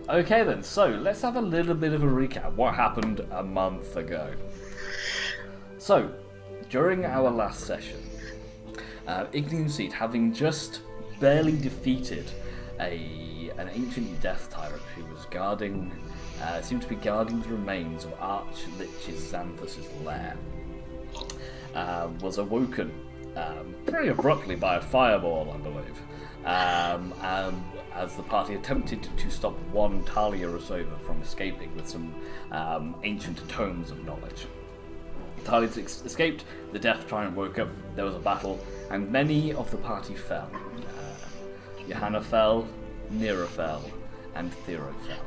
Okay then, so let's have a little bit of a recap. What happened a month ago? So, during our last session, Ignium Seed, having just barely defeated an ancient death tyrant who was seemed to be guarding the remains of Archlich Xanthus' lair, was awoken pretty abruptly by a fireball, I believe, as the party attempted to stop one Talia Rosova from escaping with some ancient tomes of knowledge. Talia escaped, the Death Tyrant woke up, there was a battle, and many of the party fell. Johanna fell, Nira fell, and Thero fell.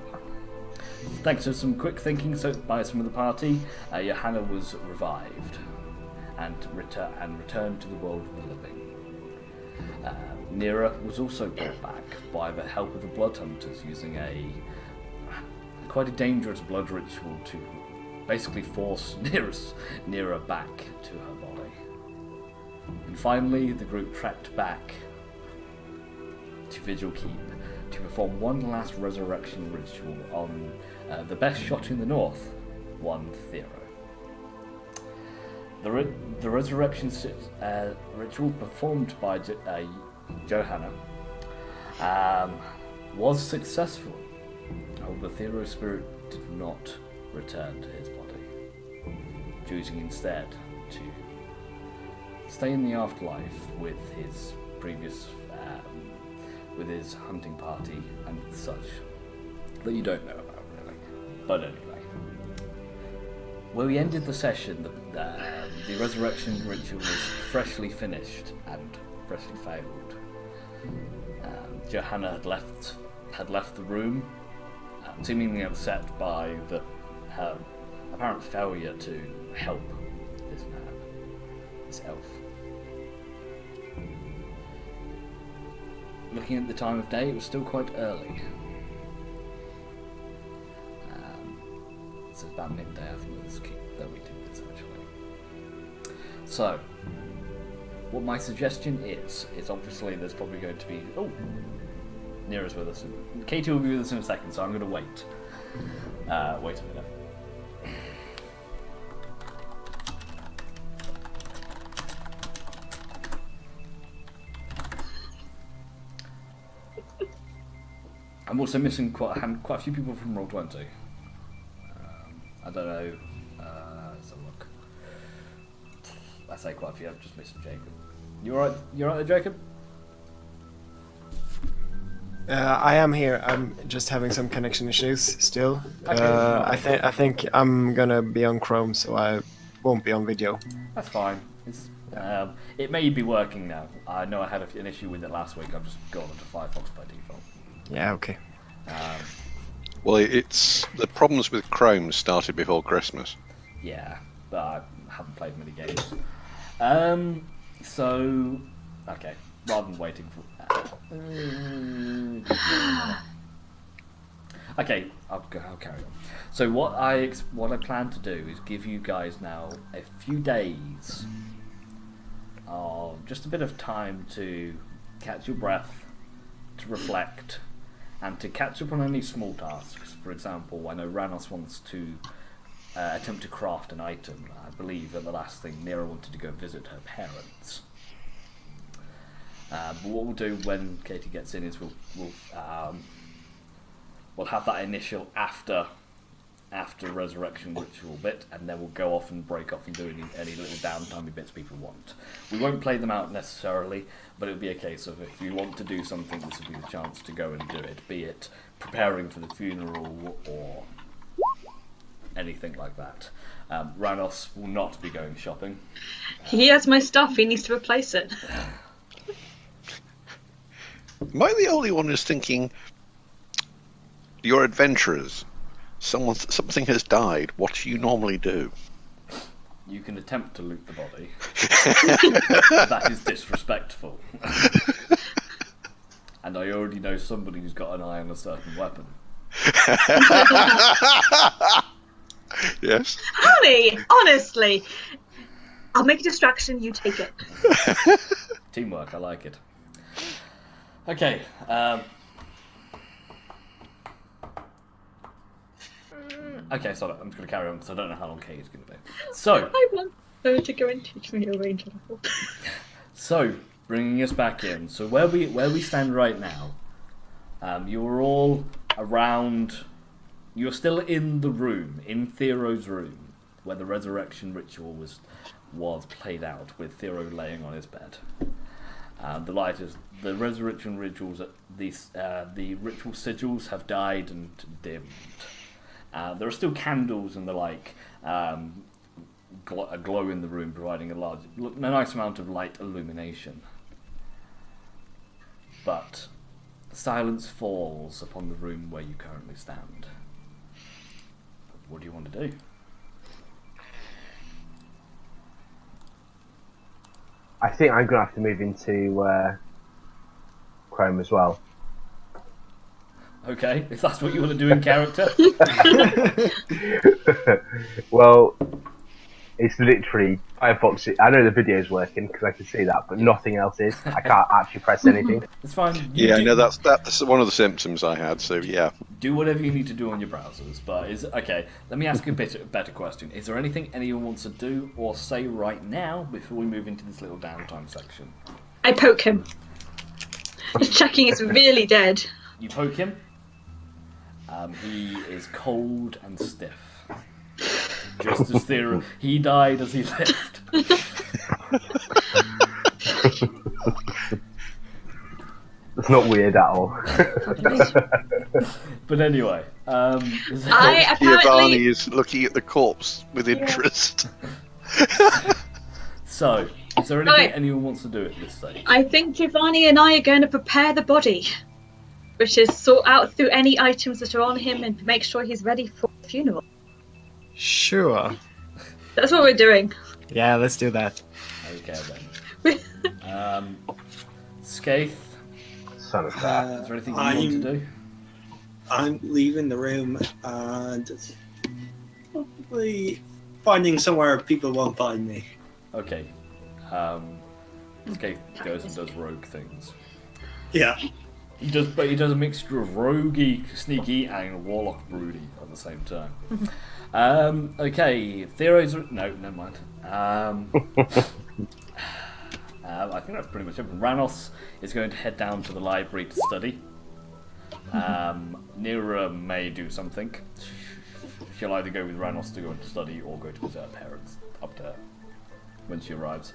Thanks to some quick thinking by some of the party, Johanna was revived and returned to the world of the living. Nira was also brought back by the help of the Blood Hunters, using quite a dangerous blood ritual to basically force Nira back to her body. And finally, the group trekked back to Vigil Keep to perform one last resurrection ritual on the best shot in the north, one Thero. The resurrection ritual performed by Johanna was successful. However, Thero's spirit did not return to his body, choosing instead to stay in the afterlife with his with his hunting party and such that you don't know about, really. But anyway, where we ended the session, the resurrection ritual was freshly finished and freshly failed. Johanna had left the room, seemingly upset by her apparent failure to help this man, this elf. Looking at the time of day, it was still quite early. It's about midday, I think, that we did this actually. So, what my suggestion is obviously there's probably going to be... Oh! Nira's with us. Katie will be with us in a second, so I'm going to wait. Wait a minute. I'm also missing quite a few people from Roll20. I don't know. Let's have a look. I say quite a few. I'm just missing Jacob. You alright? You alright there, Jacob? I am here. I'm just having some connection issues still. Okay. I think I'm gonna be on Chrome, so I won't be on video. That's fine. It may be working now. I know I had an issue with it last week. I've just gone into Firefox by default. Yeah, okay. Well, it's the problems with Chrome started before Christmas. Yeah, but I haven't played many games. So, okay, rather than waiting for... okay, I'll carry on. So what I plan to do is give you guys now a few days of just a bit of time to catch your breath, to reflect, and to catch up on any small tasks. For example, I know Ranos wants to attempt to craft an item. I believe that the last thing, Nira wanted to go visit her parents. But what we'll do when Katie gets in is we'll have that initial after resurrection ritual bit, and then we'll go off and break off and do any little downtime bits people want. We won't play them out necessarily, but it'll be a case of if you want to do something, this will be the chance to go and do it, be it preparing for the funeral or anything like that. Ranos will not be going shopping. He has my stuff, he needs to replace it. Am I the only one who's thinking, you're adventurers, something has died, what do you normally do? You can attempt to loot the body. That is disrespectful. And I already know somebody who's got an eye on a certain weapon. Yes? Honey, honestly, I'll make a distraction, you take it. Teamwork, I like it. Okay, Okay, so I'm just going to carry on because I don't know how long Kate is going to be. So, I want her to go and teach me a range level. so bringing us back in. So where we stand right now, you're all around. You're still in the room, in Thero's room, where the resurrection ritual was played out, with Thero laying on his bed. The resurrection rituals. The ritual sigils have died and dimmed. There are still candles and the like, a glow in the room, providing a nice amount of light illumination. But silence falls upon the room where you currently stand. What do you want to do? I think I'm going to have to move into Chrome as well. Okay, if that's what you want to do in character. Well, it's literally Firefox. I know the video's working because I can see that, but nothing else is. I can't actually press anything. It's fine. Yeah, no, that's one of the symptoms I had. So yeah, Do whatever you need to do on your browsers, but okay. Let me ask you a better question. Is there anything anyone wants to do or say right now before we move into this little downtime section? I poke him. Just checking it's really dead. You poke him. He is cold and stiff. Just as he died as he left. It's not weird at all. But anyway, I Giovanni apparently. is looking at the corpse with interest. so is there anything Right. anyone wants to do at this stage? I think Giovanni and I are going to prepare the body, which is sort out through any items that are on him and make sure he's ready for the funeral. Sure. That's what we're doing. Yeah, let's do that. Okay then. Skaith, Son of that. is there anything you want to do? I'm leaving the room and probably finding somewhere people won't find me. Okay. Skaith goes and does rogue things. Yeah. But he does a mixture of roguey, sneaky, and warlock broody at the same time. Okay, Thero's... No, never mind. I think that's pretty much it. Ranos is going to head down to the library to study. Nira may do something. She'll either go with Ranos to go into study or go to visit her parents, up to her when she arrives.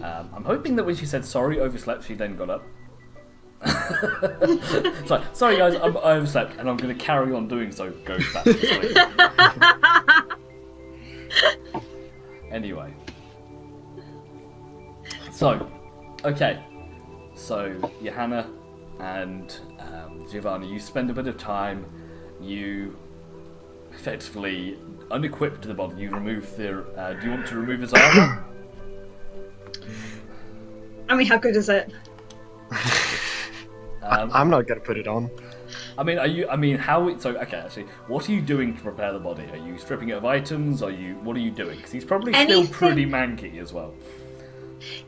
I'm hoping that when she said sorry, overslept, she then got up. Sorry guys, I overslept and I'm going to carry on doing so. Goes back to sleep. Anyway. So, okay. So, Johanna and Giovanni, you spend a bit of time. You effectively unequipped the body. You remove the. Do you want to remove his armor? I mean, how good is it? I'm not gonna put it on. I mean, okay, actually, what are you doing to prepare the body? Are you stripping it of items? What are you doing? Because he's probably still Anything. pretty manky as well.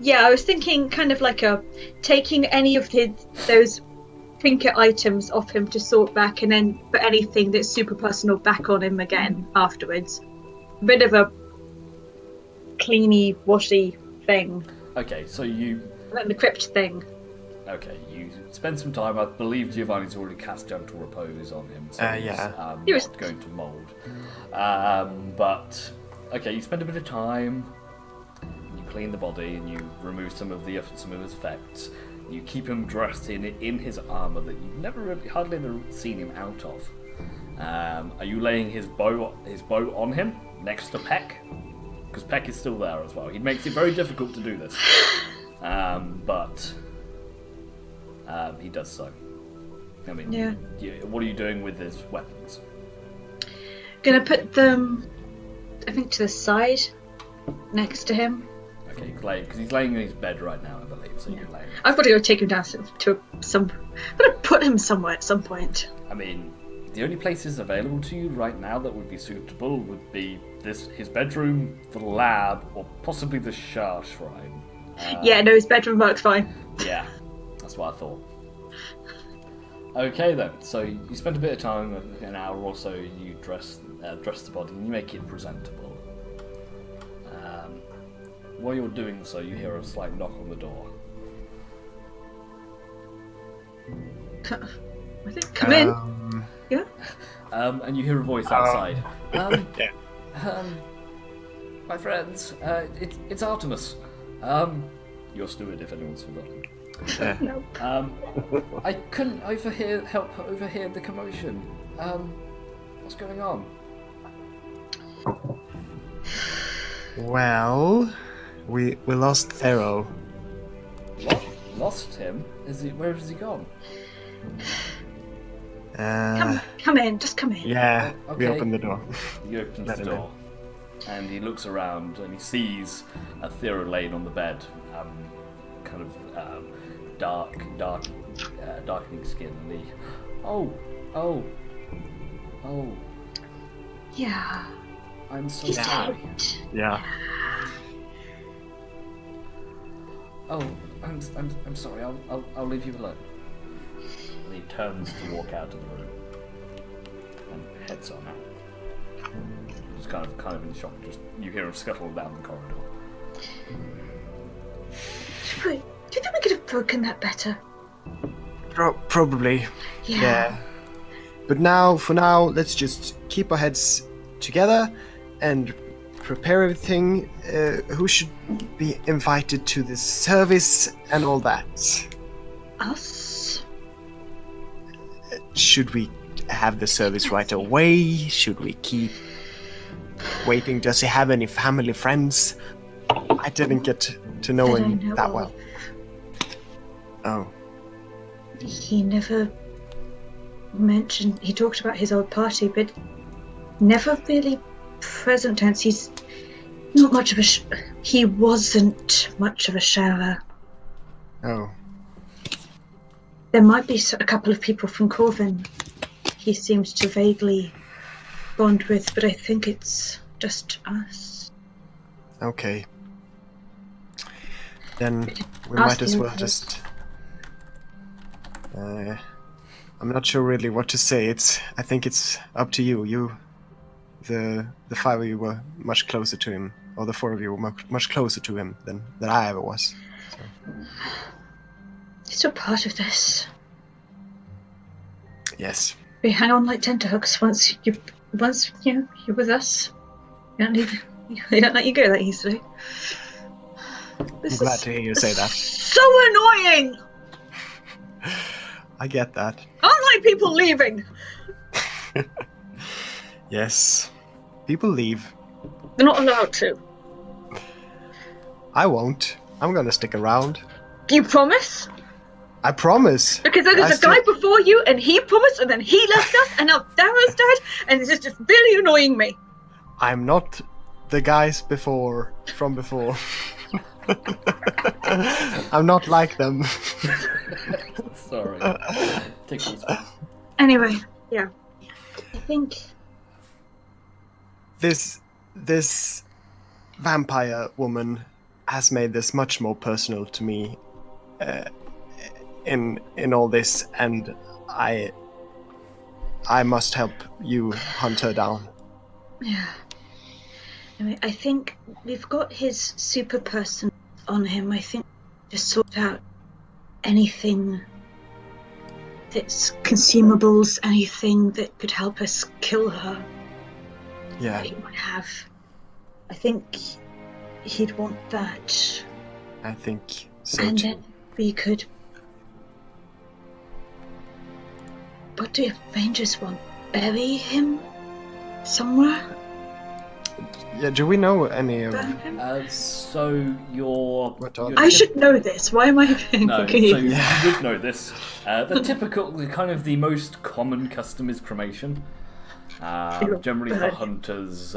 Yeah, I was thinking kind of like taking any of those trinket items off him to sort back and then put anything that's super personal back on him again afterwards. A bit of a cleany, washy thing. Okay, so you Like the crypt thing. you spend some time. I believe Giovanni's already cast Gentle Repose on him, so yeah. he's not going to mould. But okay, you spend a bit of time. You clean the body and you remove some of his effects. You keep him dressed in his armor that you've hardly ever seen him out of. Are you laying his bow on him next to Peck? Because Peck is still there as well. He makes it very difficult to do this, but he does so. I mean, Yeah. What are you doing with his weapons? Gonna put them, I think, to the side, next to him. Okay, because he's laying in his bed right now, I believe. So you're laying. I've got to go take him down to some. I'm gonna put him somewhere at some point. I mean, the only places available to you right now that would be suitable would be his bedroom, the lab, or possibly the Shah Shrine. Yeah, no, his bedroom works fine. Yeah, that's what I thought. Okay then. So you spent a bit of time, an hour or so. You dress the body, and you make it presentable. While you're doing so, you hear a slight knock on the door. I think come in. Yeah. And you hear a voice outside. My friends, it's Artemis. Your steward, if anyone's forgotten. No. I couldn't help overhear the commotion. What's going on? Well, we lost Thero. Lost him? Where has he gone? Come in. Just come in. Yeah, we Okay. opened the door. He opens Let the him door, and he looks around, and he sees Thera laying on the bed, kind of darkening skin, and he, oh, Yeah. I'm so He's sorry. dead. Yeah. Oh, I'm sorry. I'll leave you alone. And he turns to walk out of the room and heads on out. Just kind of in shock. Just you hear him scuttle down the corridor. Wait, do you think we could have broken that better? Probably. Yeah. Yeah. But for now, let's just keep our heads together and prepare everything. Who should be invited to this service and all that? Us? Should we have the service right away? Should we keep waiting? Does he have any family friends? I didn't get to know I him don't know that of. well. Oh, He never mentioned. He talked about his old party, but never really present tense. He's not much of a. He wasn't much of a sharer. oh, There might be a couple of people from Corvin he seems to vaguely bond with, but I think it's just us. okay. Then we Ask might as him well first. just. I'm not sure really what to say. I think it's up to you. The five of you were much closer to him, or the four of you were much closer to him than I ever was. He's still part of this. Yes. We hang on like tenterhooks once you're with us. We don't let you go that easily. I'm glad to hear you say that. So annoying! I get that. I don't like people leaving. Yes. People leave. They're not allowed to. I won't. I'm gonna stick around. You promise? I promise. Because there was a guy before you, and he promised, and then he left us, and now Darrow's died, and it's just really annoying me. I'm not the guys from before. I'm not like them. Sorry. Take this. Anyway, yeah. I think This vampire woman has made this much more personal to me in all this, and I must help you hunt her down. Yeah. Anyway, I think we've got his super person on him. I think just sort out anything that's consumables, anything that could help us kill her Yeah. that he might have. I think he'd want that. I think so And too. then we could. What do Rangers want? Bury him somewhere? Yeah, do we know any of Burn him? So you're. What are you're they? I should know this. Why am I being No, so confused? you would know this. The most common custom is cremation. Generally for hunters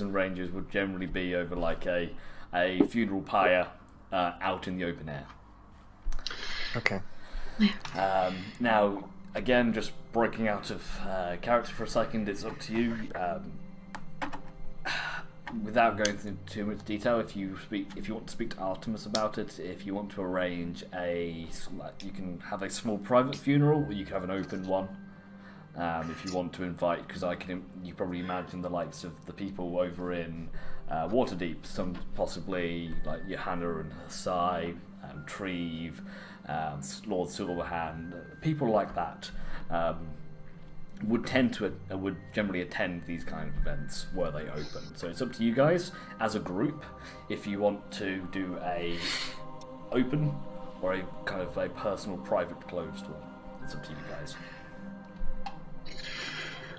and rangers would generally be over like a funeral pyre out in the open air. Okay. Now, again, just breaking out of character for a second, it's up to you. without going into too much detail, if you want to speak to Artemis about it, if you want to arrange you can have a small private funeral, or you can have an open one. If you want to invite, because you probably imagine the likes of the people over in Waterdeep, some possibly like Johanna and Sai, Treve, Lord Silverhand, people like that. Would generally attend these kind of events were they open. So it's up to you guys as a group if you want to do a open or a kind of a personal, private, closed one. It's up to you guys.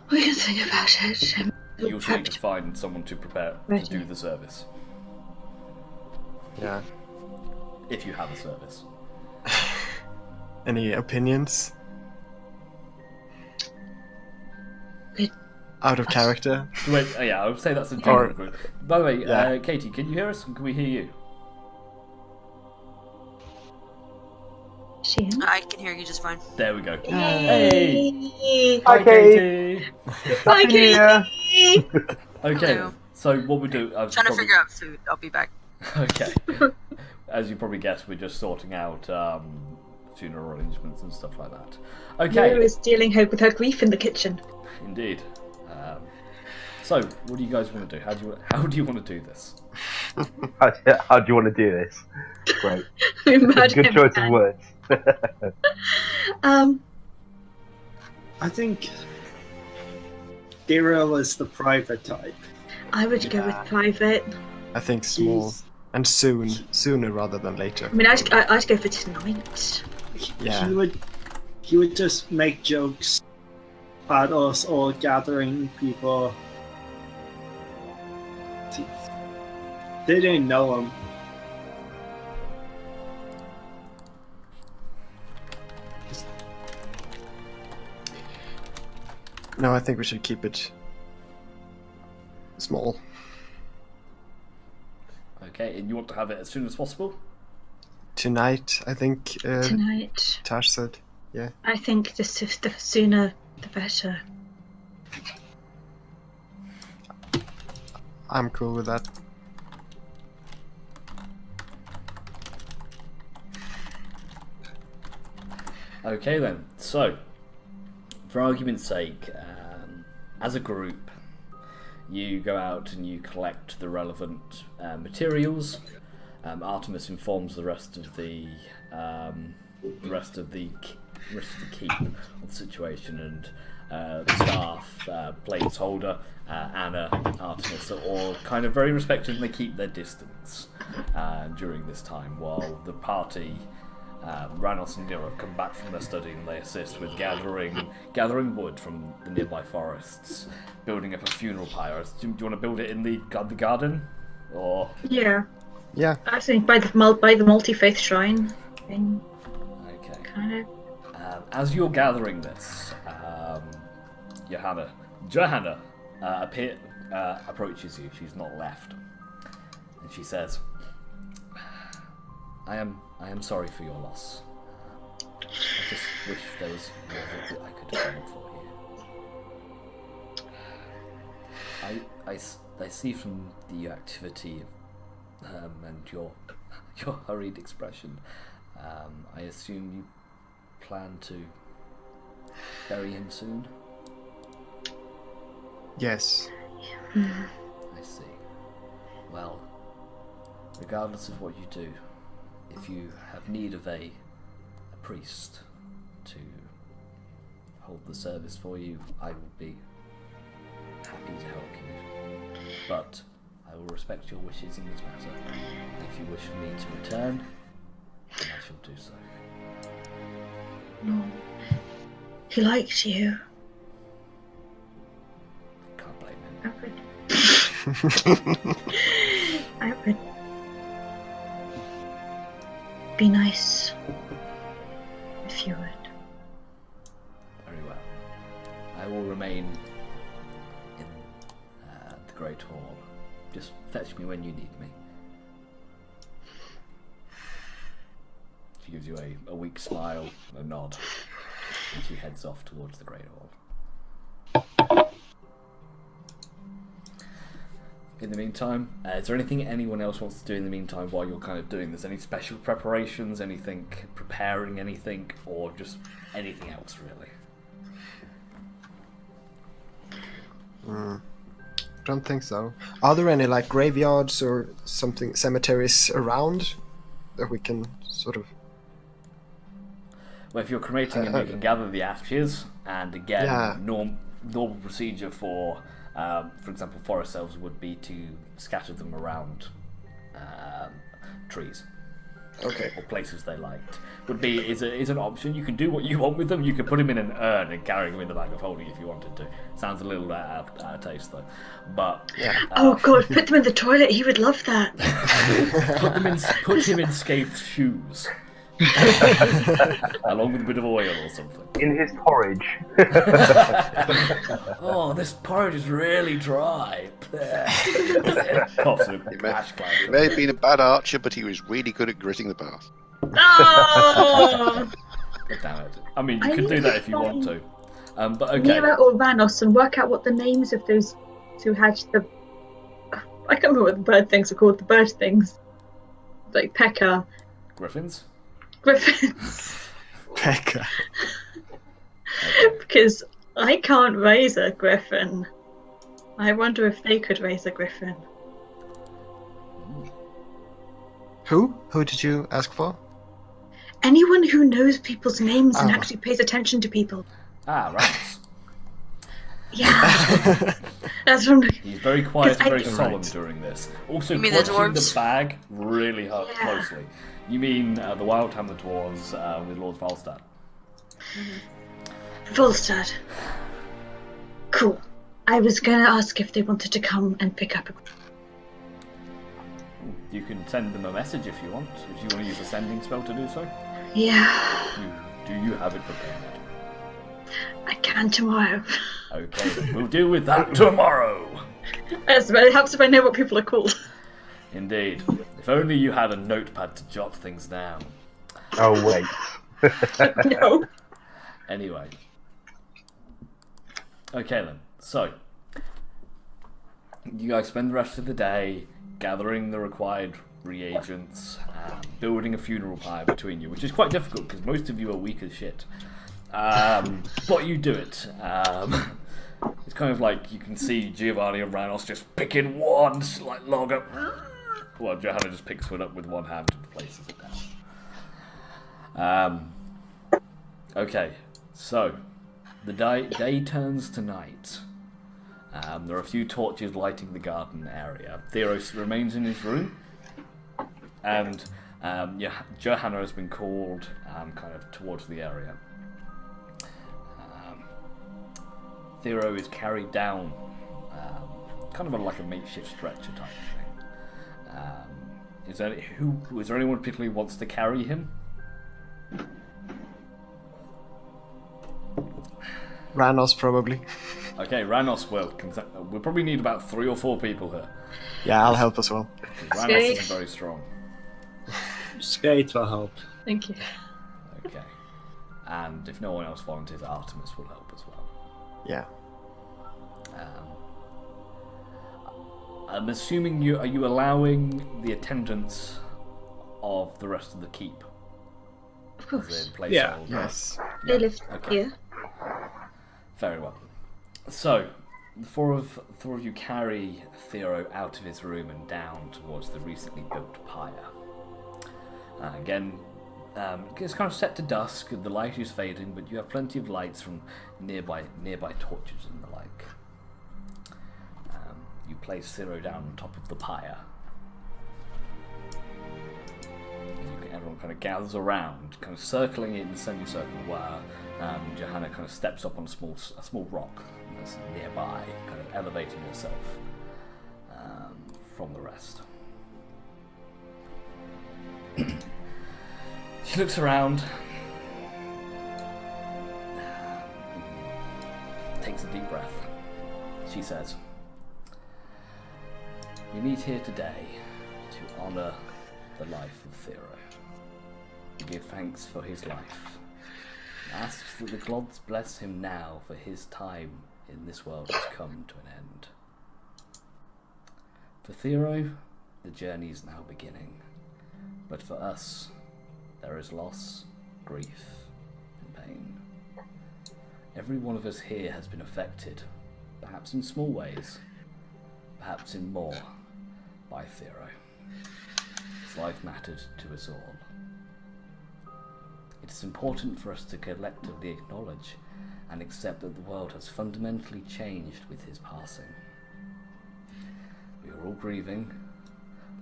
We can think about it. You also need to find someone to prepare to do the service, Yeah. if you have a service. Any opinions? It- Out of character? Wait, yeah, I would say that's a general Or- group. By the way, Yeah. Katie, can you hear us? Can we hear you? See him? I can hear you just fine. There we go. Hey. Hi, Katie. Hi, Yeah. Katie. Okay, Hello. so what we do... Trying to figure out food. I'll be back. Okay. As you probably guessed, we're just sorting out funeral arrangements and stuff like that. Mira Okay, is dealing with her grief in the kitchen. indeed. So, what do you guys want to do? How do you want to do this? How do you want to do this? Great. Imagine Good choice of that. words. I think Daryl is the private type. I would go with private. I think small. He's- And sooner rather than later. I mean, I'd go for tonight. Yeah. He would just make jokes at us all gathering people. They didn't know him. No, I think we should keep it small. Okay, and you want to have it as soon as possible? Tonight, I think Tonight. Tash said. Yeah. I think the sooner the better. I'm cool with that. Okay then, so, for argument's sake, as a group, you go out and you collect the relevant materials. Artemis informs the rest of the keep of the situation, and the staff, placeholder, Anna, Artemis are all kind of very respected, and they keep their distance during this time while the party. Ranos and Nira come back from their study and they assist with gathering wood from the nearby forests, building up a funeral pyre. Do you want to build it in the garden, or Yeah. Yeah. I think by the multi-faith shrine thing, okay? kind of. As you're gathering this, Johanna approaches you. She's not left, and she says, I am sorry for your loss. I just wish there was more that I could have done for you. I see from the activity and your hurried expression, I assume you plan to bury him soon? Yes. I see. Well, regardless of what you do, if you have need of a priest to hold the service for you, I will be happy to help you. But I will respect your wishes in this matter. If you wish for me to return, then I shall do so. No. He likes you. Can't blame I him. would. I would. Be nice. If you would. Very well. I will remain in the Great Hall. Just fetch me when you need me. She gives you a weak smile, a nod, and she heads off towards the Great Hall. In the meantime. Is there anything anyone else wants to do in the meantime while you're kind of doing this? Any special preparations, anything, preparing anything, or just anything else, really? Don't think so. Are there any like graveyards or something, cemeteries around that we can sort of? Well, if you're cremating them, you can gather the ashes, and again, Yeah. normal procedure for example, forest elves would be to scatter them around trees. Okay. Or places they liked. Is an option. You can do what you want with them. You can put them in an urn and carry them in the bag of holding if you wanted to. Sounds a little out of taste though. But Oh god, put them in the toilet. He would love that. put him in Skaith's shoes. Along with a bit of oil or something. In his porridge. Oh, this porridge is really dry. Coughs in a ash cloud. He may have been a bad archer, but he was really good at gritting the path. Oh! Damn it. I mean, you I could do need that to if you want to. But okay. Mira or Ranos, and work out what the names of those who had the. I can't remember what the bird things are called. The bird things, like Pekka, Griffins? Griffins, Pekka. because I can't raise a griffin. I wonder if they could raise a griffin. Who? Who did you ask for? Anyone who knows people's names and Oh. actually pays attention to people. Ah, right. Yeah, that's from. He's very quiet and very 'Cause solemn Right. during this. Also, You mean the watching the dwarves? bag really hurt Yeah. closely. You mean the Wildhammer dwarves with Lord Falstad? Volstad. Cool. I was gonna ask if they wanted to come and pick up a. You can send them a message if you want. If you want to use a sending spell to do so. Yeah, Do you have it prepared? I can tomorrow. Okay, then we'll deal with that tomorrow. It helps if I know what people are called. Indeed. If only you had a notepad to jot things down. Oh, wait. No. Anyway. Okay then. So, you guys spend the rest of the day gathering the required reagents, building a funeral pyre between you, which is quite difficult because most of you are weak as shit. But you do it. It's kind of like you can see Giovanni and Ranos just picking one like log up. Well, Johanna just picks one up with one hand and places it down. Okay, so the day turns to night. There are a few torches lighting the garden area. Theros remains in his room, and Johanna has been called kind of towards the area. Thero is carried down, kind of like a makeshift stretcher type thing. Is there anyone particularly who wants to carry him? Ranos probably. Okay, Ranos will. We'll probably need about 3 or 4 people here. Yeah, I'll help as well. Ranos Skate. is very strong. Skate will help. Thank you. Okay. And if no one else volunteers, Artemis will help as well. Yeah. I'm assuming are you allowing the attendance of the rest of the keep? Of course. As in placeholder? Yeah. Yes. They live Okay. here. Very well. So, the four of you carry Thero out of his room and down towards the recently built pyre. Again, it's kind of set to dusk. The light is fading, but you have plenty of lights from nearby torches and the like. You place Thero down on top of the pyre. Everyone kind of gathers around, kind of circling it in a semicircle where Johanna kind of steps up on a small rock that's nearby, kind of elevating herself from the rest. She looks around, takes a deep breath. She says, "We meet here today to honour the life of Thero. We give thanks for his life. Asks that the gods bless him now, for his time in this world has come to an end. For Thero, the journey is now beginning. But for us, there is loss, grief, and pain. Every one of us here has been affected, perhaps in small ways, perhaps in more, by Thero. His life mattered to us all. It is important for us to collectively acknowledge and accept that the world has fundamentally changed with his passing. We are all grieving.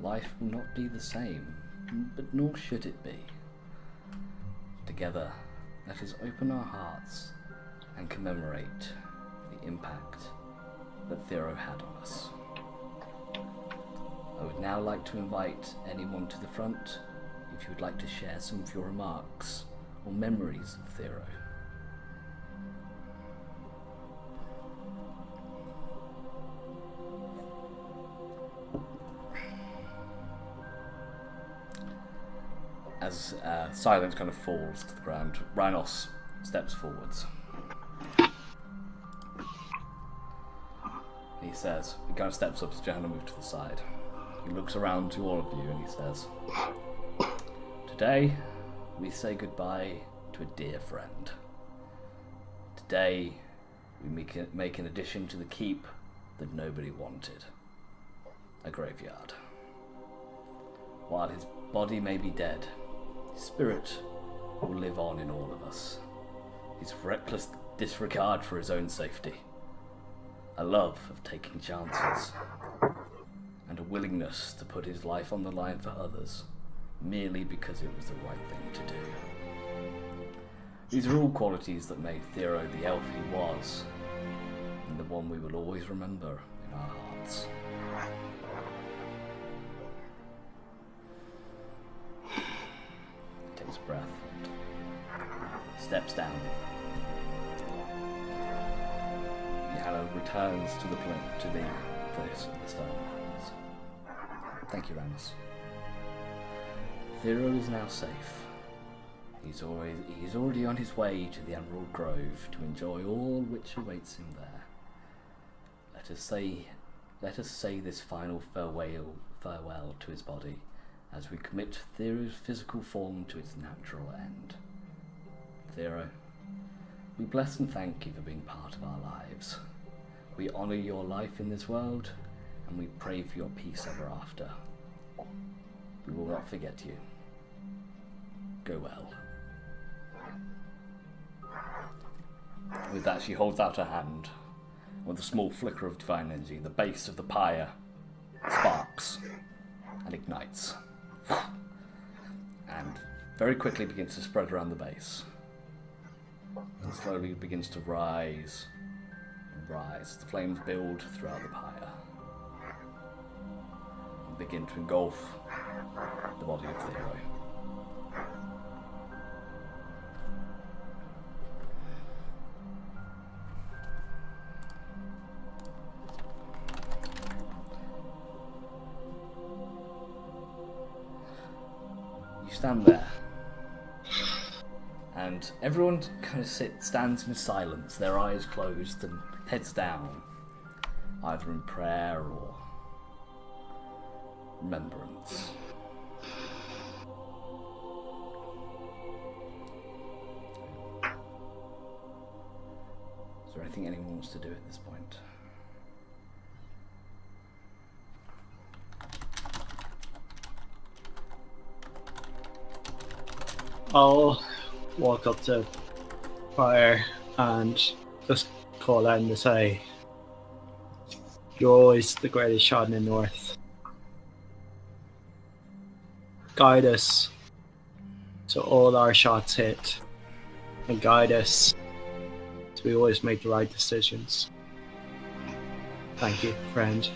Life will not be the same, but nor should it be. Together, let us open our hearts and commemorate the impact that Thero had on us. I would now like to invite anyone to the front if you would like to share some of your remarks or memories of Thero. As silence kind of falls to the ground, Rhinos steps forwards. He says, he kind of steps up as Johanna moves to the side. He looks around to all of you and he says, "Today, we say goodbye to a dear friend. Today, we make an addition to the keep that nobody wanted. A graveyard. While his body may be dead, his spirit will live on in all of us. His reckless disregard for his own safety, a love of taking chances, and a willingness to put his life on the line for others merely because it was the right thing to do. These are all qualities that made Thero the elf he was, and the one we will always remember in our hearts." He takes a breath and steps down. Johanna returns to the place of the stone. "Thank you, Ramus. Thero is now safe. He's already on his way to the Emerald Grove to enjoy all which awaits him there. Let us say this final farewell to his body as we commit Thero's physical form to its natural end. Thero, we bless and thank you for being part of our lives. We honour your life in this world, and we pray for your peace ever after. We will not forget you. Go well." With that, she holds out her hand. With a small flicker of divine energy, the base of the pyre sparks and ignites, and very quickly begins to spread around the base. And slowly begins to rise and rise. The flames build throughout the pyre and begin to engulf the body of Thero. You stand there, and everyone kind of stands in silence, their eyes closed and heads down, either in prayer or remembrance. Is there anything anyone wants to do at this point? I'll walk up to fire and just call out and say, "You're always the greatest shot in the north. Guide us so all our shots hit, and guide us so we always make the right decisions. Thank you, friend."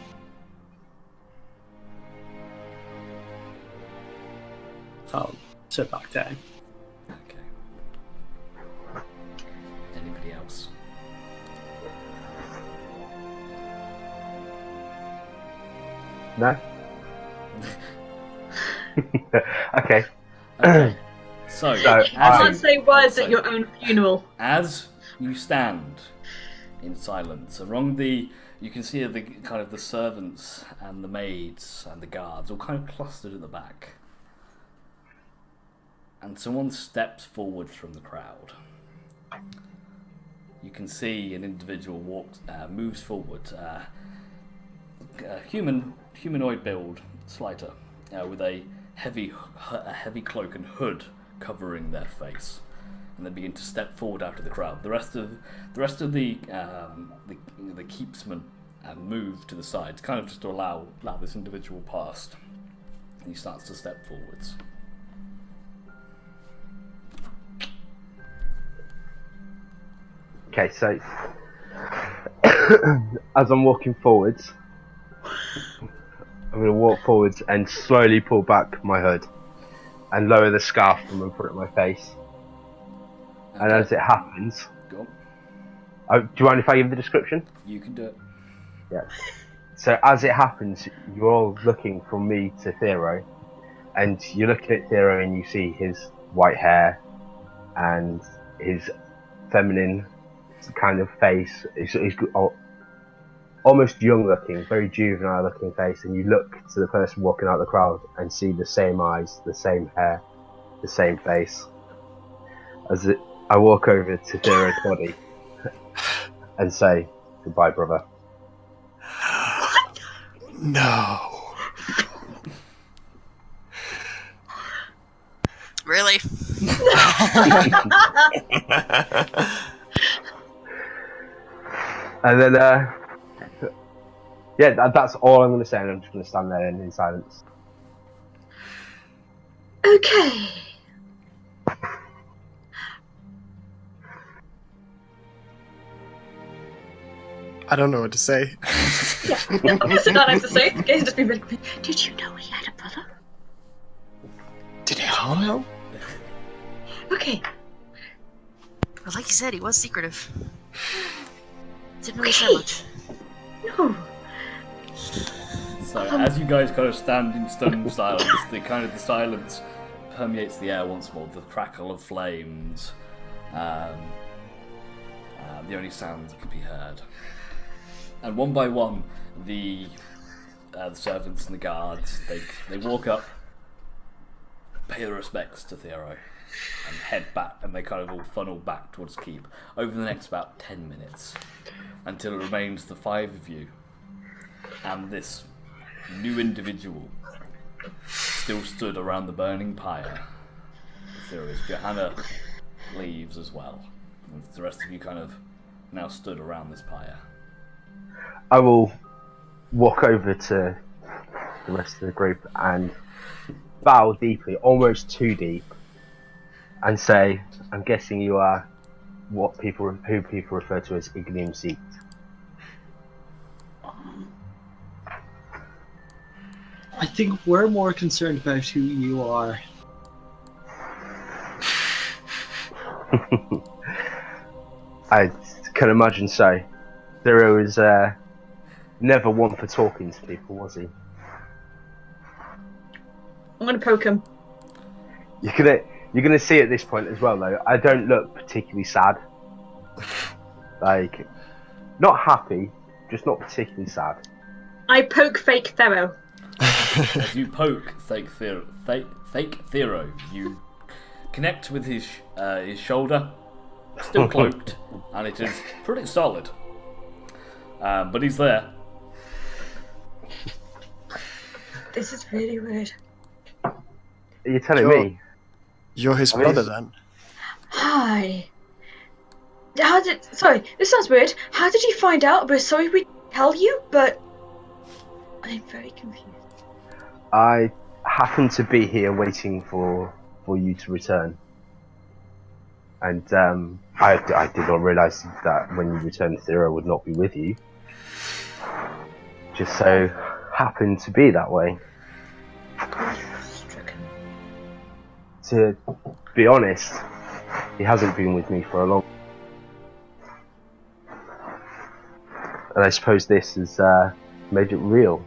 I'll sit back down. Okay. Anybody else? No? Okay. Okay. So, So, You can't say words at your own funeral. as you stand in silence. Along the, you can see the kind of the servants and the maids and the guards all kind of clustered at the back. And someone steps forward from the crowd. You can see an individual moves forward, humanoid build, slighter, with a heavy cloak and hood covering their face, and they begin to step forward out of the crowd. The rest of the keepsmen move to the sides, kind of just to allow this individual past. And he starts to step forwards. Okay, so as I'm walking forwards, I'm going to walk forwards and slowly pull back my hood and lower the scarf from in front of my face. Okay. And as it happens, Go on. do you mind if I give the description? You can do it. Yeah. So as it happens, you're all looking from me to Thero, and you're looking at Thero and you see his white hair and his feminine kind of face. He's almost young looking, very juvenile looking face, and you look to the person walking out of the crowd and see the same eyes, the same hair, the same face. I walk over to Thero's body and say, "Goodbye, brother." No. Really? And then, that's all I'm going to say, and I'm just going to stand there in silence. Okay. I don't know what to say. Yeah, obviously not nice to say. The guy's just been really, did you know he had a brother? Did he all know? Okay. Well, like you said, he was secretive. Didn't really say much. No. So as you guys kind of stand in stunned silence, the silence permeates the air once more. The crackle of flames, the only sounds that can be heard. And one by one, the servants and the guards, they walk up, pay their respects to Thero, and head back, and they kind of all funnel back towards Keep over the next about 10 minutes, until it remains the five of you and this new individual still stood around the burning pyre. Thero's Johanna leaves as well, and the rest of you kind of now stood around this pyre. I will walk over to the rest of the group and bow deeply, almost too deep, and say, "I'm guessing you are who people refer to as Ignium Seat." I think we're more concerned about who you are. I can imagine so. Thero was never one for talking to people, was he? I'm gonna poke him. You're gonna see at this point as well, though. I don't look particularly sad. Like, not happy, just not particularly sad. I poke fake Thero. As you poke fake Thero, you connect with his shoulder, still cloaked, and it is pretty solid. But he's there. This is really weird. Are you telling Sure. me? You're his brother then? Hi. Sorry, this sounds weird. How did you find out? We're sorry we tell you, but I'm very confused. I happen to be here waiting for you to return. And I did not realise that when you returned, Thero would not be with you. Just so happened to be that way. To be honest, he hasn't been with me for a long time. And I suppose this has made it real.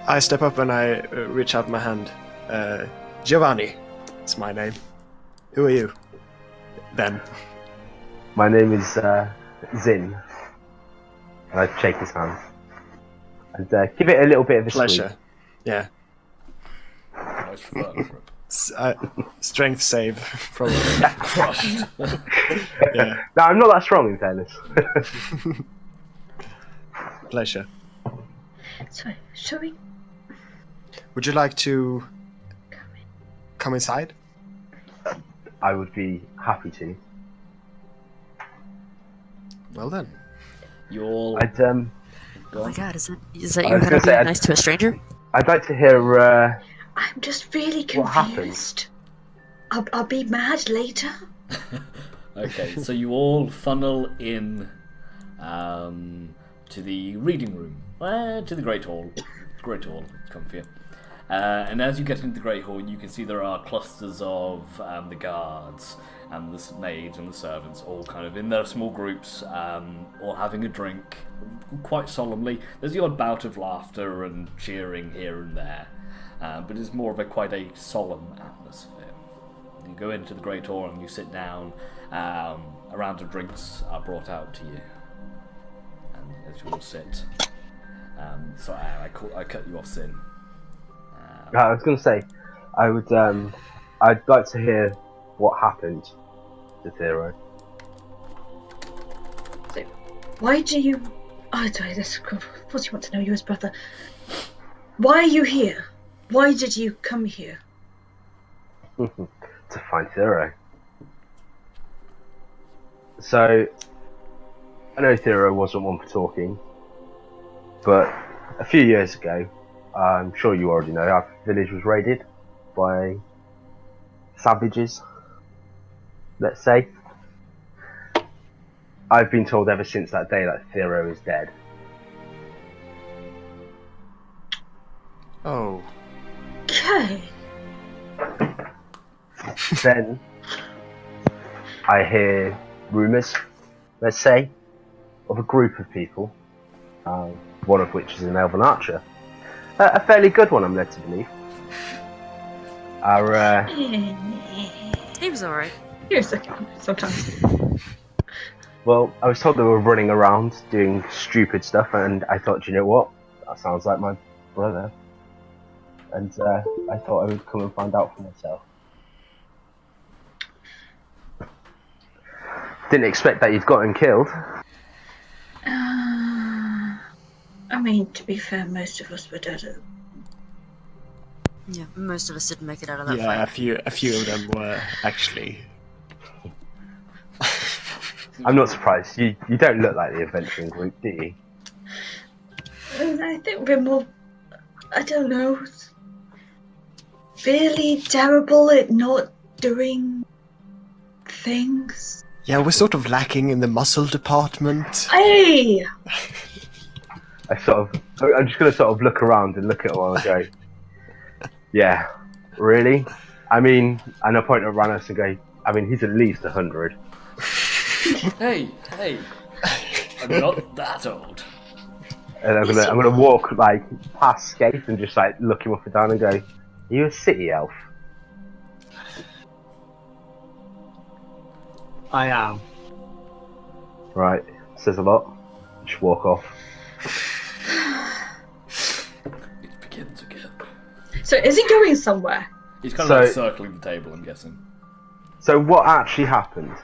I step up and I reach out my hand. Giovanni, it's my name. Who are you? Then. My name is Zin. And I shake his hand. And give it a little bit of a Pleasure. squeeze. Yeah. Nice fur. Strength save, probably. Crushed. Yeah. No, I'm not that strong in fairness. Pleasure. So, shall we Would you like to come inside? I would be happy to. Well then. You all. I'd Oh Go my on. god, is that I you was kind gonna of say, being nice to a stranger? I'd like to hear I'm just really What happened? confused. I'll be mad later. Okay, so you all funnel in to the reading room, to the Great Hall. Great Hall, it's comfy. And as you get into the Great Hall, you can see there are clusters of the guards and the maids and the servants, all kind of in their small groups, all having a drink, quite solemnly. There's the odd bout of laughter and cheering here and there, but it's more of quite a solemn atmosphere. You go into the Great Hall and you sit down. A round of drinks are brought out to you, and as you all sit. Sorry, I cut you off, Sin. I was going to say, I'd like to hear what happened to Thero. So, why do you... Oh, sorry, this... Of course you want to know you as brother. Why are you here? Why did you come here? To find Thero. So, I know Thero wasn't one for talking, but a few years ago, I'm sure you already know, our village was raided by savages, let's say. I've been told ever since that day that Thero is dead. Oh. Okay. Then I hear rumours, let's say, of a group of people, one of which is an elven archer. A fairly good one, I'm led to believe. Our, He was alright. You're a second, sometimes. well, I was told they were running around doing stupid stuff, and I thought, you know what? That sounds like my brother. And I thought I would come and find out for myself. Didn't expect that you'd gotten killed. I mean, to be fair, most of us were dead. Yeah, most of us didn't make it out of that Yeah, fight. a few of them were actually. I'm not surprised. You don't look like the adventuring group, do you? I think we're more... I don't know. Really terrible at not doing things. Yeah, we're sort of lacking in the muscle department. Hey! I'm just going to sort of look around and look at all and go, yeah, really? I mean, and I point at Ranos and go, I mean, he's at least 100. Hey, I'm not that old. And I'm gonna walk like past Skaith and just like look him up and down and go, are you a city elf? I am. Right, says a lot. Just walk off. It begins again. So is he going somewhere? He's kind of like So- circling the table, I'm guessing. So what actually happened?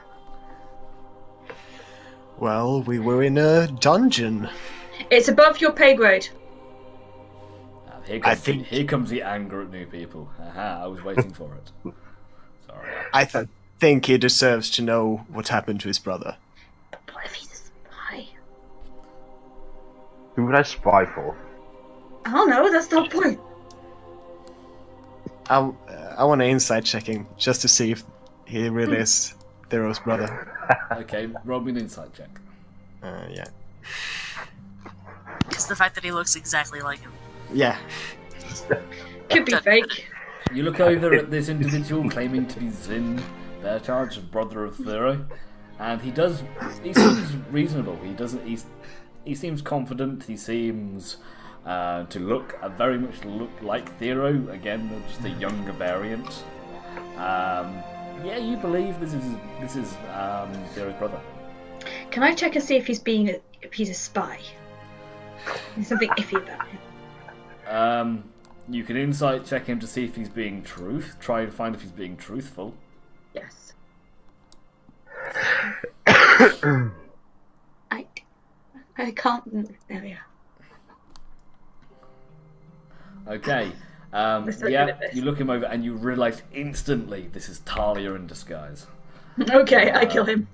Well, we were in a dungeon. It's above your pay grade. Here comes the anger at new people. Aha, I was waiting for it. Sorry. I think he deserves to know what happened to his brother. But what if he's a spy? Who would I spy for? I don't know, that's the whole point. I want to inside check him just to see if he really is Thero's brother. Okay, roll me an insight check. Yeah. It's the fact that he looks exactly like him. Yeah. Could be fake. You look over at this individual claiming to be Zin Bearcharge, brother of Thero, and he seems reasonable. He seems confident. He seems to very much look like Thero. Again, just a younger variant. Yeah, you believe this is Thero's brother. Can I check and see if he's a spy? There's something iffy about him. You can insight check him to see if he's being try and find if he's being truthful. Yes. I can't. There we are. Okay. You look him over and you realise instantly this is Talia in disguise. Okay, I kill him.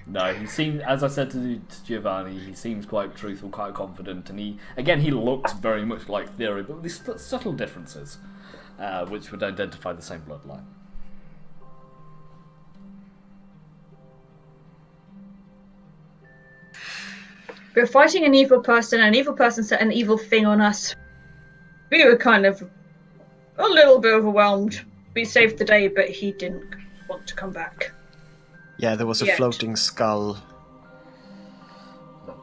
No, he seemed, as I said to Giovanni, he seems quite truthful, quite confident, and he looks very much like Theory, but with these subtle differences, which would identify the same bloodline. We're fighting an evil person set an evil thing on us. We were kind of a little bit overwhelmed. We saved the day, but he didn't want to come back. Yeah, there was a Yet. floating skull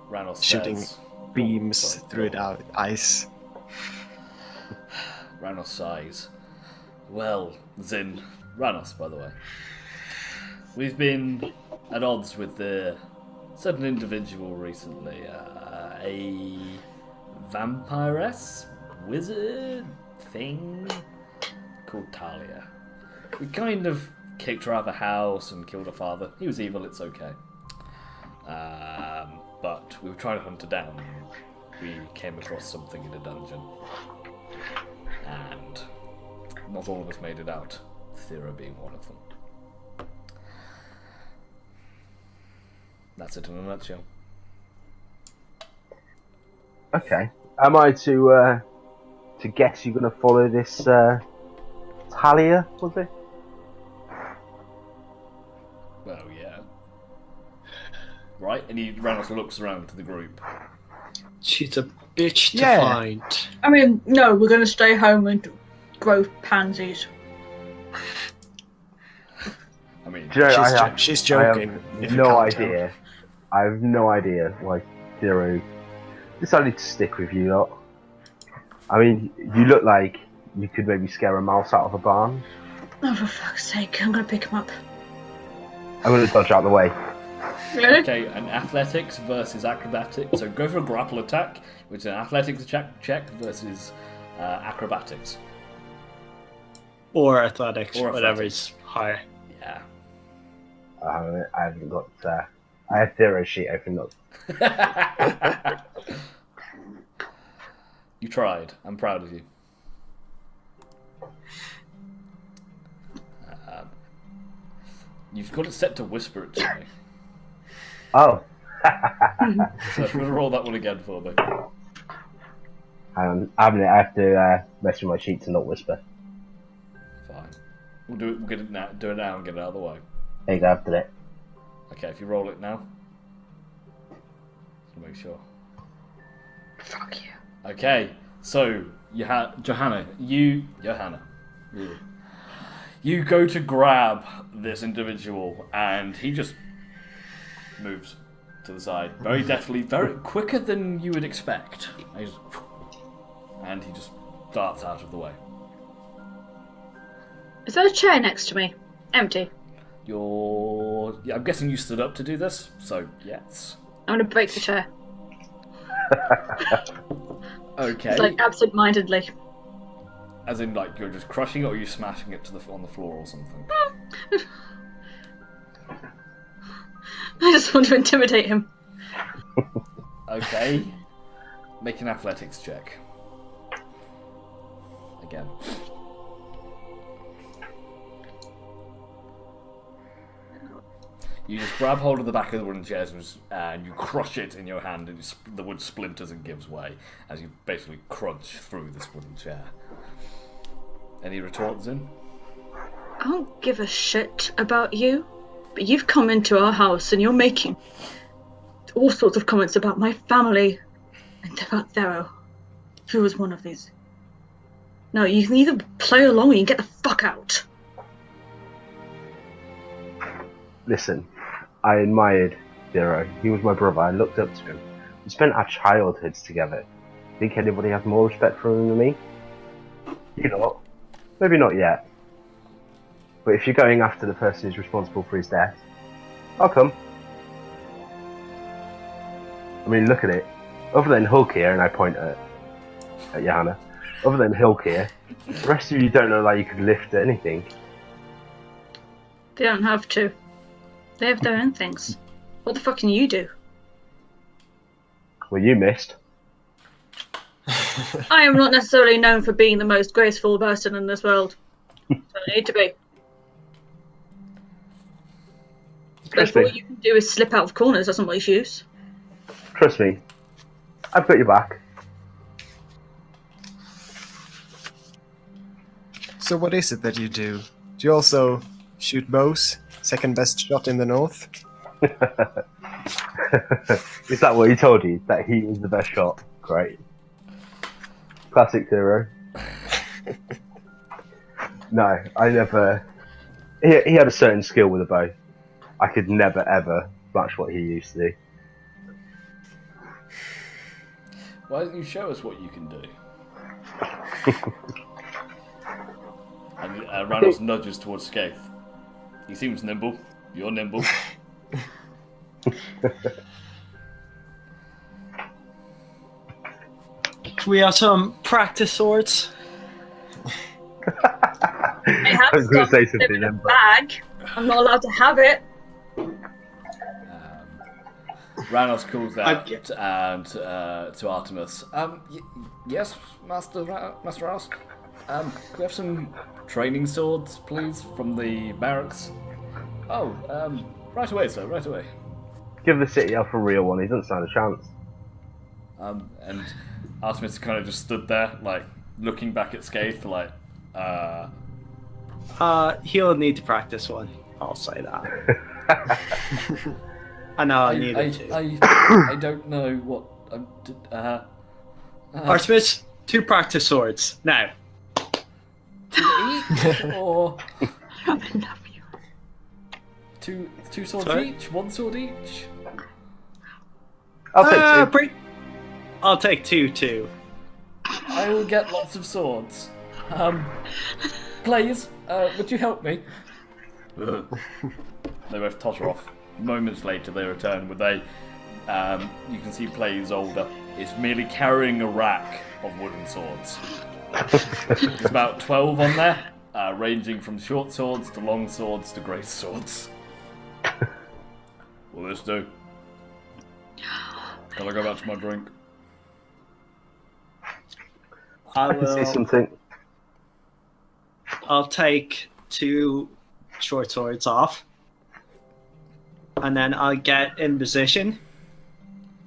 Ranos shooting says, beams through the ice. Ranos sighs. Well, Zin, Ranos, by the way. We've been at odds with a certain individual recently, a vampiress, wizard thing called Talia. We kind of kicked her out of a house and killed her father. He was evil, it's okay. But we were trying to hunt her down. We came across something in a dungeon. And not all of us made it out, Thera being one of them. That's it in a nutshell. Okay. Am I to guess you're going to follow this Talia, was it? Well, yeah. Right? And Ranos looks around to the group. She's a bitch to Yeah. find. I mean, no, we're going to stay home and grow pansies. I mean, Do you know, She's I joking. have if you no can't tell. idea. I have no idea why Zero decided to stick with you lot. I mean, you look like you could maybe scare a mouse out of a barn. Oh, for fuck's sake, I'm going to pick him up. I'm going to dodge out the way. Really? okay, an athletics versus acrobatics. So go for a grapple attack, which is an athletics check versus acrobatics. Or athletics, Or whatever athletics. is higher. Yeah. I haven't got. I have Zero sheet open up. You tried. I'm proud of you. You've got it set to whisper it to me. Oh. So if you want to roll that one again for me. Hang on. I have to mess with my sheet to not whisper. Fine. We'll do it. We'll get it now. Do it now and get it out of the way. There you go, after that. Okay. If you roll it now. Just to make sure. Fuck you. Okay. So Johanna. You go to grab this individual, and he just moves to the side very deftly, very quicker than you would expect. And he just darts out of the way. Is there a chair next to me? Empty. I'm guessing you stood up to do this, so yes. I'm going to break the chair. Okay. It's like absent-mindedly. As in, like, you're just crushing it, or are you smashing it on the floor or something? I just want to intimidate him. Okay. Make an athletics check. Again. You just grab hold of the back of the wooden chairs and you crush it in your hand, and the wood splinters and gives way as you basically crunch through this wooden chair. Any retorts in? I don't give a shit about you, but you've come into our house and you're making all sorts of comments about my family and about Thero, who was one of these. No, you can either play along or you can get the fuck out. Listen, I admired Zero. He was my brother. I looked up to him. We spent our childhoods together. Think anybody has more respect for him than me? You know what? Maybe not yet. But if you're going after the person who's responsible for his death, I'll come. I mean, look at it. Other than Hulk here, and I point at Johanna. Other than Hulk here, the rest of you don't look like you could lift anything. They don't have to. They have their own things. What the fuck can you do? Well, you missed. I am not necessarily known for being the most graceful person in this world. So I need to be. Trust All me. you can do is slip out of corners or somebody's use. Trust me. I've got your back. So what is it that you do? Do you also shoot bows? Second best shot in the north? Is that what he told you? That he was the best shot? Great. Classic hero. No, I never... He had a certain skill with a bow. I could never ever match what he used to do. Why don't you show us what you can do? And Randos nudges towards Skaith. He seems nimble. You're nimble. Can we have some practice swords? I have I was going to say stuff something in a then, but bag. I'm not allowed to have it. Ranos calls out Okay. to Artemis. Yes, Master Ranos. Can we have some training swords, please, from the barracks? Oh, right away, sir. Right away. give the city elf a real one. He doesn't stand a chance. And Artemis kind of just stood there, like looking back at Skaith, like, He'll need to practice one. I'll say that. I know I need it too. I don't know what. Artemis, 2 practice swords now. Each or I love you. two swords Sorry? each, 1 sword each. I'll take 2. I'll take 2 too. I will get lots of swords. Please, would you help me? They both totter off. Moments later, they return with a. You can see Plays older. Is merely carrying a rack of wooden swords. There's about 12 on there, ranging from short swords to long swords to great swords. Will this do? Can I go back to my drink? I can see something. I'll take 2 short swords off. And then I'll get in position.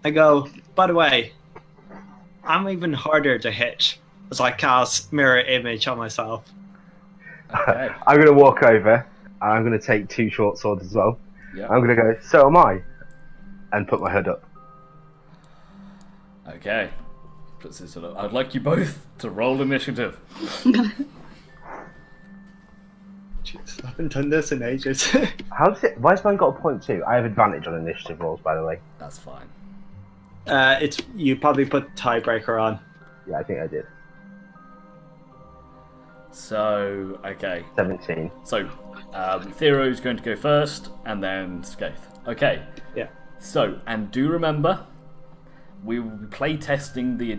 I go, by the way, I'm even harder to hit as I cast mirror image on myself. Okay. I'm going to walk over, and I'm going to take 2 short swords as well. Yeah. I'm going to go, so am I, and put my hood up. Okay. Puts this up. I'd like you both to roll initiative. Jeez, I haven't done this in ages. How does it? Why has mine got a .2? I have advantage on initiative rolls, by the way. That's fine. It's you probably put tiebreaker on. Yeah, I think I did. So, okay. 17. So, Thero's going to go first, and then Skaith. Okay. Yeah. So, and do remember, we will be play testing the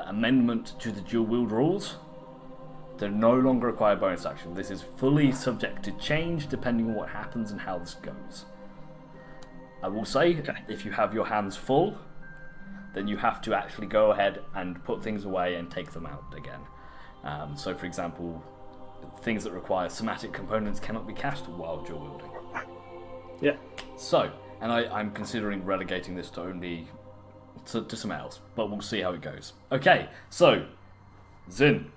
amendment to the dual wield rules. They no longer require bonus action. This is fully subject to change depending on what happens and how this goes. I will say, if you have your hands full, then you have to actually go ahead and put things away and take them out again. So, for example, things that require somatic components cannot be cast while dual wielding. Yeah. So, and I'm considering relegating this to only to some else, but we'll see how it goes. Okay, so Zin,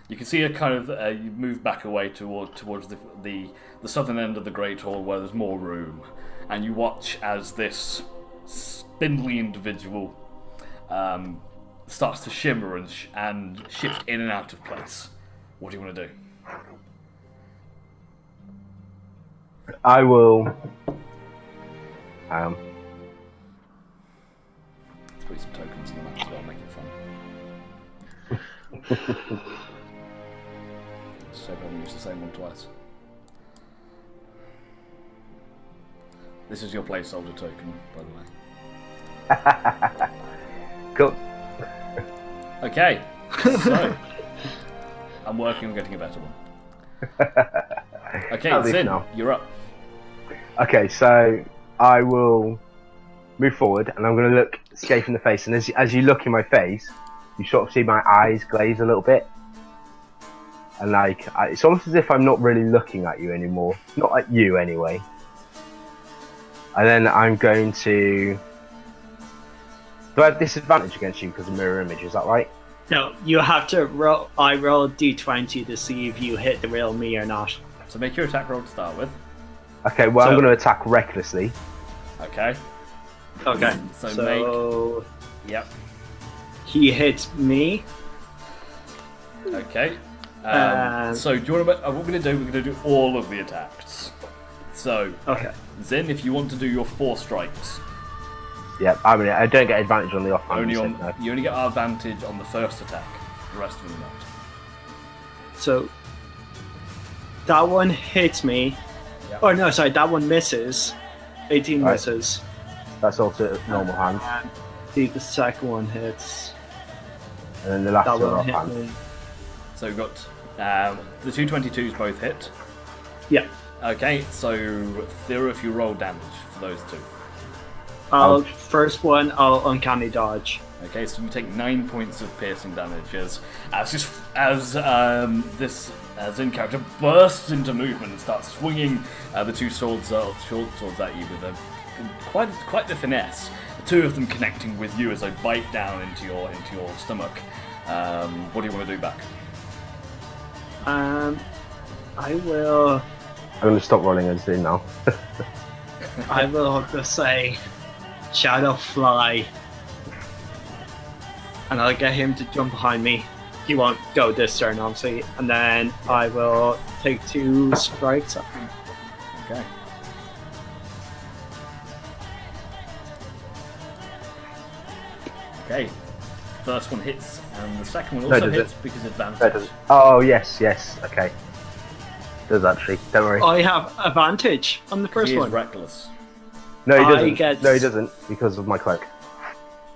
you can see a kind of you move back away towards the southern end of the Great Hall where there's more room, and you watch as this spindly individual starts to shimmer and shift in and out of place. What do you want to do? I will. Let's put some tokens in the map as well, make it fun. So I haven't used the same one twice. This is your placeholder token, by the way. Cool. Okay, so I'm working on getting a better one. Okay, At least Zin, now. you're up. Okay, so I will move forward, and I'm going to look Scaife in the face. And as you look in my face, you sort of see my eyes glaze a little bit, and it's almost as if I'm not really looking at you anymore. Not at you, anyway. And then I'm going to. Do I have disadvantage against you because of mirror image? Is that right? No, you have to roll. I roll d20 to see if you hit the real me or not. So make your attack roll to start with. Okay, well, I'm So- going to attack recklessly. Okay. Okay. So Yep. he hits me. Okay. And- So do you want to? What we're going to do? We're going to do all of the attacks. So Okay. Zin, if you want to do your 4 strikes, Yeah, I mean, I don't get advantage on the offhand. only so on no. you only get advantage on the first attack. The rest of them not. So that one hits me. Yep. Oh no, sorry, that one misses. 18 Right. misses. That's also normal hand. And the second one hits. And then the last That two are one hit offhand. me. So we've got the 2 22s both hit. Yeah. Okay, so Thera, if you roll damage for those 2. First one, I'll uncanny dodge. Okay, so you take 9 points of piercing damage as Zin character bursts into movement and starts swinging the 2 short swords at you with quite the finesse. The 2 of them connecting with you as they bite down into your stomach. What do you want to do back? I will. I'm going to stop rolling as in now. I will just say, Shadow Fly, and I'll get him to jump behind me. He won't go this turn, obviously, and then I will take 2 strikes at him. Okay. Okay. First one hits, and the second one No, also does hits it? because advantage. That does- Oh, yes, okay. Does actually. Don't worry. I have advantage on the first He is one. reckless. No, he I doesn't. get- No, he doesn't, because of my cloak.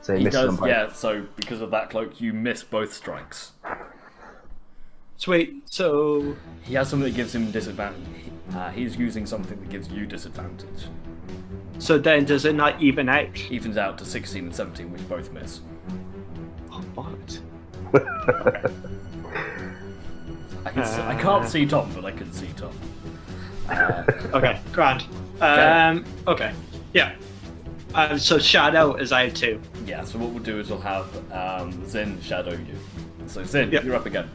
So he He misses does, them both. yeah. So because of that cloak, you miss both strikes. Sweet. So He has something that gives him disadvantage. He's using something that gives you disadvantage. then does it not even out? Evens out to 16 and 17, which both miss. Oh, bollocks. I can't see Tom, but I can see Tom. Okay, grand. Okay, yeah. So Shadow is out too. Yeah, so what we'll do is we'll have Zin shadow you. So Zin, Yep. you're up again.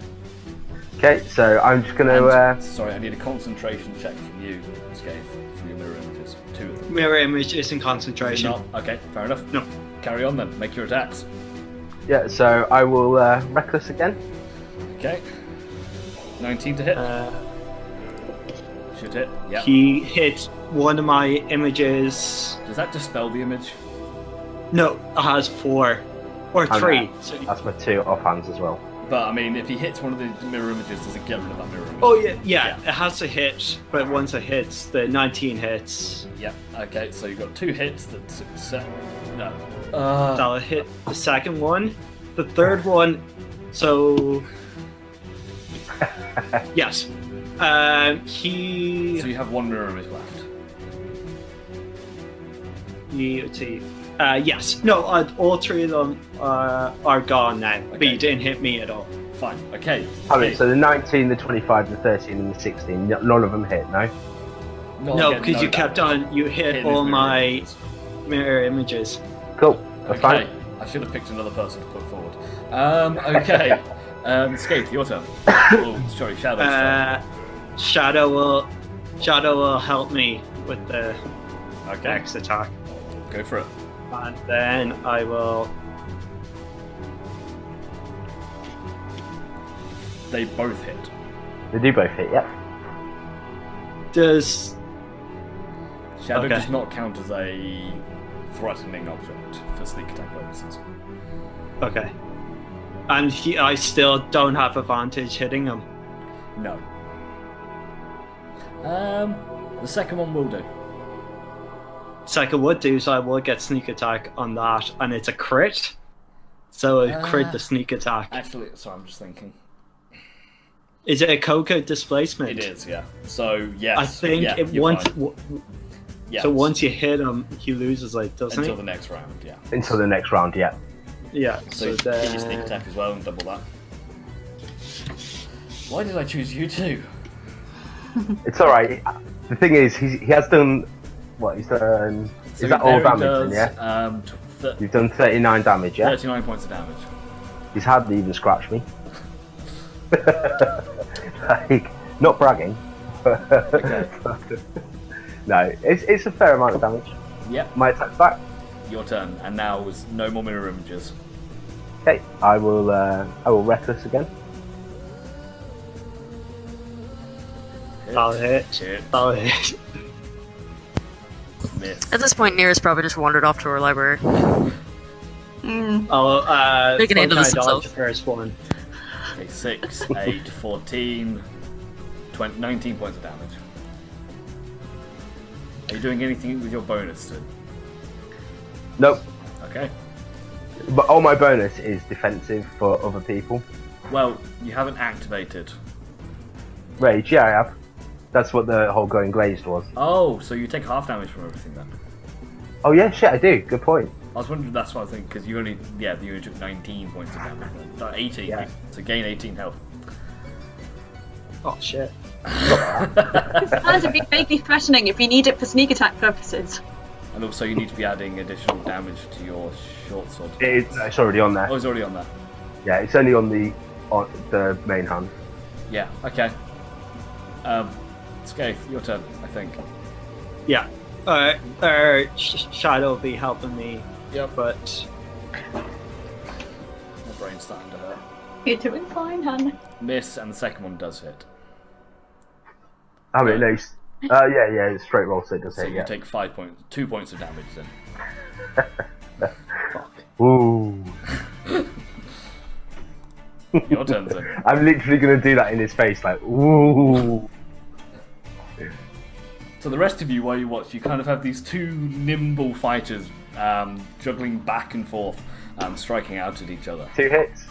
Okay, so I'm just going to... Sorry, I need a concentration check from you, Scaife, for your mirror images. 2 of them. Mirror image is in You're concentration. not? Okay, fair enough. No. Carry on then, make your attacks. Yeah, so I will reckless again. Okay. 19 to hit. Uh, Should hit. Yeah. He hit one of my images. Does that dispel the image? No, it has 4 or And 3. So, That's my 2 offhands as well. But I mean, if he hits one of the mirror images, does it get rid of that mirror image? oh yeah, it has to hit. But once it hits, the 19 hits. Yeah. Okay, so you've got 2 hits that success. No. That'll hit the second one. The third one. So yes, he. So you have 1 mirror image left. Let's see. Yes. No, all 3 of them are gone now. But Okay. you didn't hit me at all. Fine. Okay. I mean, so the 19, the 25, the 13, and the 16, none of them hit, no? No, because you kept on. You hit hitting all his mirror my images. mirror images. Cool, that's Okay. fine. I should have picked another person to put forward. Okay. Scaife, your turn. Oh, sorry, Shadow's turn. Shadow will help me with the Okay. next attack, Go for it. and then I will. They both hit. They do both hit, yep. Does Shadow Okay. does not count as a threatening object for sneak attack purposes. okay, and I still don't have advantage hitting him. No. The second one will do. I would do, so I would get sneak attack on that, and it's a crit. So I crit the sneak attack. Actually, sorry, I'm just thinking. Is it a Coco displacement? It is, yeah. So, yes. I think yeah, it you're once. fine. Yeah, So once you hit him, he loses, like, doesn't until he? the next round, yeah. Until the next round, yeah. Yeah. So, So get your sneak then. attack as well and double that. Why did I choose you two? It's alright. The thing is, he has done. What, he's done. So Is that all there he damage then, does, yeah? th- You've done 39 damage, yeah? 39 points of damage. He's hardly even scratched me. Like, not bragging. No, it's a fair amount of damage. Yep, My attack's back. your turn. And now with no more mirror images. Okay, I will reckless again. I'll hit. Hit. I'll hit. Miss. At this point, Nearest probably just wandered off to her library. I'll They can handle this dodge themselves. the first one. Okay, 6, 8, 14, 20, 19 points of damage. Are you doing anything with your bonus, Sid? Nope. Okay. But all my bonus is defensive for other people. Well, you haven't activated. Rage, yeah, I have. That's what the whole going glazed was. Oh, so you take half damage from everything then. Oh yeah, shit, I do. Good point. I was wondering, that's what I think, because you only took 19 points of damage then. 18, Yeah. so gain 18 health. Oh shit. Sounds a bit vaguely threatening if you need it for sneak attack purposes. And also you need to be adding additional damage to your short sword. It's already on there. Oh, it's already on there. Yeah, it's only on the main hand. Yeah, okay. Skaith, your turn, I think. Yeah. Shadow will be helping me. Yep. But My brain's starting to hurt. You're doing fine, Han. Miss, and the second one does hit. I mean, no. Yeah, it's straight roll, so it does So hit, you yeah. take 2 points of damage then. Ooh. Your turn then. I'm literally going to do that in his face, like, ooh. So the rest of you, while you watch, you kind of have these two nimble fighters juggling back and forth, striking out at each other. 2 hits.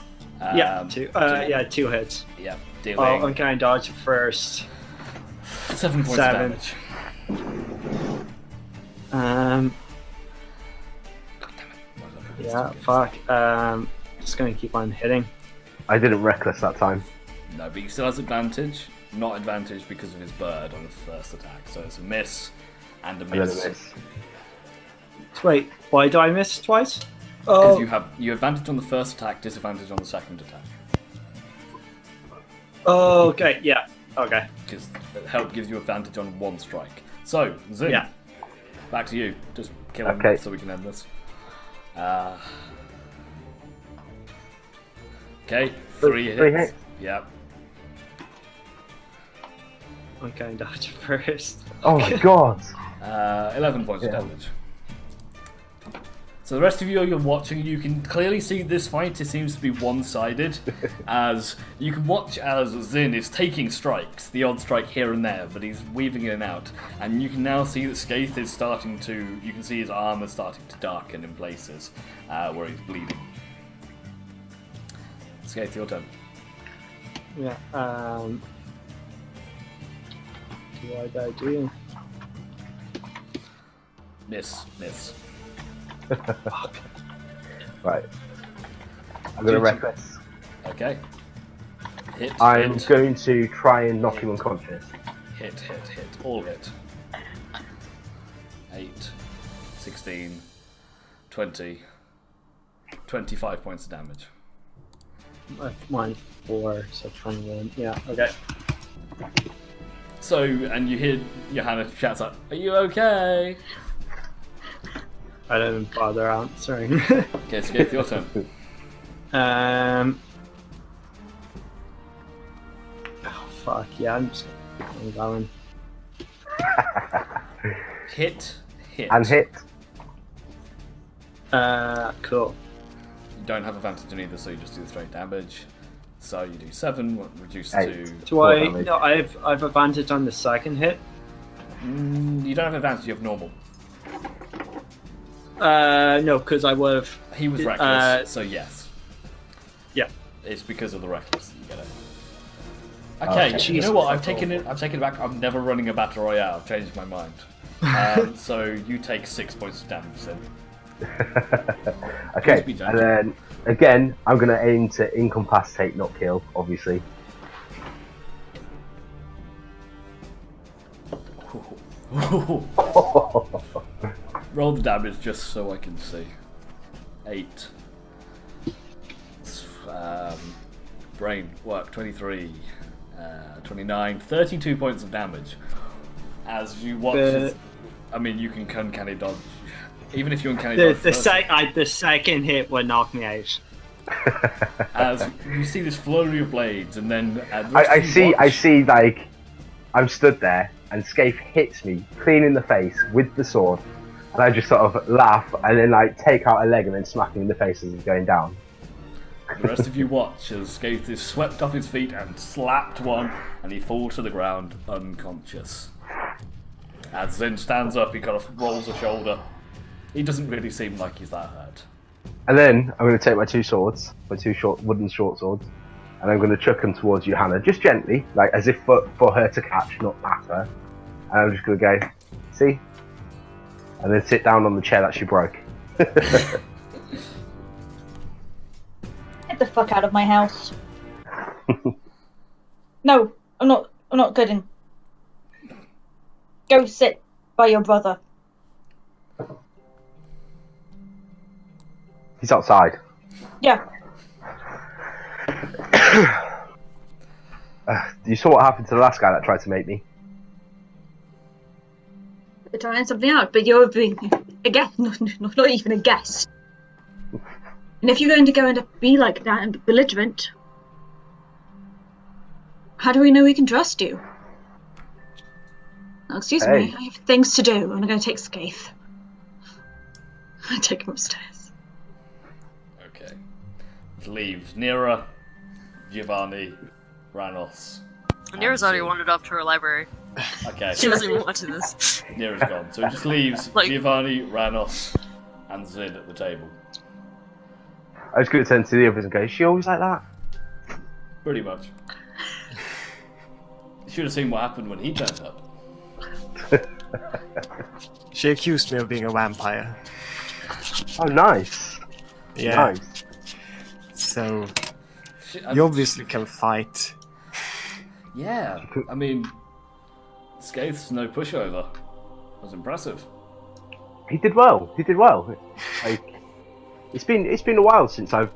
two hits. Yeah, Oh, dealing I'm going to dodge first. 7 points Seven. of damage. Yeah, fuck. Just going to keep on hitting. I didn't reckless that time. No, but he still has advantage. Not advantage because of his bird on his first attack. So it's a miss and a I didn't miss. miss. Wait, why do I miss twice? Because Oh, you have advantage on the first attack, disadvantage on the second attack. oh, okay, yeah, okay. Because help gives you advantage on one strike. So, Zing, Yeah. back to you. Just kill him Okay. so we can end this. Okay, 3 hits. Three hits. Yep. I'm going to dodge first. Oh my god. 11 points of Yeah. damage. So the rest of you, you're watching, you can clearly see this fight, it seems to be one-sided, as you can watch as Zin is taking strikes, the odd strike here and there, but he's weaving in and out, and you can now see that Skaith is starting to, you can see his armor starting to darken in places, where he's bleeding. Skaith, your turn. Yeah, what do? Miss. Right. I'm going to reckless. Okay. Hit, I'm hit, going to try and knock him unconscious. hit, all hit. 8, 16, 20, 25 points of damage. Mine 4, so 21. Yeah, okay. So, and you hear Johanna shouts out, "Are you okay?" I don't bother answering. Okay, Skaith, your turn. Oh, fuck, yeah, I'm just gonna keep on going. Hit. And hit. Cool. You don't have advantage on either, so you just do the straight damage. So you do 7, reduced 8. to... Do Four I? damage. No, I've advantage on the second hit. You don't have advantage, you have normal. No, because I would have. He was reckless, so yes. Yeah. It's because of the reckless that you get it. Okay, Okay, you Jesus, know what? I've that's taken it. awful. I've taken it back. I'm never running a battle royale. I've changed my mind. So you take 6 points of damage. Then. Okay, Please be and then again, I'm going to aim to incapacitate, not kill, obviously. Roll the damage just so I can see. 8. Brain work 23, 29, 32 points of damage. As you watch, I mean, you can uncanny dodge. Even if you uncanny dodge, The second hit would knock me out. as you see this flurry of blades, and then I see, like, I'm stood there, and Scaife hits me clean in the face with the sword, and I just sort of laugh, and then, like, take out a leg and then smack him in the face as he's going down. The rest of you watch as Scaife is swept off his feet and slapped one, and he falls to the ground unconscious. As Zin stands up, he kind of rolls a shoulder. He doesn't really seem like he's that hurt. And then I'm going to take my 2 swords, my 2 wooden short swords, and I'm going to chuck them towards Johanna, just gently, like as if for her to catch, not at her. And I'm just going to go, see? And then sit down on the chair that she broke. Get the fuck out of my house. No, I'm not good in. Go sit by your brother. He's outside. Yeah. You saw what happened to the last guy that tried to make me? We're trying something out, but you're being a guest, not even a guest. And if you're going to go and be like that and belligerent, how do we know we can trust you? Oh, excuse me, I have things to do. I'm going to take Scaife. I take him upstairs. Okay. It leaves Nira, Giovanni, Ranos. Nira's already wandered off to her library. Okay. She wasn't even watching this. Nira's gone. So it just leaves Like- Giovanni, Ranos, and Zid at the table. I was going to turn to the others and go, is she always like that? Pretty much. You should have seen what happened when he turned up. She accused me of being a vampire. Oh, nice. Yeah. Nice. So She- you obviously can fight. Yeah, I mean, Scaith's no pushover. That was impressive. He did well. He did well. Like, it's been a while since I've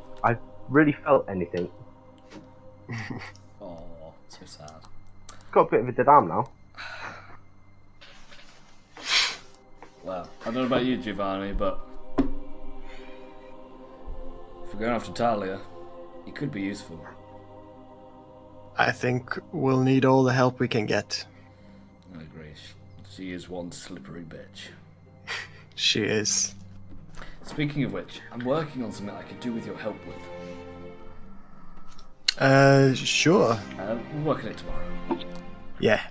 really felt anything. Oh, so sad. Got a bit of a dead arm now. Well, I don't know about you, Giovanni, but if we're going after Talia, it could be useful. I think we'll need all the help we can get. I agree. She is one slippery bitch. She is. Speaking of which, I'm working on something I could do with your help with. Sure. We'll work on it tomorrow. Yeah.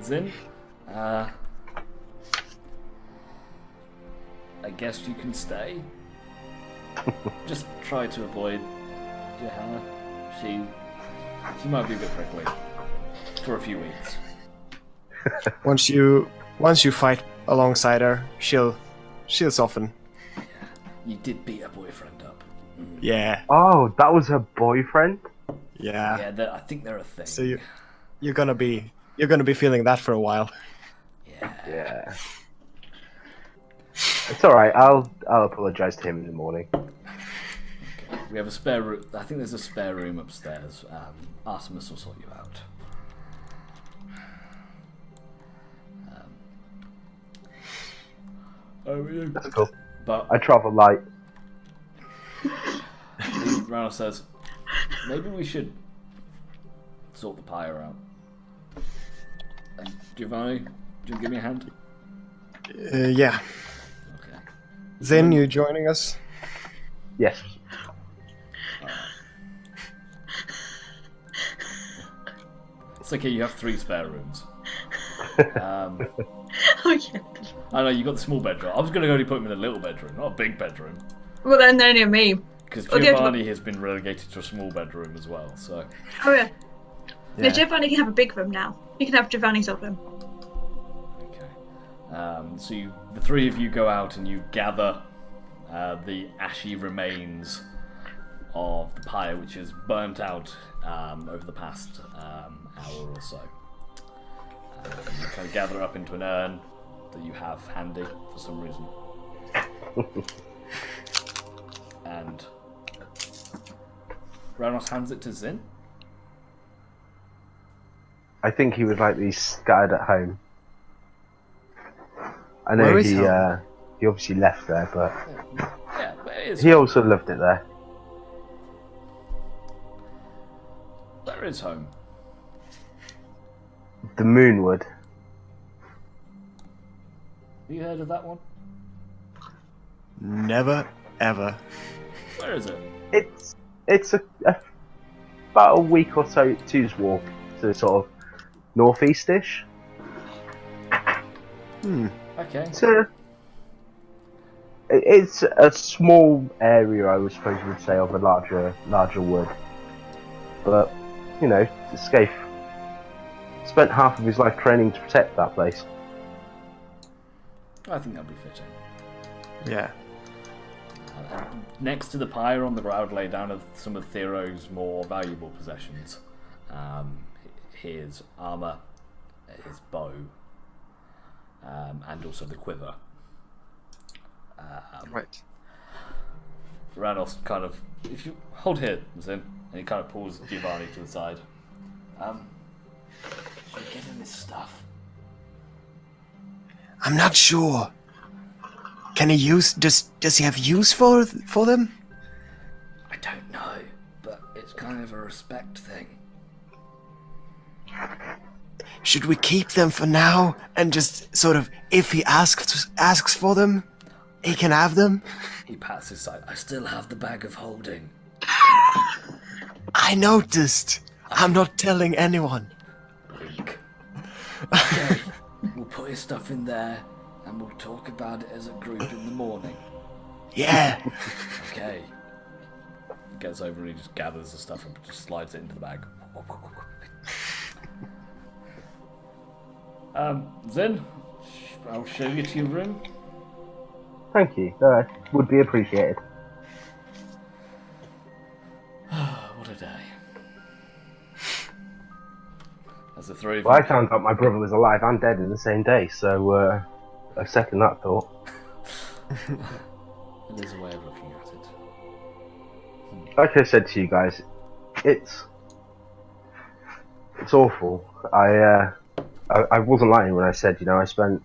Zin, I guess you can stay. Just try to avoid Johanna. She might be a bit prickly for a few weeks. Once you fight alongside her, she'll soften. You did beat her boyfriend up. Yeah. Oh, that was her boyfriend? Yeah. Yeah, I think they're a thing. So you're gonna be feeling that for a while. Yeah. It's alright, I'll apologise to him in the morning. Okay. We have a spare room. I think there's a spare room upstairs. Artemis will sort you out. That's cool. But I travel light. Rana says, maybe we should sort the pyre out. Giovanni, do you give me a hand? Yeah. Okay. Zin, you joining us? Yes. It's okay, you have 3 spare rooms. Oh yeah. I know you got the small bedroom. I was going to only put him in a little bedroom, not a big bedroom. Well, then they're near me. Because Oh, the other Giovanni has been relegated to a small bedroom as well, so... Oh yeah. No, Yeah. Giovanni can have a big room now. You can have Giovanni's old room. Okay. So the three of you go out and you gather the ashy remains of the pyre, which is burnt out over the past hour or so. You kind of gather up into an urn that you have handy for some reason. And Ranos hands it to Zin. I think he would like these scattered at home. I know Where is he home? he obviously left there, but Yeah, but it is. he also loved it there. Where is home? The Moonwood. Have you heard of that one? Never, ever. Where is it? It's about a week or two's walk to sort of northeast-ish. Okay. It's a small area, I suppose you would say, of a larger wood. But you know, Scaife spent half of his life training to protect that place. I think that'll be fitting. Yeah. Next to the pyre on the ground lay down of some of Thero's more valuable possessions. His armour, his bow, and also the quiver. Right. Ranos kind of, if you hold here, Zin, and he kind of pulls Giovanni to the side. Should we give him this stuff? I'm not sure. Can he use? Does he have use for them? I don't know, but it's kind of a respect thing. Should we keep them for now and just sort of, if he asks for them, he can have them? He pats his side. I still have the bag of holding. I noticed. I'm not telling anyone. Wink. Okay, we'll put his stuff in there, and we'll talk about it as a group in the morning. Yeah. Okay. He gets over and he just gathers the stuff and just slides it into the bag. Zen, I'll show you to your room. Thank you. Would be appreciated. What a day. As the three of Well, I you... found out my brother was alive and dead in the same day, so I second that thought. There's a way of looking at it. Like I said to you guys, it's awful. I wasn't lying when I said, you know, I spent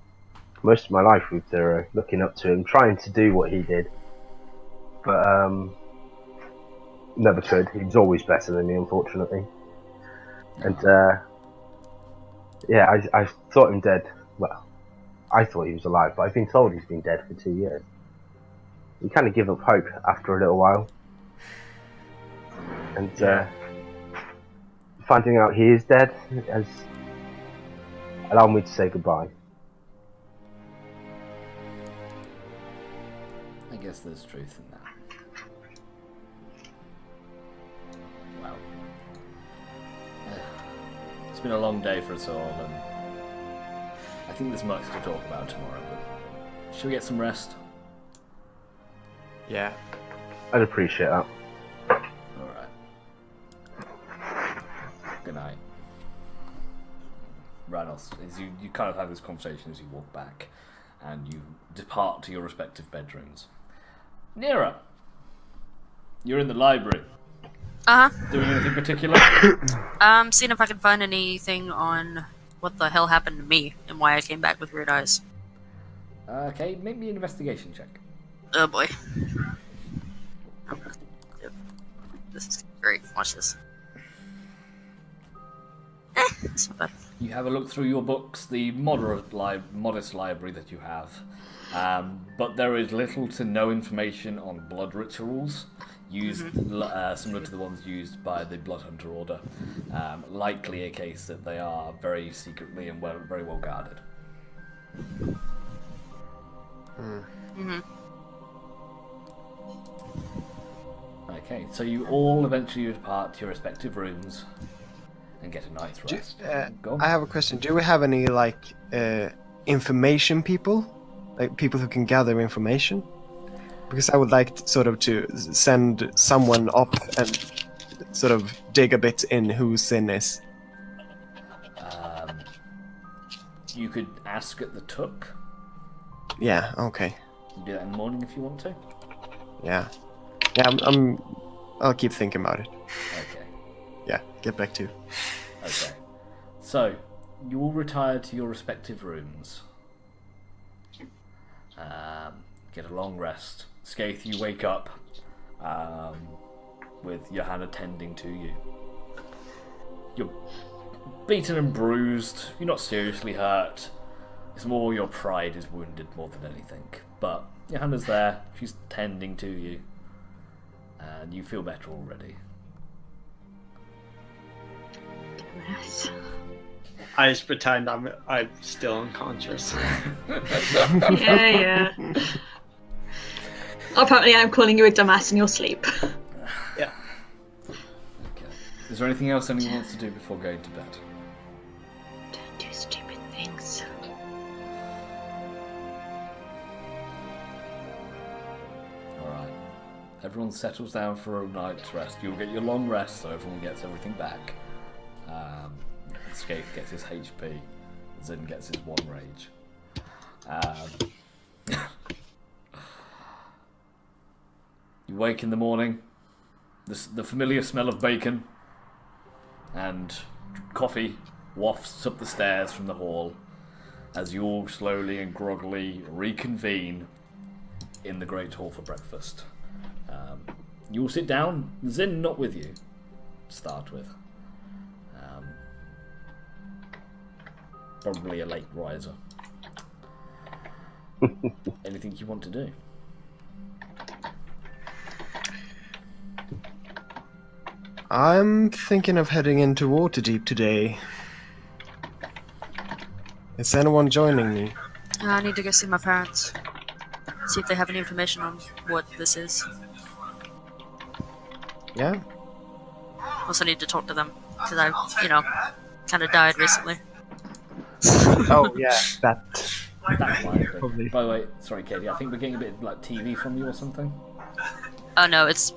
most of my life with Thero, looking up to him, trying to do what he did, but never could. He was always better than me, unfortunately. And yeah, I thought him dead. Well, I thought he was alive, but I've been told he's been dead for 2 years. You kind of give up hope after a little while. And finding out he is dead has allowed me to say goodbye. I guess there's truth in that. Well, it's been a long day for us all, and I think there's much to talk about tomorrow, but should we get some rest? Yeah. I'd appreciate that. Alright. Good night. Ranos, as you kind of have this conversation as you walk back, and you depart to your respective bedrooms. Nira, you're in the library. Doing anything particular? Seeing if I can find anything on what the hell happened to me and why I came back with weird eyes. Okay, make me an investigation check. Oh boy. This is great. Watch this. It's not bad. You have a look through your books, the modest library that you have, but there is little to no information on blood rituals used, similar to the ones used by the Bloodhunter Order. Likely a case that they are very secretly and very well guarded. Mm-hmm. Okay, so you all eventually depart to your respective rooms and get a night's rest. Go on. I have a question. Do we have any information people, like people who can gather information? Because I would like to send someone up and sort of dig a bit in who Sin is. You could ask at the Took. Yeah. Okay. You can do that in the morning if you want to. Yeah. I'll keep thinking about it. Okay. Yeah. Get back to you. Okay. So, you all retire to your respective rooms. Get a long rest. Skaith, you wake up with Johanna tending to you. You're beaten and bruised. You're not seriously hurt. It's more your pride is wounded more than anything. But Johanna's there. She's tending to you. And you feel better already. Yes. I just pretend I'm still unconscious. Yeah. Apparently, I'm calling you a dumbass in your sleep. Yeah. Okay. Is there anything else anyone wants to do before going to bed? Don't do stupid things. Alright. Everyone settles down for a night's rest. You'll get your long rest, so everyone gets everything back. Skaith gets his HP. Zin gets his one rage. You wake in the morning. The familiar smell of bacon and coffee wafts up the stairs from the hall as you all slowly and groggily reconvene in the Great Hall for breakfast. You all sit down. Zin not with you to start with. Probably a late riser. Anything you want to do? I'm thinking of heading into Waterdeep today. Is anyone joining me? I need to go see my parents. See if they have any information on what this is. Yeah? Also need to talk to them, because I, kind of died recently. Oh, yeah, that. That's fine. Probably. By the way, sorry, Katie. I think we're getting a bit of TV from you or something. Oh no, it's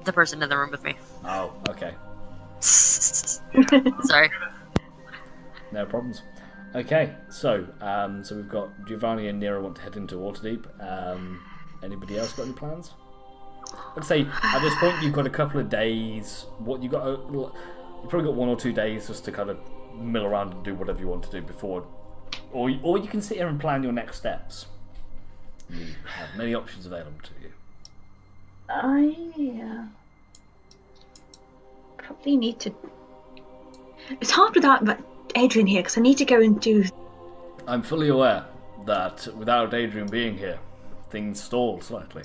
the person in the room with me. Oh, okay. Sorry. No problems. Okay, so we've got Giovanni and Nero want to head into Waterdeep. Anybody else got any plans? I'd say at this point you've got a couple of days. You probably got 1 or 2 days just to kind of mill around and do whatever you want to do before, or you can sit here and plan your next steps. You have many options available to you. I probably need to. It's hard without Adrian here because I need to go and do. I'm fully aware that without Adrian being here, things stall slightly.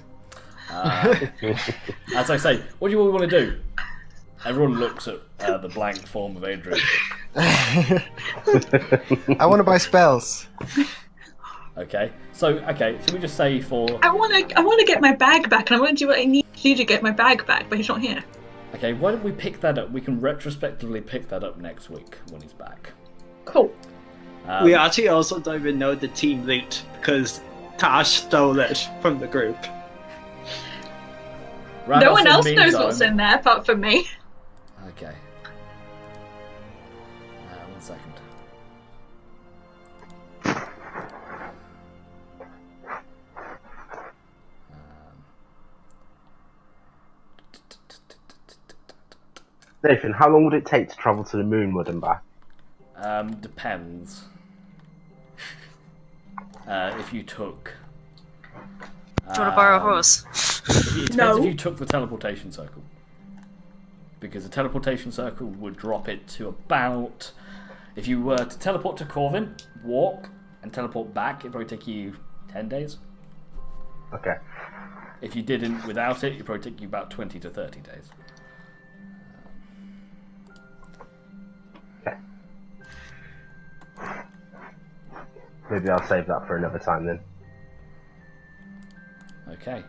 As I say, what do you all want to do? Everyone looks at the blank form of Adrian. I want to buy spells. Okay, so should we just say for? I want to get my bag back, and I want to do what I need to do to get my bag back, but he's not here. Okay, why don't we pick that up? We can retrospectively pick that up next week when he's back. Cool. We actually also don't even know the team lead because Tash stole it from the group. No one else knows what's in there apart from me. Okay. 1 second. Nathan, how long would it take to travel to the Moonwood and back? Depends. If you took. Do you want to borrow a horse? It depends if you took the teleportation circle. Because the teleportation circle would drop it to about. If you were to teleport to Corvin, walk, and teleport back, it'd probably take you 10 days. Okay. If you didn't without it, it'd probably take you about 20 to 30 days. Okay. Maybe I'll save that for another time then. Okay.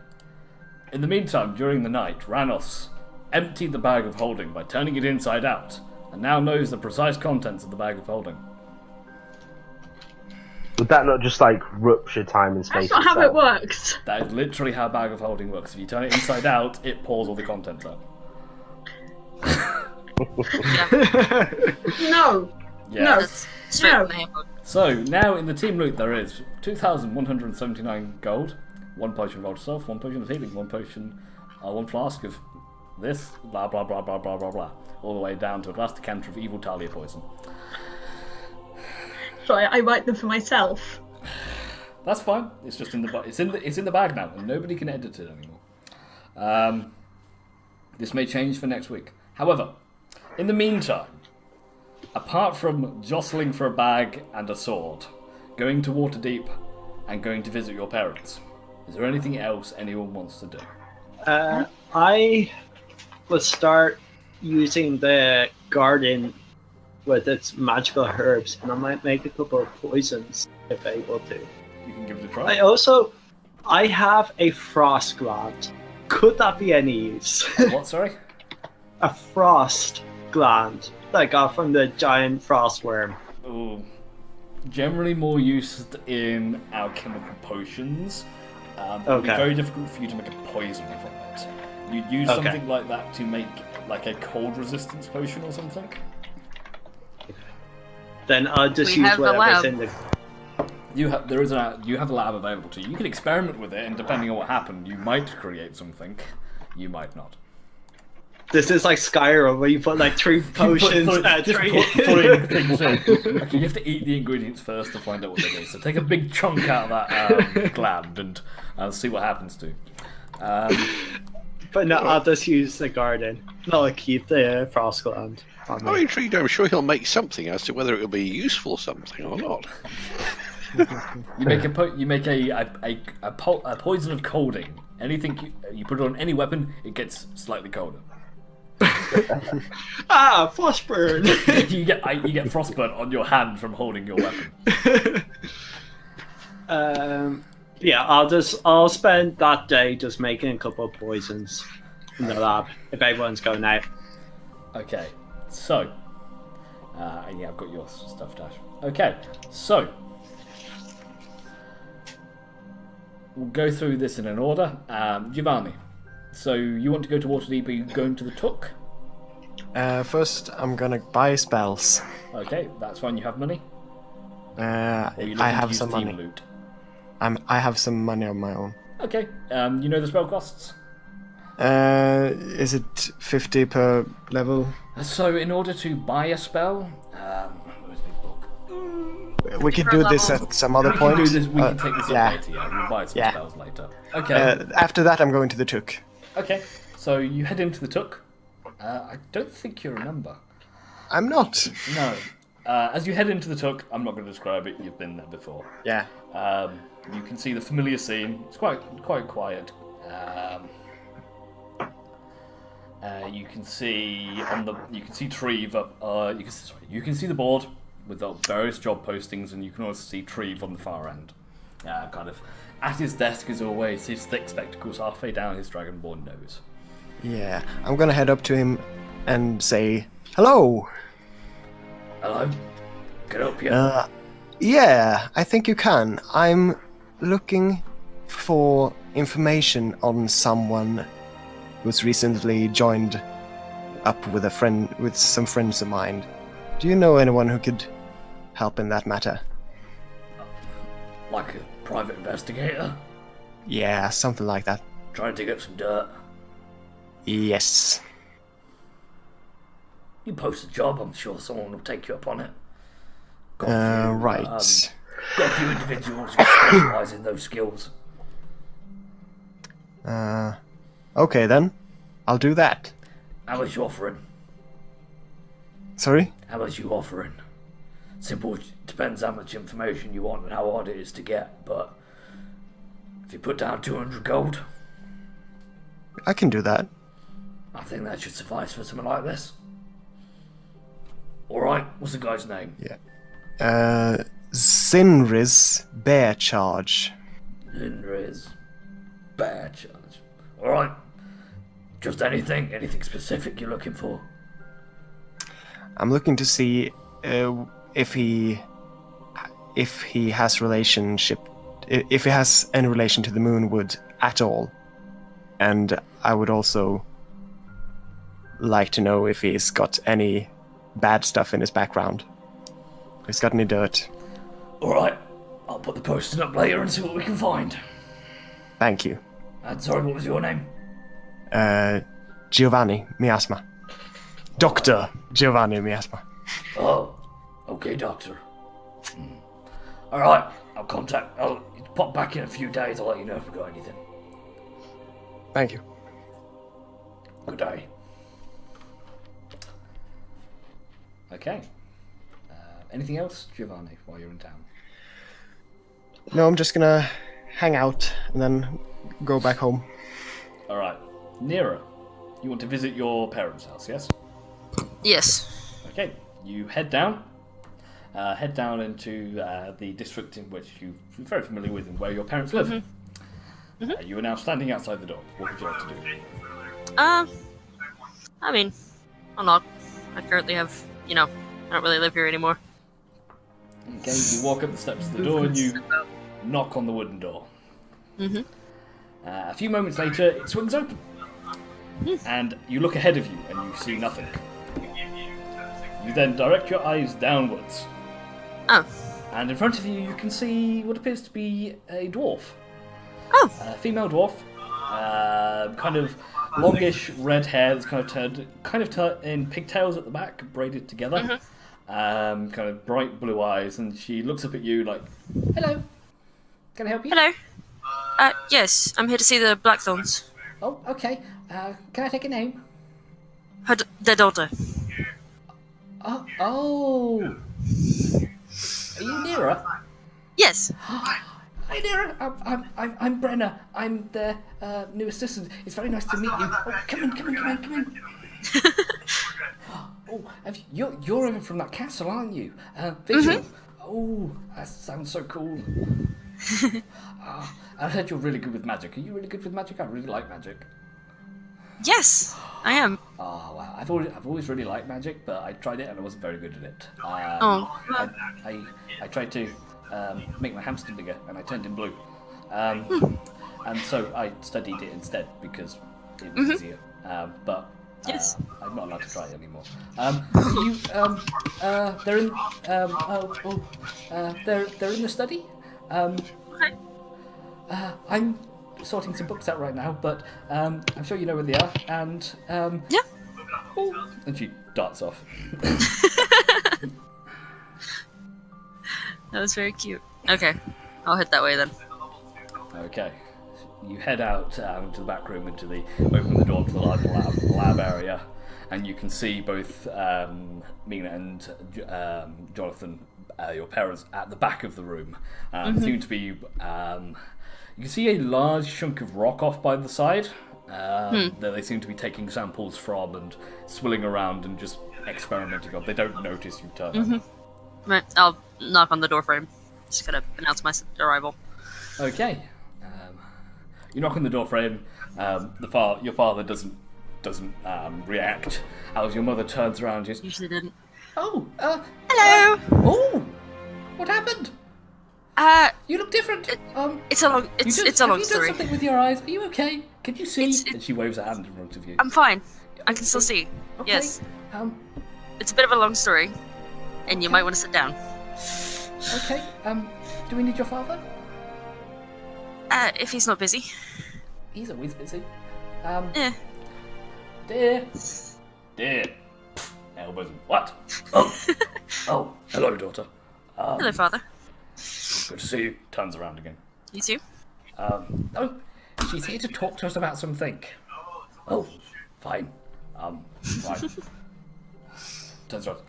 In the meantime, during the night, Ranos emptied the bag of holding by turning it inside out, and now knows the precise contents of the bag of holding. Would that not just like rupture time and space? That's not how it works. That is literally how bag of holding works. If you turn it inside out, it pours all the contents out. No. Yeah. No. That's straight No. from the handbook. So, now in the team loot there is 2,179 gold, 1 potion of Old Self, 1 potion of healing, 1 potion, 1 flask of this, blah blah blah blah blah blah blah, all the way down to a glass decanter of evil Talia poison. So I write them for myself. That's fine. It's just in the it's in the bag now, and nobody can edit it anymore. This may change for next week. However, in the meantime, apart from jostling for a bag and a sword, going to Waterdeep, and going to visit your parents, is there anything else anyone wants to do? I will start using the garden with its magical herbs, and I might make a couple of poisons if able to. You can give it a try. I have a frost gland. Could that be any use? What, sorry? A frost gland that I got from the giant frost worm. Ooh. Generally more used in alchemical potions. It would be Okay. very difficult for you to make a poison from it. You'd use Okay. something like that to make like a cold resistance potion or something. Then I'll just We use have the whatever's lab. in the. You have a lab available to you. You can experiment with it, and depending on what happened, you might create something. You might not. This is like Skyrim, where you put like 3 potions Putting things in. Okay, you have to eat the ingredients first to find out what they do. So take a big chunk out of that gland and see what happens to. But no, I'll just use the garden. No, I'll keep the frost gland. on I'm me. intrigued. I'm sure he'll make something as to whether it will be useful something or not. You make a poison of colding. Anything you put it on any weapon, it gets slightly colder. Ah, frostburn! you get frostburn on your hand from holding your weapon. Yeah, I'll spend that day just making a couple of poisons in the lab if everyone's going out. Okay, so and yeah, I've got your stuff, Dash. Okay, so we'll go through this in an order. Giovanni, so you want to go to Waterdeep? Are you going to the Took? First, I'm gonna buy spells. Okay, that's fine. You have money. Or are you looking I to have use some team money. loot? I have some money on my own. Okay, you know the spell costs. Is it 50 per level? So in order to buy a spell, where's the book? We could do this at some other We can point. do this. We can take this yeah. up later. Yeah, we'll buy some Yeah. spells later. Okay. After that, I'm going to the Took. Okay. So you head into the Took. I don't think you remember. I'm not. No. As you head into the Took, I'm not going to describe it. You've been there before. Yeah. You can see the familiar scene. It's quite quiet. You can see Treve up. You can see the board with the various job postings, and you can also see Treve on the far end. Kind of at his desk as always. His thick spectacles halfway down his dragonborn nose. Yeah. I'm gonna head up to him and say, hello. Hello. Can I help you? Yeah, I think you can. I'm looking for information on someone who's recently joined up with some friends of mine. Do you know anyone who could help in that matter? Like a private investigator? Yeah, something like that. Trying to dig up some dirt. Yes. You post a job, I'm sure someone will take you up on it. Got a few, Right. Got a few individuals who specialise in those skills. Okay then. I'll do that. How much you offering? Sorry? How much you offering? Simple, depends how much information you want and how hard it is to get, but if you put down 200 gold, I can do that. I think that should suffice for something like this. Alright, what's the guy's name? Zinri's bear charge. Lindra's bear charge. Alright. Just anything specific you're looking for? I'm looking to see if he has any relation to the Moonwood at all, and I would also like to know if he's got any bad stuff in his background. If he's got any dirt. Alright. I'll put the posting up later and see what we can find. Thank you. And sorry, what was your name? Giovanni Miasma. Dr. Giovanni Miasma. Oh, okay, Doctor. Alright, I'll pop back in a few days, I'll let you know if we've got anything. Thank you. Good day. Okay. Anything else, Giovanni, while you're in town? No, I'm just gonna hang out and then go back home. Alright. Nira, you want to visit your parents' house, yes? Yes. Okay, you head down. Head down into the district in which you're very familiar with and where your parents live. You are now standing outside the door. What would you like to do? I mean, I'll knock. I currently have, I don't really live here anymore. Okay, you walk up the steps of the door and you knock on the wooden door. A few moments later, it swings open. And you look ahead of you and you see nothing. You then direct your eyes downwards. Oh. And in front of you, you can see what appears to be a dwarf. Oh. A female dwarf. Kind of longish red hair that's kind of turned in pigtails at the back, braided together. Kind of bright blue eyes, and she looks up at you like, "Hello, can I help you?" Hello. Yes, I'm here to see the Blackthorns. Oh, okay. Can I take a name? Their daughter. Oh. Are you Nira? Yes. Hi, Nira. I'm Brenna. I'm their new assistant. It's very nice to meet you. Oh, come in. Oh, you're over from that castle, aren't you? Vigil. Oh, that sounds so cool. I heard you're really good with magic. Are you really good with magic? I really like magic. Yes, I am. Oh wow! I've always really liked magic, but I tried it and I wasn't very good at it. I tried to make my hamster bigger, and I turned him blue. And so I studied it instead because it was easier. But Yes. I'm not allowed to try it anymore. They're in the study. Okay. I'm sorting some books out right now, but I'm sure you know where they are. And Yeah. oh, and she darts off. That was very cute. Okay, I'll head that way then. Okay. You head out into the back room, open the door to the large lab area, and you can see both Mina and Jonathan, your parents, at the back of the room. Seem to be. You can see a large chunk of rock off by the side that they seem to be taking samples from and swilling around and just experimenting on. They don't notice you turn up. Right, I'll knock on the door frame. Just gotta announce my arrival. Okay. You knock on the door frame. Your father doesn't react. As your mother turns around, just Usually didn't. oh, Hello. oh, what happened? You look different. It's a long. It's a long have you story. done something with your eyes? Are you okay? Can you see? It's- And she waves a hand in front of you. I'm fine. I can still see. Okay. Yes. It's It's a bit of a long story, and you might want to sit down. okay. Do we need your father? If he's not busy. He's always busy. Yeah. Dear. Elbows. What? Oh, hello, daughter. Hello, father. Good to see you. Turns around again. You too. Oh, she's here to talk to us about something. Oh, fine. Fine. Turns around.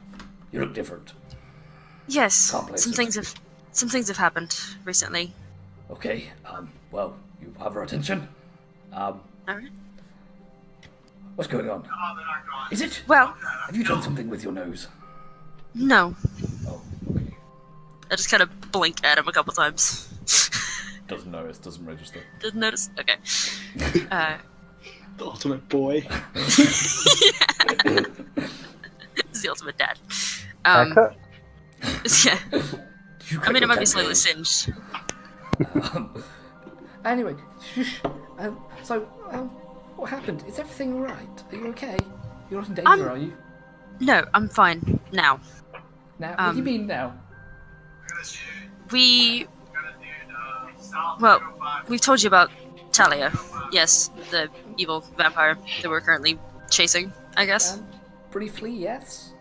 You look different. Yes. Can't place Some it. things have happened recently. Okay. Well, you have our attention. All right. What's going on? Is it? Well, Have you done something with your nose? no. Oh, okay. I just kind of blink at him a couple times. Doesn't notice, doesn't register. Didn't notice? Okay. The ultimate boy. He's the ultimate dad. Haircut? Yeah. You I mean, it might be got slightly singed. Anyway, so, what happened? Is everything alright? Are you okay? You're not in danger, are you? No, I'm fine now. Now? What do you mean now? Well, we've told you about Talia. Yes, the evil vampire that we're currently chasing, I guess. Briefly, yes?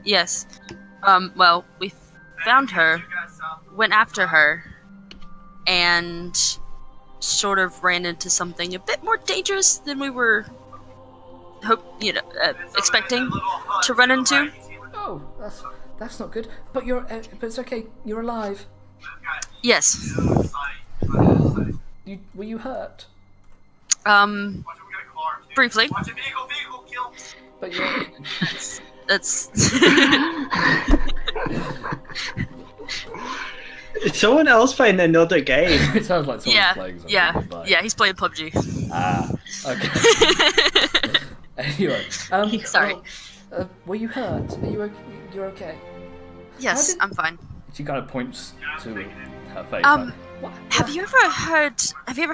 Yes. Well, we found her, went after her, and sort of ran into something a bit more dangerous than we were expecting to run into. Oh, that's not good. But but it's okay. You're alive. Yes. Were you hurt? Briefly. But you're... That's... Is someone else playing another game? It sounds like someone's playing something. Yeah, he's playing PUBG. Ah, okay. Anyway, Sorry. well, were you hurt? You're okay? Yes, I'm fine. She kind of points to her face. What? Have you ever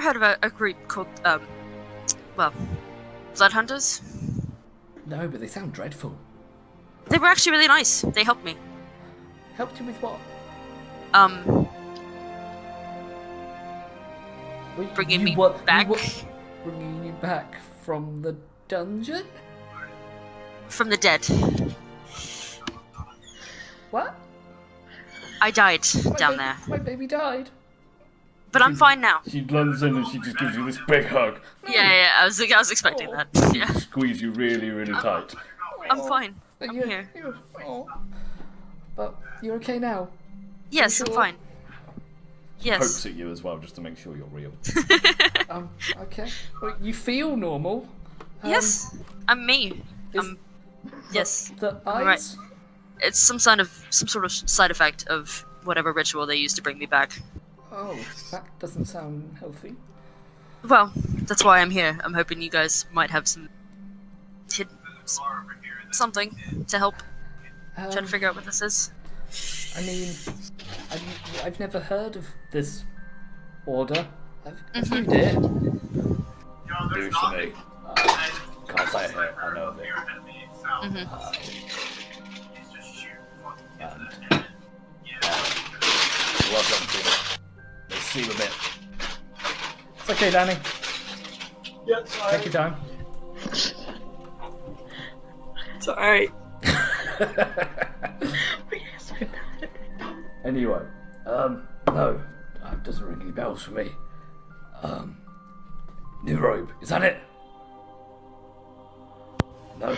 heard of a group called Blood Hunters? No, but they sound dreadful. They were actually really nice. They helped me. Helped you with what? Bringing me back. Bringing you back from the dungeon? From the dead. What? I died down there. My baby died. But I'm fine now. She runs in and she just gives you this big hug. Yeah, I was expecting that. Yeah. Squeeze you really, really tight. I'm fine. But I'm you're- here. But you're okay now. Yes, I'm sure? fine. Yes. Pokes at you as well, just to make sure you're real. Okay. Well, you feel normal. Yes, I'm me. is Yes. The I'm eyes. right. It's some sort of side effect of whatever ritual they used to bring me back. Oh, that doesn't sound healthy. Well, that's why I'm here. I'm hoping you guys might have something to help try to figure out what this is. I mean, I've never heard of this order. Have you did? News to me. Can't say it here. I know of it. Welcome to it. Let's see a bit. It's okay, Danny. Yeah, sorry. Take your time. It's alright. Anyway, no, that doesn't ring any bells for me. New robe, is that it? No.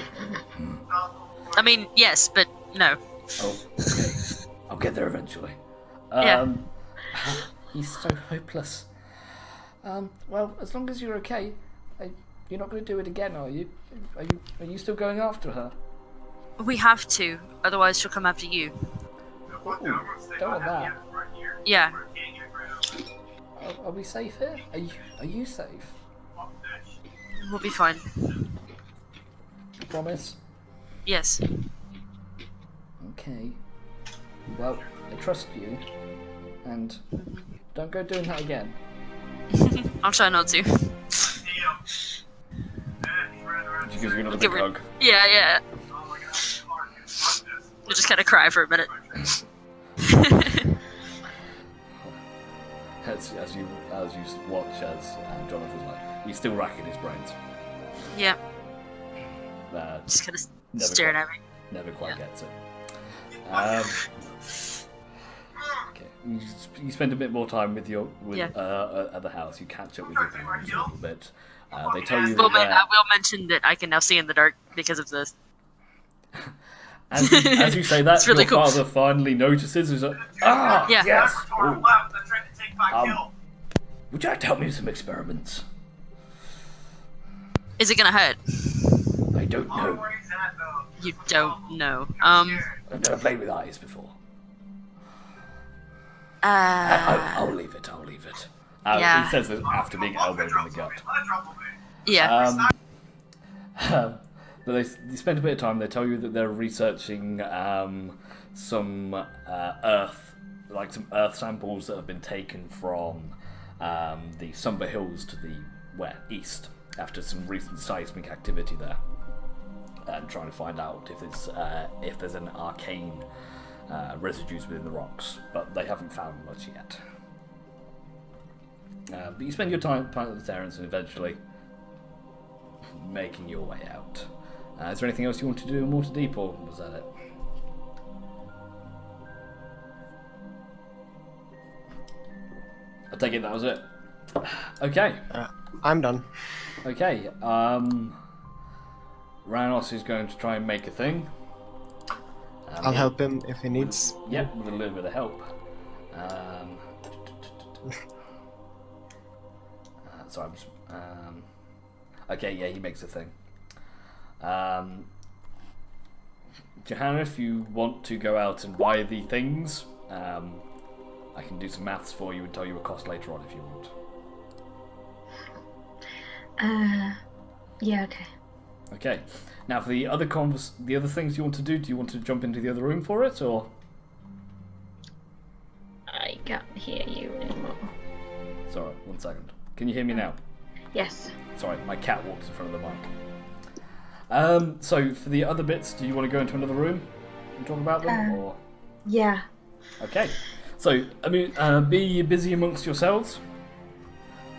I mean, yes, but no. Oh, okay. I'll get there eventually. Yeah. He's so hopeless. Well, as long as you're okay, you're not going to do it again, are you? Are you still going after her? We have to, otherwise she'll come after you. Ooh, don't want that. Yeah. Are we safe here? Are you safe? We'll be fine. Promise? Yes. Okay. Well, I trust you. And don't go doing that again. I'll try not to. She gives you another Give big her- hug. Yeah. We'll just kind of cry for a minute. As you watch as Jonathan's like, he's still racking his brains. Yeah. Just Just kind of never staring quite, at me. never quite gets it. Okay, you spend a bit more time with at the house. You catch up with your parents a little bit. They tell you Well, that I will mention that I can now see in the dark because of this. as you say that, It's really your cool. father finally notices. He's like, "Ah, Yeah. yes. Ooh. Would you like to help me with some experiments? Is it gonna hurt? I don't know. You don't know. I've never played with eyes before. I'll leave it. Yeah. He says this after being elbowed in the gut. Yeah. But they spend a bit of time. They tell you that they're researching some earth samples that have been taken from the Sumber Hills to the east after some recent seismic activity there, and trying to find out if there's an arcane residues within the rocks. But they haven't found much yet. But you spend your time planting the Terrans and eventually making your way out. Is there anything else you want to do in Waterdeep, or was that it? I take it that was it. Okay. I'm done. Okay. Ranos is going to try and make a thing. I'll help him if he needs. Yep, with a little bit of help. Sorry, I'm just, okay, yeah, he makes a thing. Johanna, if you want to go out and buy the things, I can do some maths for you and tell you a cost later on if you want. Yeah, okay. Okay. Now, for the other things you want to do you want to jump into the other room for it, or? I can't hear you anymore. Sorry, 1 second. Can you hear me now? Yes. Sorry, my cat walks in front of the mic. So for the other bits, do you want to go into another room and talk about them, or? Yeah. Okay. So, I mean, be busy amongst yourselves.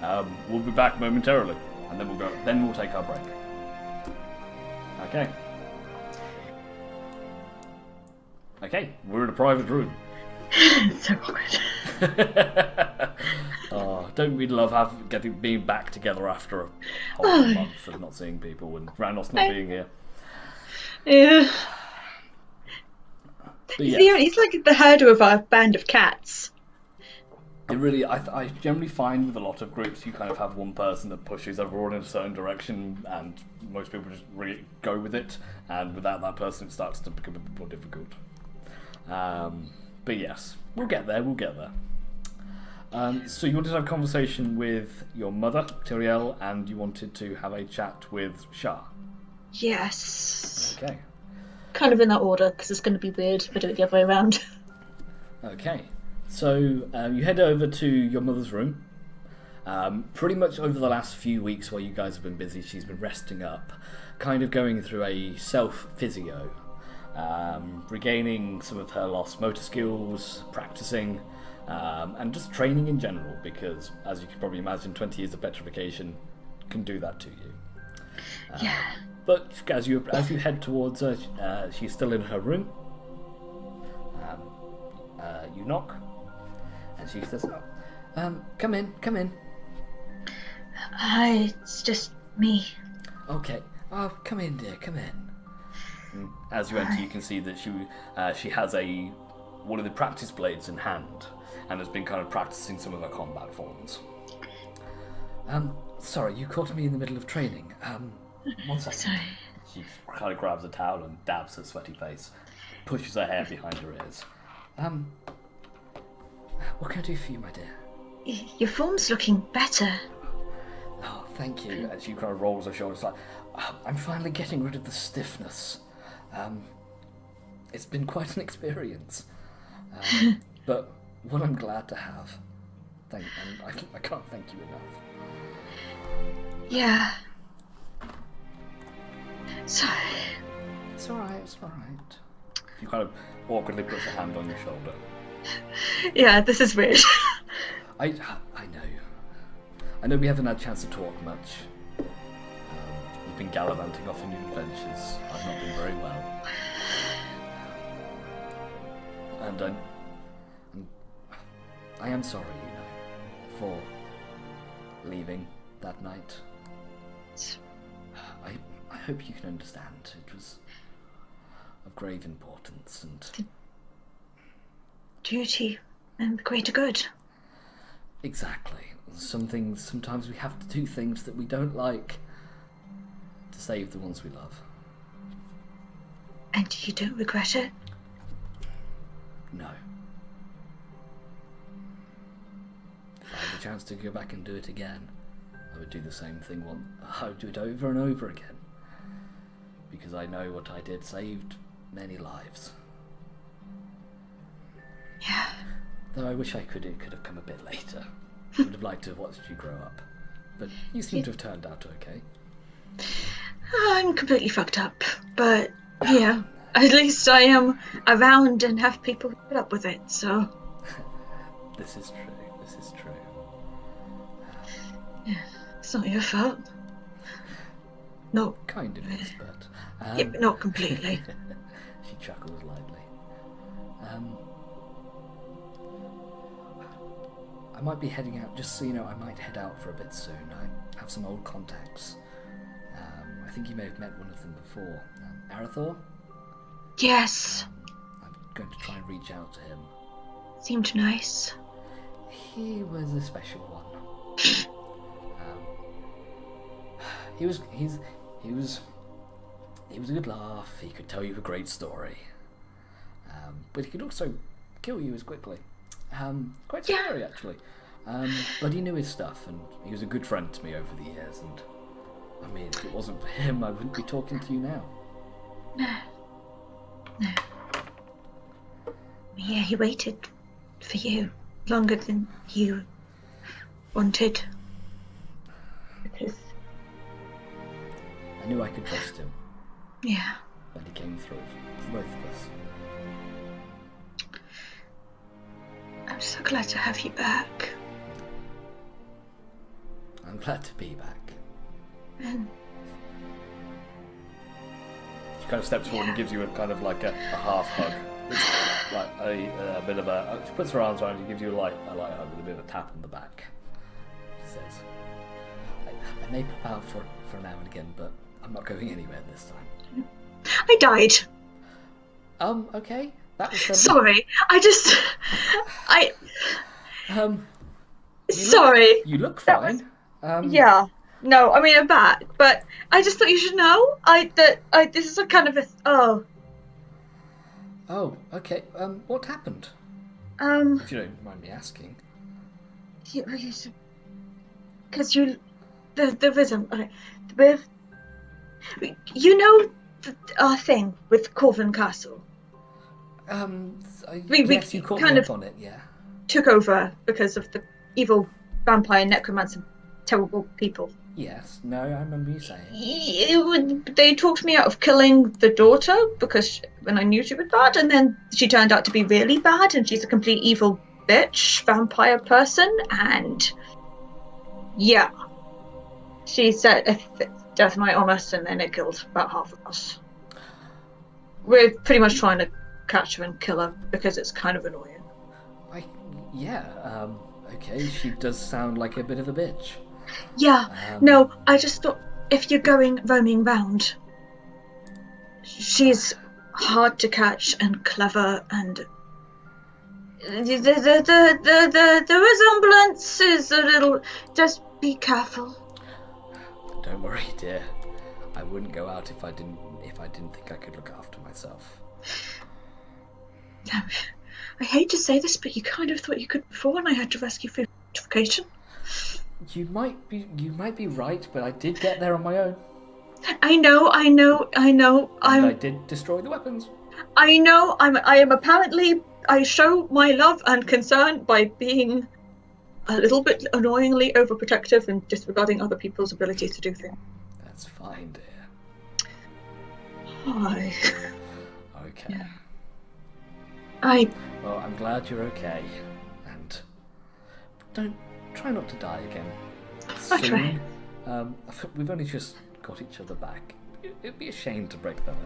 We'll be back momentarily, and then we'll take our break. Okay. Okay, we're in a private room. So awkward. Oh, don't we love being back together after a whole month of not seeing people and Randos not being here? Yeah. But yes, He's like the herder of our band of cats. it really, I generally find with a lot of groups you kind of have one person that pushes everyone in a certain direction, and most people just really go with it, and without that person it starts to become a bit more difficult. But yes, we'll get there. So you wanted to have a conversation with your mother, Tyriel, and you wanted to have a chat with Shah. Yes. Okay. Kind of in that order, because it's going to be weird if I do it the other way around. Okay. So you head over to your mother's room. Pretty much over the last few weeks while you guys have been busy, she's been resting up, kind of going through a self-physio, regaining some of her lost motor skills, practicing, and just training in general, because as you can probably imagine, 20 years of petrification can do that to you. Yeah. But as you head towards her, she's still in her room. You knock, and she says, come in. Hi, it's just me. Okay. Oh, come in, dear, come in. As you enter, you can see that she has one of the practice blades in hand, and has been kind of practicing some of her combat forms. Sorry, you caught me in the middle of training. 1 second. Sorry. She kind of grabs a towel and dabs her sweaty face, pushes her hair behind her ears. What can I do for you, my dear? Your form's looking better. Oh, thank you. And she kind of rolls her shoulders like, I'm finally getting rid of the stiffness. It's been quite an experience. But what I'm glad to have. And I can't thank you enough. Yeah. Sorry. It's alright. You kind of awkwardly puts a hand on your shoulder. Yeah, this is weird. I know we haven't had a chance to talk much. You've been gallivanting off on new adventures. I've not been very well. And I am sorry, for leaving that night. I hope you can understand. It was of grave importance and... Duty and the greater good. Exactly. Sometimes we have to do things that we don't like to save the ones we love. And you don't regret it? No. chance to go back and do it again, I would do the same thing. I would do it over and over again. Because I know what I did saved many lives. Yeah. Though I wish it could have come a bit later. I would have liked to have watched you grow up. But you seem to have turned out okay. I'm completely fucked up, but yeah, at least I am around and have people put up with it, so. This is true. Yeah, it's not your fault. No. Kind of is, but... Yeah, but not completely. She chuckles lightly. I might be heading out, just so you know, I might head out for a bit soon. I have some old contacts. I think you may have met one of them before. Arathor? Yes. I'm going to try and reach out to him. Seemed nice. He was a special one. He was a good laugh. He could tell you a great story. But he could also kill you as quickly. Quite scary, actually. But he knew his stuff, and he was a good friend to me over the years. And I mean, if it wasn't for him, I wouldn't be talking to you now. No. Yeah, he waited for you longer than you wanted. Because... I knew I could trust him. Yeah. And he came through for both of us. I'm so glad to have you back. I'm glad to be back. And She kind of steps forward and gives you a kind of like a half hug. It's like a bit of a... She puts her arms around you, gives you a light hug with a bit of a tap on the back. She says, I may pop out for now and again, but I'm not going anywhere this time. I died. Okay. That was Sorry. You Sorry. You look That fine. Yeah. No, I mean I'm back, but I just thought you should know. This is a kind of a Oh, okay. What happened? If you don't mind me asking. Because the rhythm, with you know our thing with Corvin Castle. Yes, you caught me up on it. Yeah. Took over because of the evil vampire necromancer, terrible people. Yes. No, I remember you saying. They talked me out of killing the daughter because when I knew she was bad, and then she turned out to be really bad, and she's a complete evil bitch vampire person, and yeah, she said death might on us, and then it killed about half of us. We're pretty much trying to catch her and kill her because it's kind of annoying. Okay, she does sound like a bit of a bitch. Yeah, no, I just thought if you're going roaming round, she's hard to catch and clever, and the resemblance is a little. Just be careful. Don't worry, dear. I wouldn't go out if I didn't think I could look after myself. I hate to say this, but you kind of thought you could before, and I had to rescue for fortification. You might be right, but I did get there on my own. I know. And I did destroy the weapons. I know. I am apparently. I show my love and concern by being a little bit annoyingly overprotective and disregarding other people's abilities to do things. That's fine, dear. Hi. Okay. Yeah. Well, I'm glad you're okay, and try not to die again. I'll try. We've only just got each other back. It'd be a shame to break that up.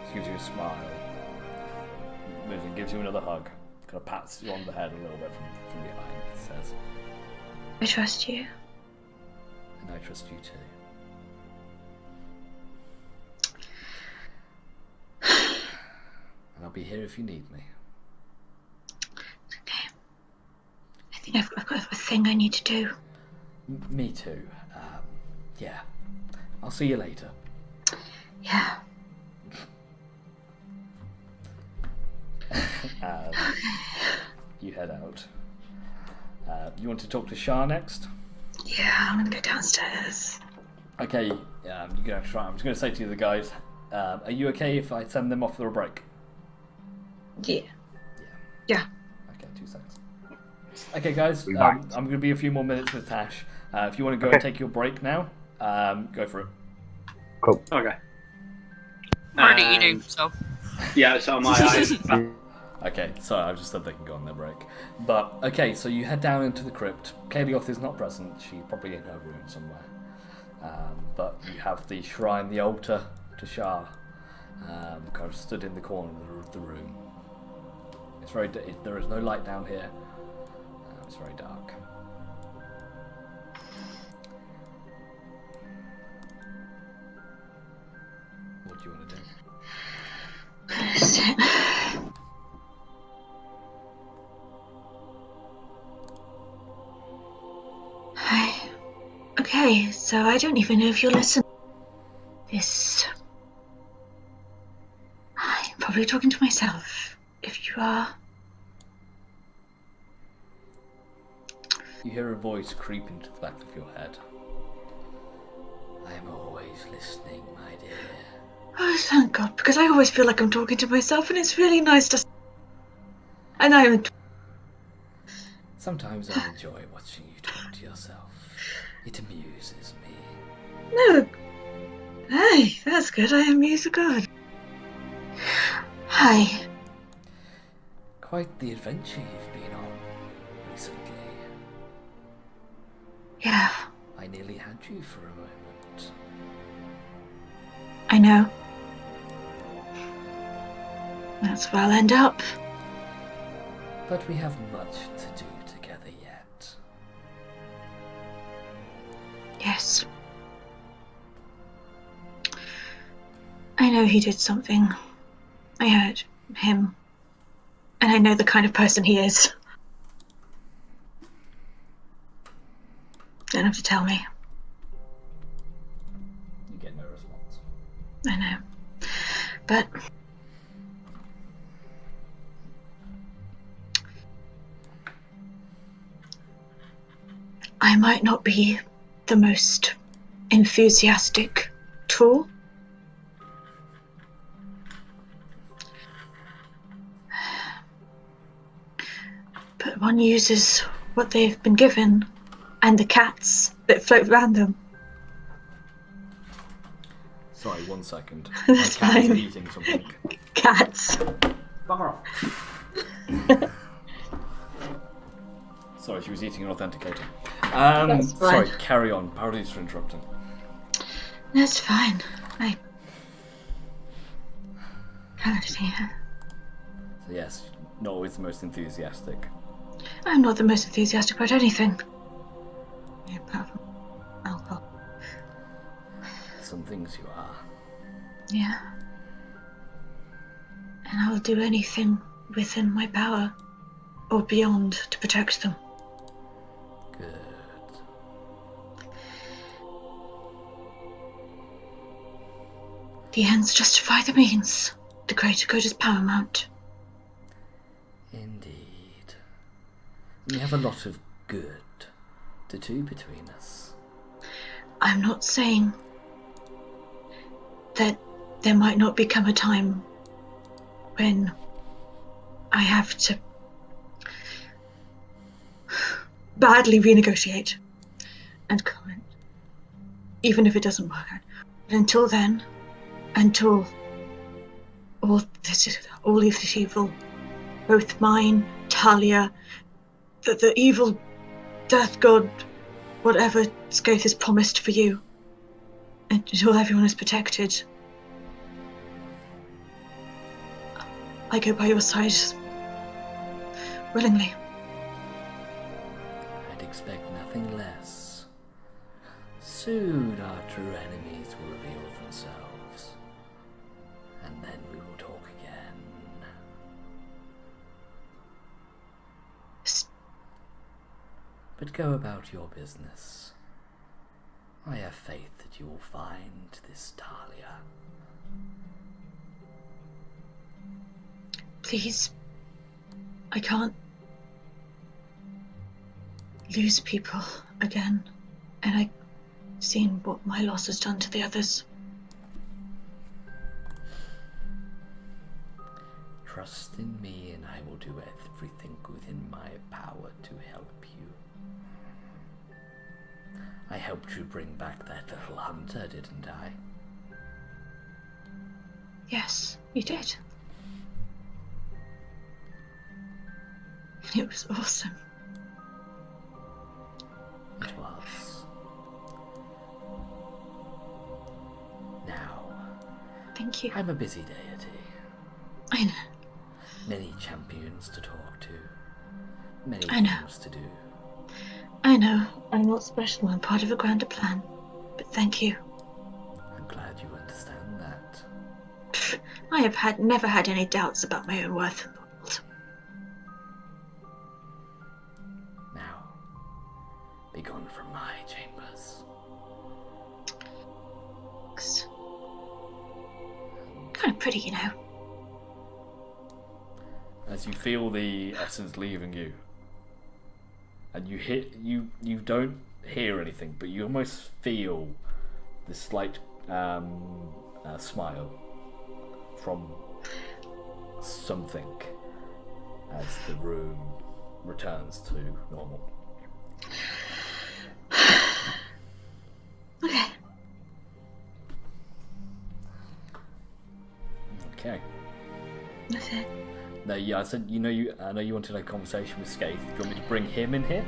She gives you a smile. Moves and gives you another hug. Kind of pats you on the head a little bit from behind. Says, I trust you. and I trust you too. And I'll be here if you need me. Okay. I think I've got a thing I need to do. Me too. Yeah. I'll see you later. Yeah. You head out. You want to talk to Shah next? Yeah, I'm gonna go downstairs. Okay, you're gonna try. I'm just gonna say to the guys, are you okay if I send them off for a break? Yeah. Yeah. Okay, 2 seconds. Okay, guys, We I'm might. gonna be a few more minutes with Tash. If you want to go and take your break now, go for it. Cool. Okay. Already And- eating, so. Yeah, so my eyes. Okay, sorry, I've just said they can go on their break. But, okay, so you head down into the crypt. Kalioth is not present. She's probably in her room somewhere. But you have the shrine, the altar to Shah, kind of stood in the corner of the room. It's very. There is no light down here. It's very dark. What do you want to do? Hi. Okay, so I don't even know if you'll listen. This. I'm probably talking to myself. If you are. You hear a voice creep into the back of your head. I'm always listening, my dear. Oh, thank God, because I always feel like I'm talking to myself, and it's really nice to. And I'm. Sometimes I enjoy watching you talk to yourself. It amuses me. No. Hey, that's good. I amuse a god. Hi. Quite the adventure you've been on recently. Yeah, I nearly had you for a moment. I know. That's where I'll end up. But we have much to do together yet. Yes. I know he did something. I heard him. And I know the kind of person he is. Don't have to tell me. You get no response. I know. But I might not be the most enthusiastic tool. But one uses what they've been given and the cats that float around them. Sorry, 1 second. That's My cat is fine. eating something. Cats. Bugger off. Sorry, she was eating an authenticator. That's fine. Sorry, carry on. Apologies for interrupting. That's fine. So yes, not always the most enthusiastic. I'm not the most enthusiastic about anything. Yeah, apart from alcohol. Some things you are. Yeah. And I'll do anything within my power or beyond to protect them. Good. The ends justify the means. The greater good is paramount. Indeed. We have a lot of good to do between us. I'm not saying that there might not become a time when I have to badly renegotiate and comment, even if it doesn't work out. But until then, until all of this evil, both mine, Talia, the evil death god, whatever Scoth has promised for you, and until everyone is protected, I go by your side willingly. I'd expect nothing less. Soon our true enemies will reveal themselves. And then we will talk again. But go about your business. I have faith that you will find this Talia. Please I can't lose people again. And I've seen what my loss has done to the others. Trust in me, and I will do everything within my power to help you. I helped you bring back that little hunter, didn't I? Yes, you did. It was awesome. It was. Now, Thank you. I'm a busy deity. I know. Many champions to talk to. Many I know. things to do. I know. I'm not special. I'm part of a grander plan. But thank you. I'm glad you understand that. Pfft, I have never had any doubts about my own worth in the world. Now, be gone from my chambers. It's kind of pretty, you know. As you feel the essence leaving you, and you don't hear anything, but you almost feel this slight smile from something as the room returns to normal. Okay. Okay. That's it. No, yeah, I said I know you wanted a conversation with Skaith. Do you want me to bring him in here?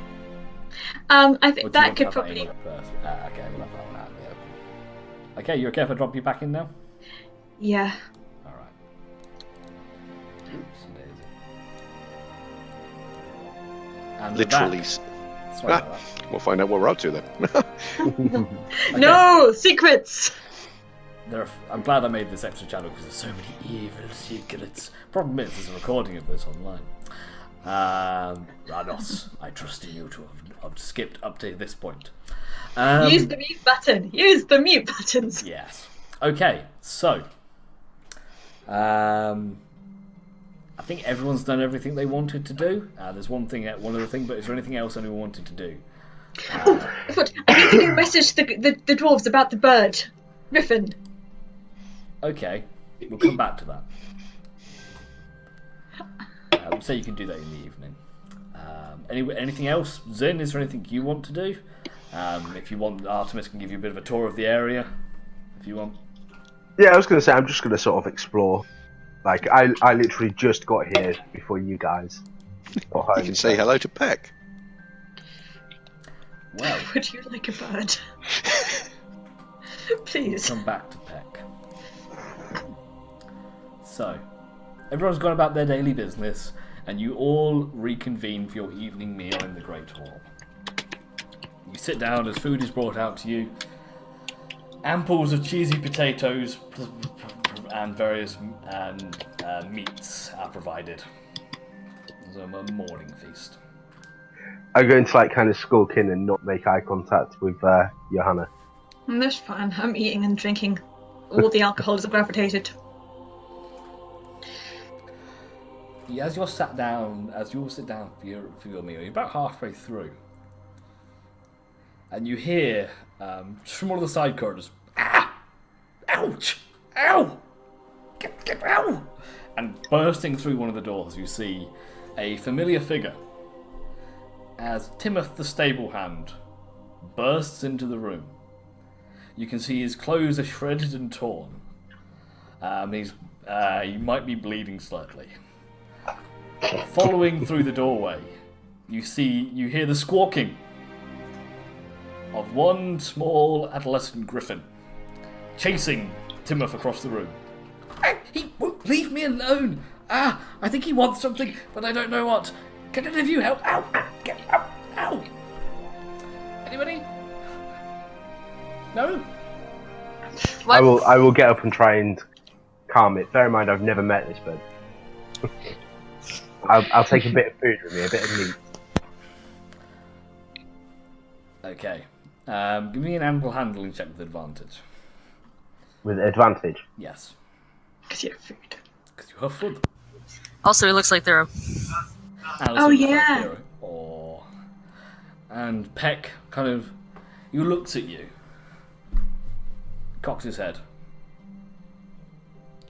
I Or think do you that want to could have probably. in first? Okay, we'll have that one out in the open. Okay, you okay if I drop you back in now? Yeah. Alright. Oops, daisy. And we're Literally. back. Sorry about that. We'll find out what we're up to then. No secrets. I'm glad I made this extra channel because there's so many evil secrets. Problem is, there's a recording of this online. Ranos, I trust in you to have skipped up to this point. Use the mute button. Use the mute buttons. Yes. Okay, so I think everyone's done everything they wanted to do. There's one other thing, but is there anything else anyone wanted to do? What? I need to go message the dwarves about the bird. Griffin. Okay, we'll come back to that. So you can do that in the evening. Anything else? Zin, is there anything you want to do? If you want, Artemis can give you a bit of a tour of the area. If you want. Yeah, I was going to say, I'm just going to sort of explore. Like, I literally just got here before you guys got home. You can say hello to Peck. Well, Would you like a bird? Please. come back to Peck. So, everyone's gone about their daily business, and you all reconvene for your evening meal in the Great Hall. You sit down as food is brought out to you. Amples of cheesy potatoes and various meats are provided. It's a morning feast. I'm going to like kind of skulk in and not make eye contact with Johanna. That's fine. I'm eating and drinking. All the alcohol is gravitated. As you all sit down for your meal, you're about halfway through, and you hear just from one of the side corridors, "Ah! Ouch! Ow! Get ow!" And bursting through one of the doors, you see a familiar figure as Timoth the stable hand bursts into the room. You can see his clothes are shredded and torn. He might be bleeding slightly. Following through the doorway, you hear the squawking of one small adolescent griffin chasing Timoth across the room. He won't leave me alone! I think he wants something, but I don't know what. Can any of you help? Ow! Get out! Ow! Anybody? No? What? I will get up and try and calm it. Bear in mind, I've never met this bird. I'll take a bit of food with me, a bit of meat. Okay. Give me an ample handling check with advantage. With advantage. Yes. Because you have food. Because you have food. Also, it looks like there are Alice Oh, looks like yeah. Hero. Aw. And Peck kind of, he looks at you, cocks his head.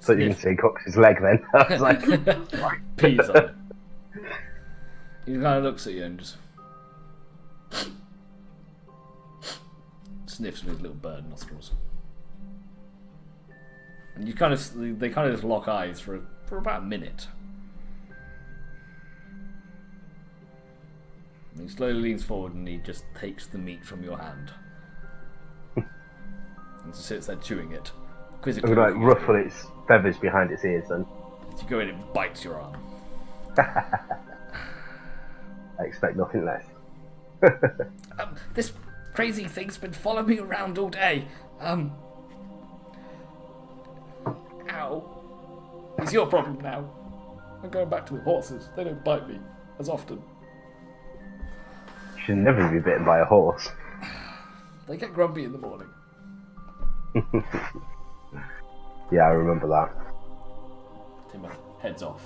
So you can see Cox's leg then. I was like, Peas on it. He kind of looks at you and just sniffs with his little bird nostrils. And you they kind of just lock eyes for about a minute. And he slowly leans forward and he just takes the meat from your hand. And just sits there chewing it. I'm gonna like ruffle its feathers behind its ears then. As you go in, it bites your arm. I expect nothing less. This crazy thing's been following me around all day. Ow. It's your problem now. I'm going back to the horses. They don't bite me as often. You should never be bitten by a horse. They get grumpy in the morning. Yeah, I remember that. Timothy heads off.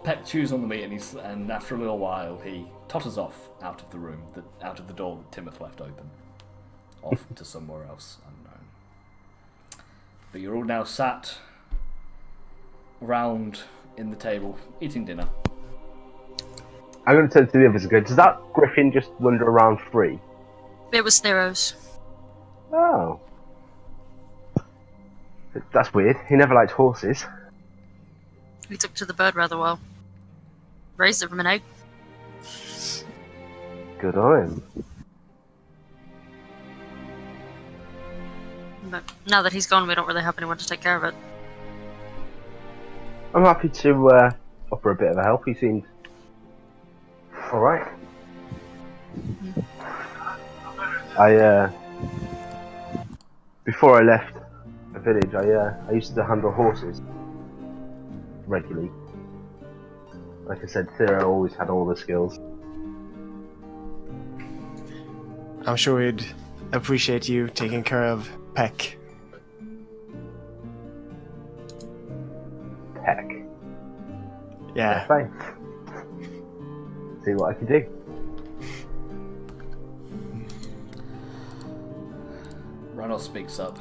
Peck chews on the meat and after a little while he totters off out of the room, out of the door that Timothy left open. Off to somewhere else unknown. But you're all now sat round in the table, eating dinner. I'm going to turn to the others and go, does that griffin just wander around free? It was Theros. Oh. That's weird. He never liked horses. He took to the bird rather well. Raised it from an egg. Good on him. But now that he's gone, we don't really have anyone to take care of it. I'm happy to offer a bit of a help. He seemed alright. Before I left the village, I used to handle horses regularly. Like I said, Thera always had all the skills. I'm sure he'd appreciate you taking care of Peck. Peck. Yeah. Fine. See what I can do. Ranulph speaks up.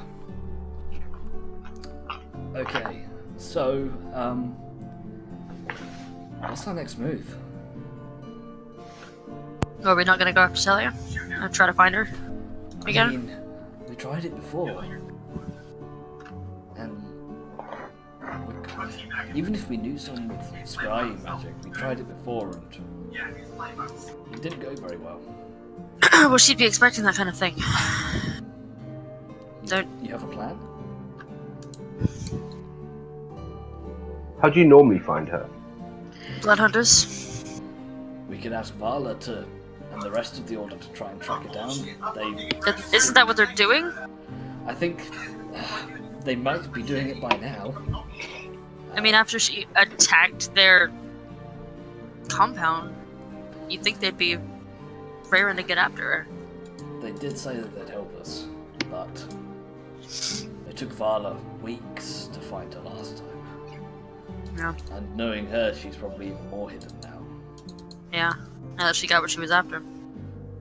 Okay, so, what's our next move? Are we not gonna go after Celia? And try to find her? Again? I mean, we tried it before. And even if we knew someone with scrying magic, we tried it before and it didn't go very well. Well, she'd be expecting that kind of thing. Don't. You have a plan? How do you normally find her? Blood hunters? We could ask Vala and the rest of the Order to try and track her down. Isn't that what they're doing? I think they might be doing it by now. I mean, after she attacked their compound, you'd think they'd be raring to get after her. They did say that they'd help us, but it took Vala weeks to find her last time. Yeah. And knowing her, she's probably even more hidden now. Yeah. Now that she got what she was after.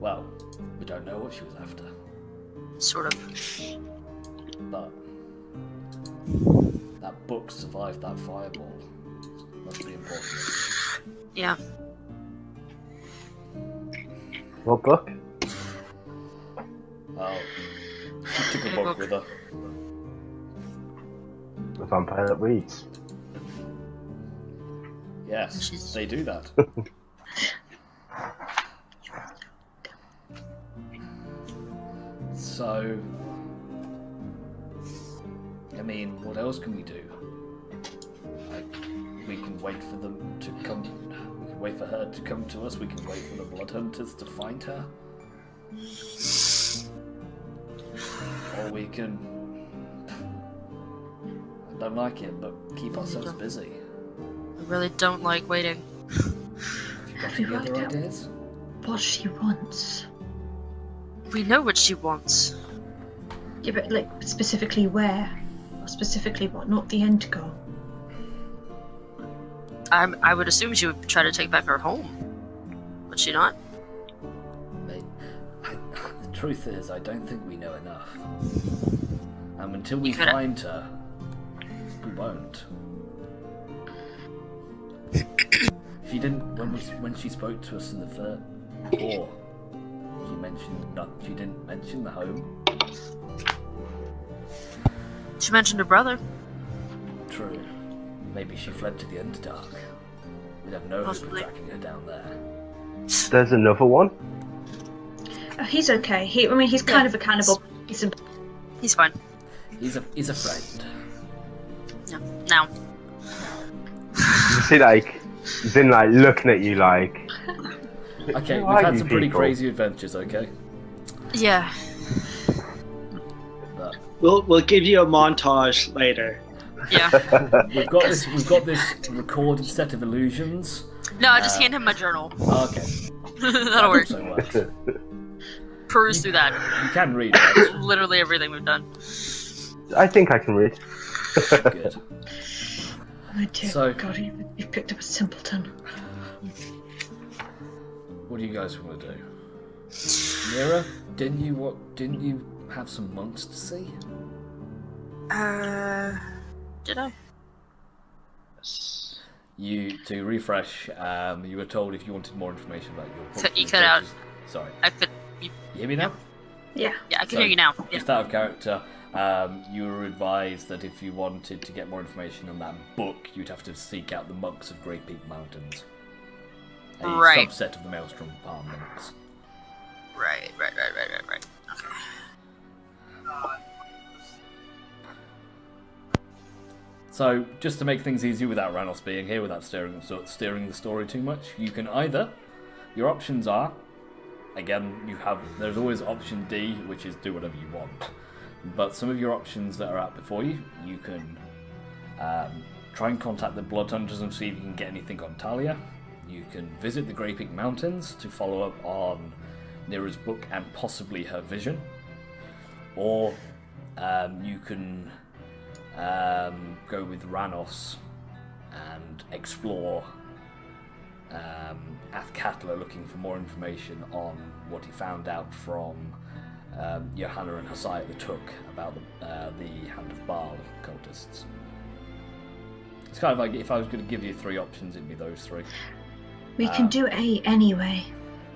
Well, we don't know what she was after, Sort of. but that book survived that fireball. Must be important. Yeah. What book? Oh, she took a book with her. The Vampire That Reads. Yes, they do that. So, I mean, what else can we do? Like, we can wait for them to come. We can wait for her to come to us. We can wait for the Bloodhunters to find her. Or we can. I don't like it, but keep ourselves busy. I really don't like waiting. Have you got any other ideas? What she wants. We know what she wants. Yeah, but like specifically where? Or specifically what? Not the end goal. I would assume she would try to take back her home. Would she not? Mate, the truth is, I don't think we know enough. And until we find her, we won't. She didn't, when she spoke to us in the before, she didn't mention the home. She mentioned her brother. True. Maybe she fled to the Underdark. We don't know who's been tracking her down there. There's another one. Oh, he's okay. He's kind of a cannibal. He's fine. He's a friend. Yeah. Now. You see, like, Zin, like, looking at you like... Okay, Who we've are had you some pretty people? crazy adventures, okay? Yeah. But We'll give you a montage later. Yeah. we've got this recorded set of illusions. No, I just hand him my journal. Okay. That'll work. So much. Peruse through that. You can read it. Literally everything we've done. I think I can read. Good. Oh dear So- God, you've picked up a simpleton. What do you guys want to do? Mira, didn't you have some monks to see? Did I? To refresh, you were told if you wanted more information about your books You and cut out. pages- Sorry. I could. You hear me now? Yeah. Yeah, I can So, hear you now. Yeah. Just out of character, you were advised that if you wanted to get more information on that book, you'd have to seek out the monks of Great Peak Mountains. A Right. subset of the Maelstrom Palm monks. Right. Okay. So, just to make things easy without Ranos being here, without steering the story too much, you can either... Your options are... Again, there's always option D, which is do whatever you want. But some of your options that are out before you, you can try and contact the Blood Hunters and see if you can get anything on Talia. You can visit the Grey Peak Mountains to follow up on Nira's book and possibly her vision. Or you can go with Ranos and explore Athkatla, looking for more information on what he found out from Johanna and Hosea the Took about the Hand of Baal cultists. It's kind of like if I was going to give you three options, it'd be those three. We can do A anyway,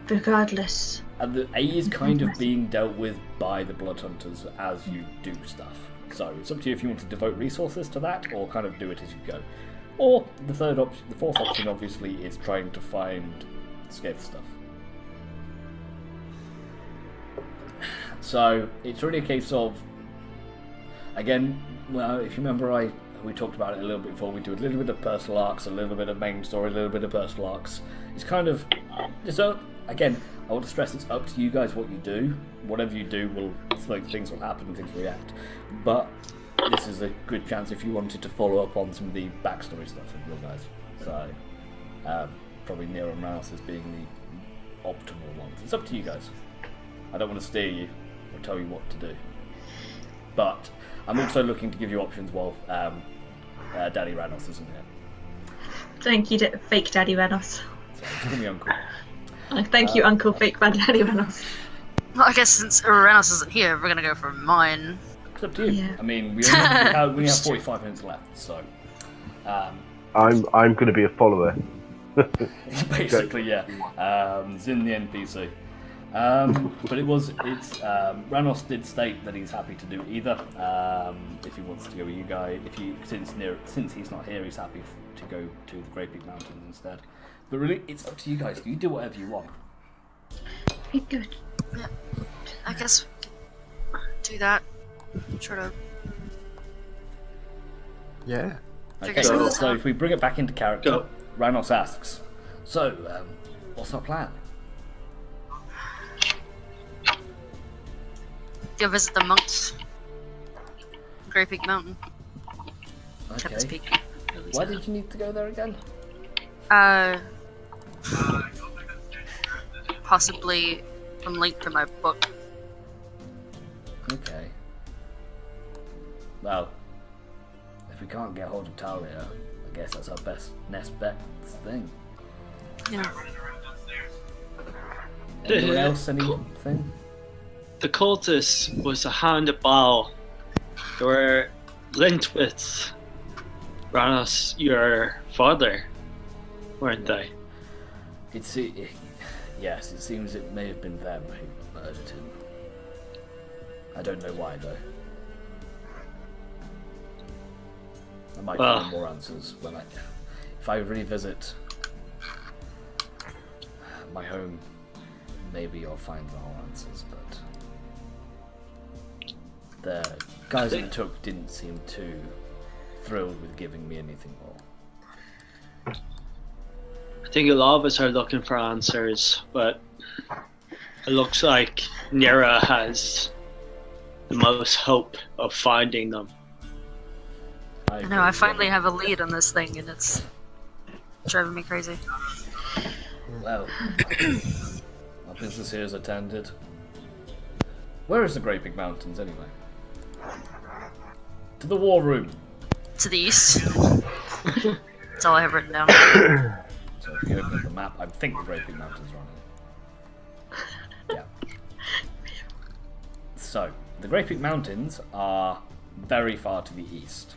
regardless. And the A is kind of being dealt with by the Blood Hunters as you do stuff. So it's up to you if you want to devote resources to that, or kind of do it as you go. Or the fourth option, obviously, is trying to find Scathe stuff. So it's really a case of, again, well, if you remember, we talked about it a little bit before. We do a little bit of personal arcs, a little bit of main story, a little bit of personal arcs. It's kind of, so again, I want to stress it's up to you guys what you do. Whatever you do, things will happen and things react. But this is a good chance if you wanted to follow up on some of the backstory stuff of your guys. So probably Nero and Ranos as being the optimal ones. It's up to you guys. I don't want to steer you or tell you what to do. But I'm also looking to give you options while Daddy Ranos isn't here. Thank you, fake Daddy Ranos. So call me Uncle. Thank you, Uncle Fake Bad Daddy Ranos. Well, I guess since Ranos isn't here, we're gonna go for mine. It's up to you. Yeah. I mean, we only have 45 minutes left, so I'm going to be a follower. basically, yeah. Zin the NPC. But Ranos did state that he's happy to do either. If he wants to go with you guys, since he's not here, he's happy to go to the Great Peak Mountains instead. But really, it's up to you guys. You do whatever you want. Be good. Yeah. I guess we could do that. Try to. Yeah. Okay, So- so if we bring it back into character, Go. Ranos asks, "So, what's our plan?" Go visit the monks. Great Peak Mountain. Tempest Okay. Peak. Why did you need to go there again? Possibly some link to my book. Okay. Well, if we can't get hold of Talia, I guess that's our best best thing. Yeah. Anyone else? Anything? The cultist was a hand of Baal. They were linked with Ranos, your father, weren't they? Yes, it seems it may have been them who murdered him. I don't know why though. I might find more answers if I revisit my home. Maybe I'll find more answers, but the guys that I took didn't seem too thrilled with giving me anything more. I think a lot of us are looking for answers, but it looks like Nira has the most hope of finding them. I know, I finally have a lead on this thing, and it's driving me crazy. Well, our business here is attended. Where is the Great Big Mountains, anyway? To the war room. To the east. That's all I have written down. So if you open up the map, I think the Great Big Mountains are on it. Yeah. So, the Great Big Mountains are very far to the east.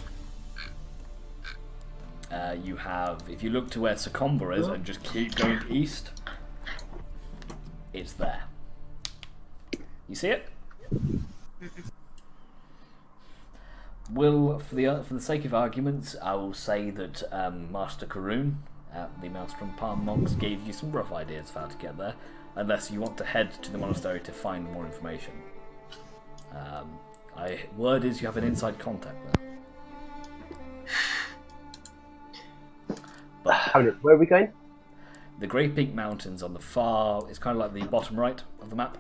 You have, if you look to where Secomba is and just keep going east, it's there. You see it? For the sake of arguments, I will say that Master Karun at the Maelstrom Palm Monks gave you some rough ideas of how to get there, unless you want to head to the monastery to find more information. Word is you have an inside contact there. But Where are we going? the Great Peak Mountains on the far, it's kind of like the bottom right of the map.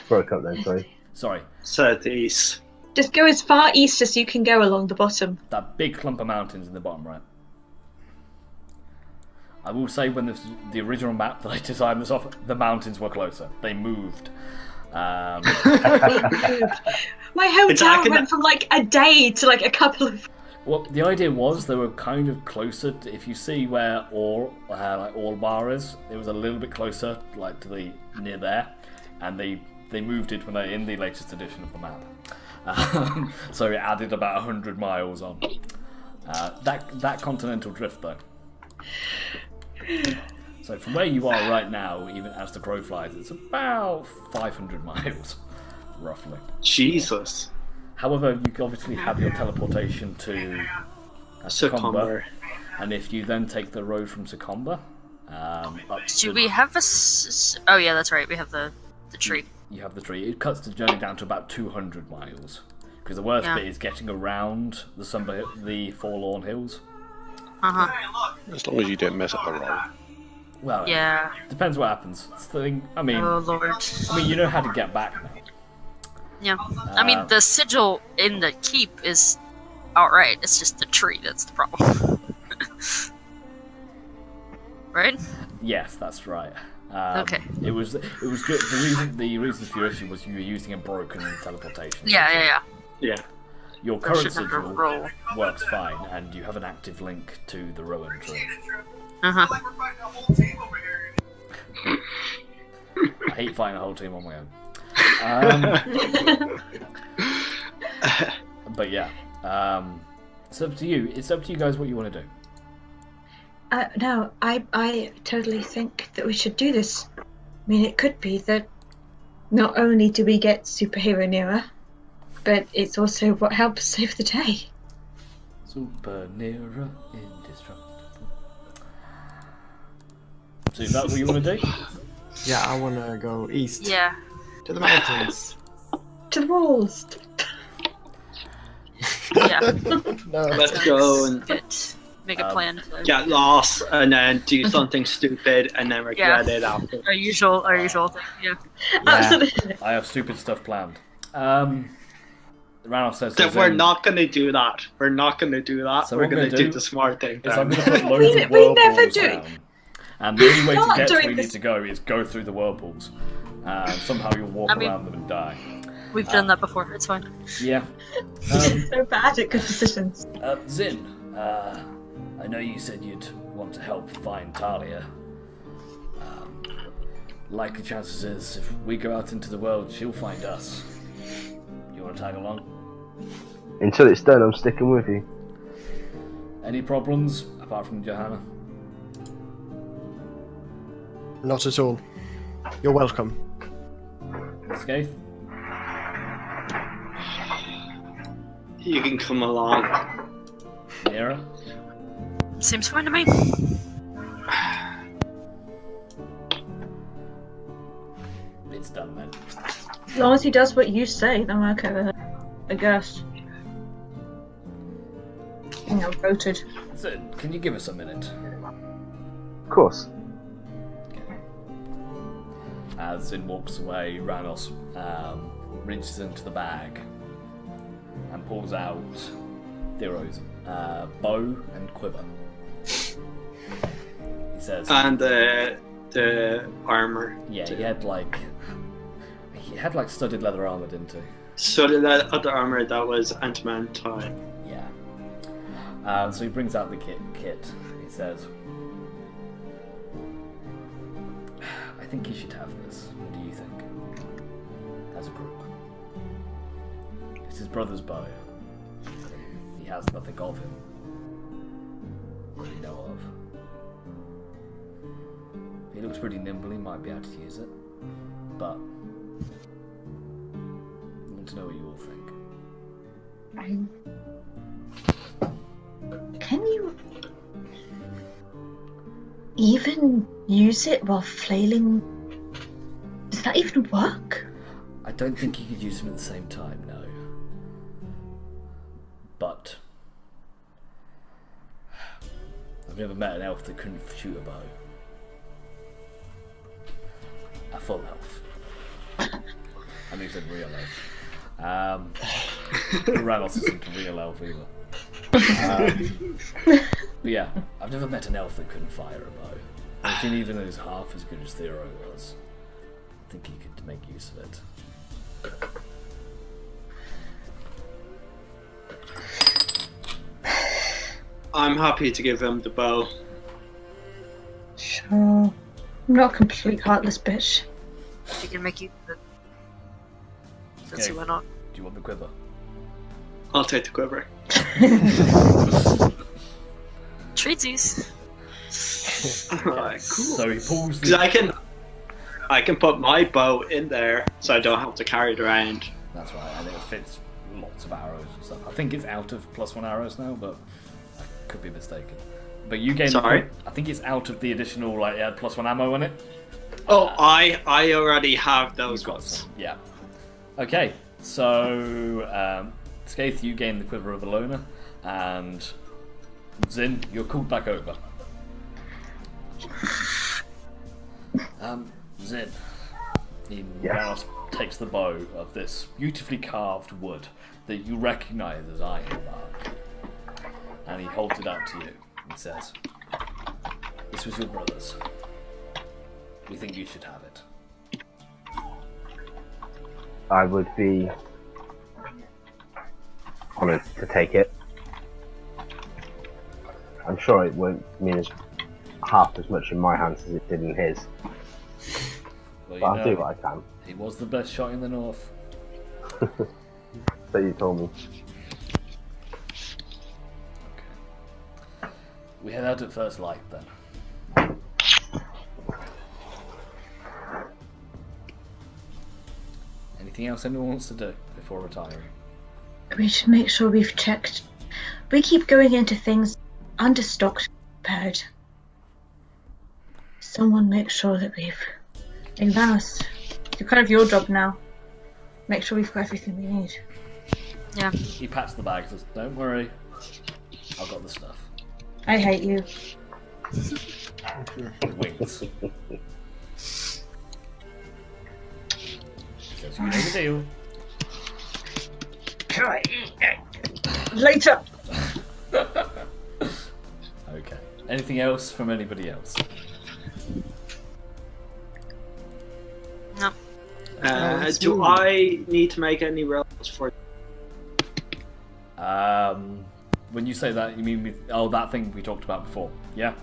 Broke up then, sorry. Sorry, Southeast. Just go as far east as you can go along the bottom. that big clump of mountains in the bottom right. I will say, when the original map that I designed this off, the mountains were closer. They moved. My hometown went from like a day to like a couple of. Well, the idea was they were kind of closer. If you see where Orbar is, it was a little bit closer, like to the near there, and they moved it when they in the latest edition of the map. So it added about 100 miles on. That continental drift though. So from where you are right now, even as the crow flies, it's about 500 miles, roughly. Jesus. However, you obviously have your teleportation to Secomba, and if you then take the road from Secomba up Do we have a... Oh yeah, that's right, we have the tree. You have the tree. It cuts the journey down to about 200 miles. Because the worst bit is getting around the Forlorn Hills. As long as you don't mess up the road. Well, Yeah. depends what happens. Oh lord. I mean, you know how to get back now. Yeah. I mean, the sigil in the keep is alright. It's just the tree that's the problem. Right? Yes, that's right. Okay. It was good. The reason for your issue was you were using a broken teleportation. Yeah. Yeah. Your current Shouldn't have to sigil roll. works fine, and you have an active link to the Rowan tree. Uh-huh. I hate fighting a whole team on my own. But yeah, it's up to you. It's up to you guys what you want to do. No, I totally think that we should do this. I mean, it could be that not only do we get superhero Nira, but it's also what helps save the day. Super Nira indestructible. So is that what you want to do? Yeah, I want to go east. Yeah. To the mountains. To the walls. Yeah. No. Let's go and Good. Make a plan. To... get lost and then do something stupid and then regret it after. Our usual thing. Yeah. Absolutely. I have stupid stuff planned. Ranulph says That we're not going to do that. We're not going to do that. So we're what going we're to gonna do the smart thing. is I'm then. going to put loads of We never whirlpools do. down. And the only way to Not get to where doing you need this. to go is go through the whirlpools. Somehow you'll walk I mean- around them and die. We've done that before. It's fine. Yeah. So bad at good decisions. Zin, I know you said you'd want to help find Talia. Likely chances is, if we go out into the world, she'll find us. You want to tag along? Until it's done, I'm sticking with you. Any problems, apart from Johanna? Not at all. You're welcome. Skaith? You can come along. Mira? Seems fine to me. It's done then. As long as he does what you say, then I'm okay with it. I guess. I think I'm voted. Zin, can you give us a minute? Of course. As Zin walks away, Ranos reaches into the bag and pulls out Thero's bow and quiver. He says, And the armor. "Yeah, he had like studded leather armor, didn't he? So the other armor that was anti-manti. Yeah. So he brings out the kit. He says, "I think you should have this. What do you think? As a group, it's his brother's bow. He has nothing of him that we know of. He looks pretty nimble. He might be able to use it, but I want to know what you all think." Can you even use it while flailing? Does that even work? I don't think you could use them at the same time, no. But I've never met an elf that couldn't shoot a bow. A full elf. I mean, said real elf. Ranos isn't a real elf either. But yeah, I've never met an elf that couldn't fire a bow. I think even though he's half as good as Thero was, I think he could make use of it. I'm happy to give him the bow. Sure. I'm not a complete heartless bitch. You can make use of it. Let's Okay. see why not. Do you want the quiver? I'll take the quiver. Treatsies. Alright, cool. So he pulls Because the... I can put my bow in there, so I don't have to carry it around. That's right, and it fits lots of arrows and stuff. I think it's out of +1 arrows now, but I could be mistaken. But you gain... Sorry? I think it's out of the additional, like, +1 ammo in it. Oh, I already have those You've got ones. some, yeah. Okay, so Skaith, you gain the Quiver of the Loner, and Zin, you're called back over. Zin, Yes. Ranos takes the bow of this beautifully carved wood that you recognise as ironbark, and he holds it out to you and says, "This was your brother's. We think you should have it." I would be honoured to take it. I'm sure it won't mean half as much in my hands as it did in his. Well, But I'll do what I can. he was the best shot in the north. So you told me. Okay. We head out at first light then. Anything else anyone wants to do before retiring? We should make sure we've checked. We keep going into things understocked, prepared. Someone make sure that we've... In Vanos, it's kind of your job now. Make sure we've got everything we need. Yeah. He pats the bag and says, "Don't worry, I've got the stuff." I hate you. Winks. Says, "You know the deal." Later! Okay. Anything else from anybody else? No. let's Do move. I need to make any rolls for? When you say that, you mean that thing we talked about before? Yeah.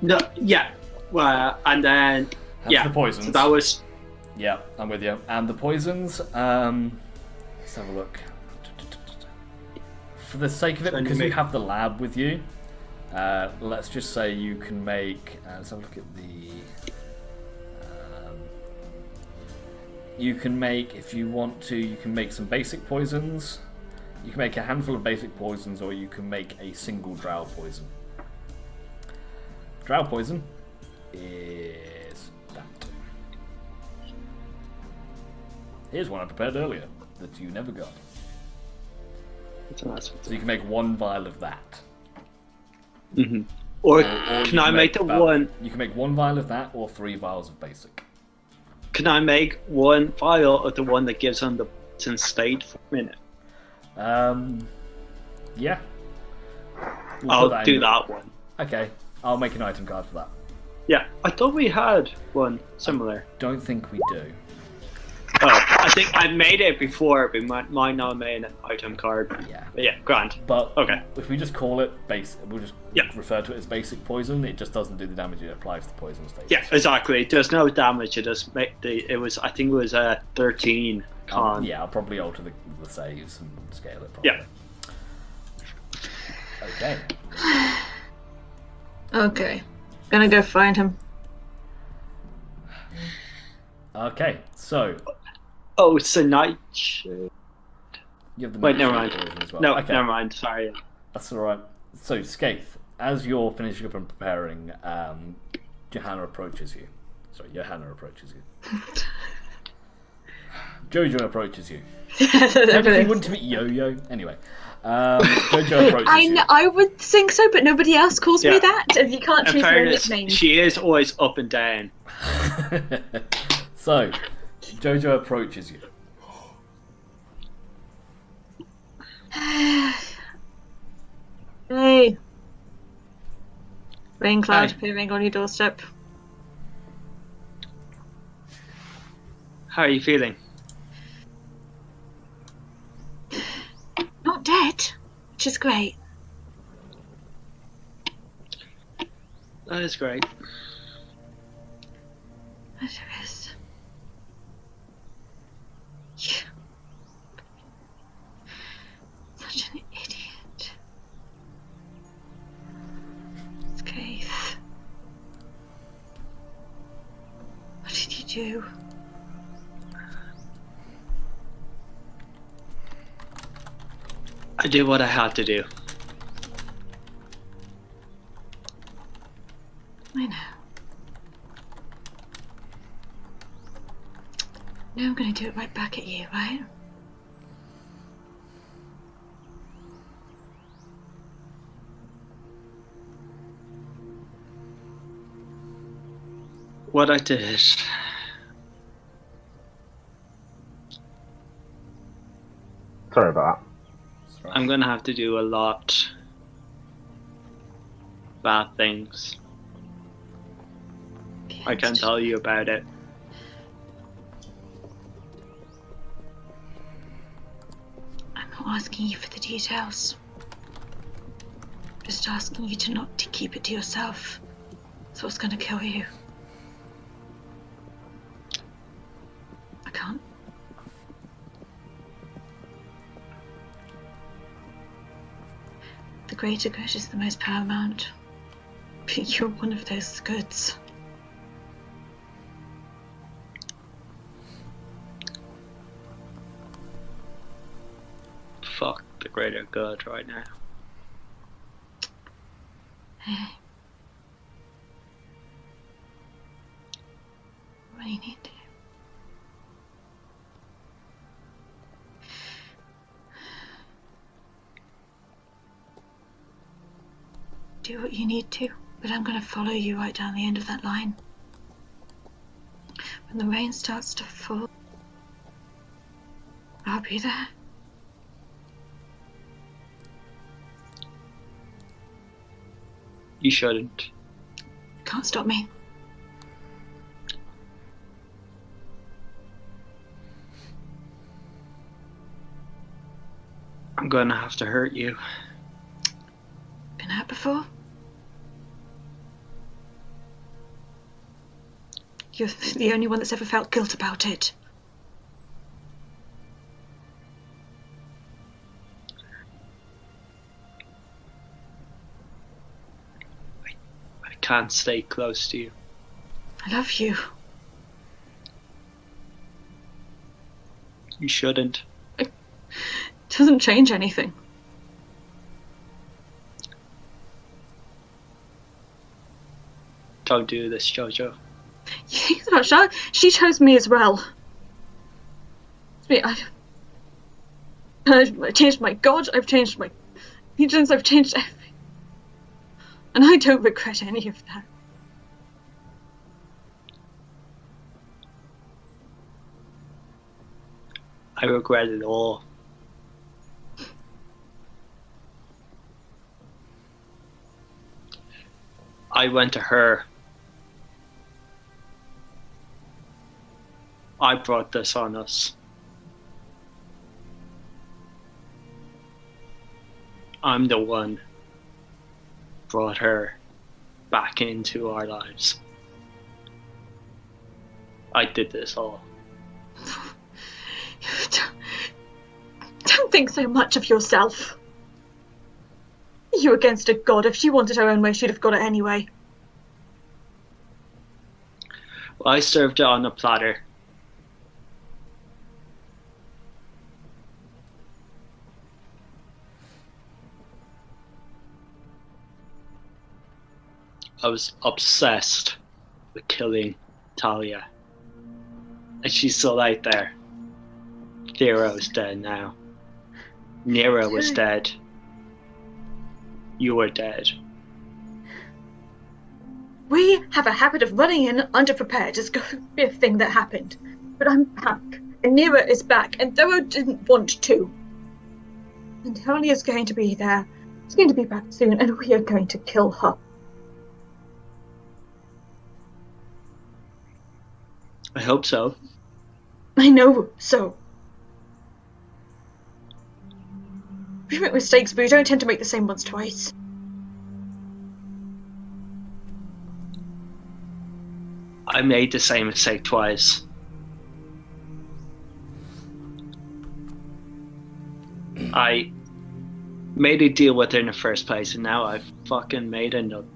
No, yeah. Well, and then That's the poisons. So that was Yeah, I'm with you. And the poisons, let's have a look. For the sake of it, So because you you make- have the lab with you, let's just say you can make. Let's have a look at the. You can make, if you want to, you can make some basic poisons. You can make a handful of basic poisons, or you can make a single drow poison. Drow poison is that. Here's one I prepared earlier that you never got. That's a nice So you can make one vial of that. one. Or Or can you I make the about- one? You can make one vial of that, or 3 vials of basic. Can I make one vial of the one that gives on the poison state for a minute? Yeah. We'll put I'll in do your- that one. Okay, I'll make an item card for that. Yeah, I thought we had one similar. Don't think we do. Oh, I think I made it before, but might not have made an item card. Yeah. But yeah, grand. But Okay. if we just call it we'll just Yeah. refer to it as basic poison. It just doesn't do the damage it applies to poison status. Yeah, exactly. There's no damage. It just make it was. I think it was 13 con. Yeah, I'll probably alter the saves and scale it properly. Yeah. Okay. Okay. Gonna go find him. Okay, so Oh, it's a nightshade. you have the Wait, never nightshade mind. poison as well. No, okay. never mind. Sorry. That's alright. So, Skaith, as you're finishing up and preparing, Johanna approaches you. Jojo approaches you. Technically, wouldn't it be Yo-Yo? Anyway, Jojo approaches you. I would think so, but nobody else calls Yeah. me that. And you can't In choose your fairness, nickname. she is always up and down. So, Jojo approaches you. Hey. Rain cloud Hi. appearing on your doorstep. How are you feeling? Not dead, which is great. That is great. But it is. Yeah. Such an idiot. Skaith. What did you do? I did what I had to do. I know. Now I'm gonna do it right back at you, right? What I did. Sorry about I'm gonna have to do a lot bad things. I can't tell you about it. I'm not asking you for the details. I'm just asking you to not to keep it to yourself. That's what's gonna kill you. I can't. The greater good is the most paramount. But you're one of those goods. Fuck the greater good right now. What do you need to? Do what you need to, but I'm gonna follow you right down the end of that line. When the rain starts to fall, I'll be there. You shouldn't. Can't stop me. I'm gonna have to hurt you. Been hurt before? You're the only one that's ever felt guilt about it. I can't stay close to you. I love you. You shouldn't. It doesn't change anything. Don't do this, Jojo. She chose me as well. I changed my god, I've changed my allegiance, I've changed everything. And I don't regret any of that. I regret it all. I went to her. I brought this on us. I'm the one brought her back into our lives. I did this all. Don't think so much of yourself. You against a god. If she wanted her own way, she'd have got it anyway. Well, I served it on a platter. I was obsessed with killing Talia. And she's still out there. Thero's dead now. Nero was dead. You were dead. We have a habit of running in underprepared. It's going to be a thing that happened. But I'm back. And Nero is back. And Thero didn't want to. And Talia's going to be there. She's going to be back soon. And we are going to kill her. I hope so. I know so. We make mistakes, but we don't tend to make the same ones twice. I made the same mistake twice. I made a deal with her in the first place, and now I've fucking made another.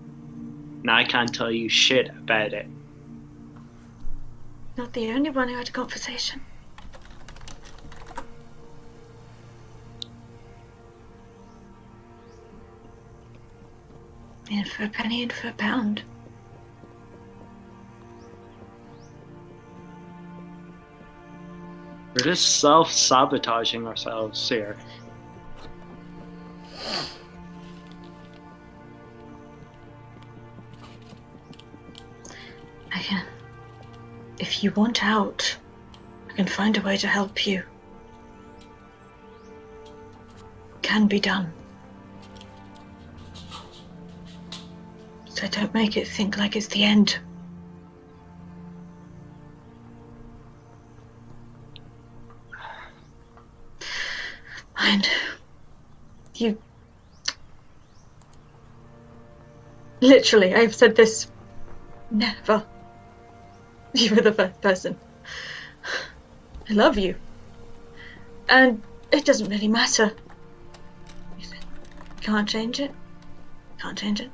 Now I can't tell you shit about it. Not the only one who had a conversation. In for a penny, in for a pound. We're just self-sabotaging ourselves here. If you want out, I can find a way to help you. Can be done. So don't make it think like it's the end. And you... Literally, I've said this never. You were the first person. I love you. And it doesn't really matter. Can't change it. Can't change it.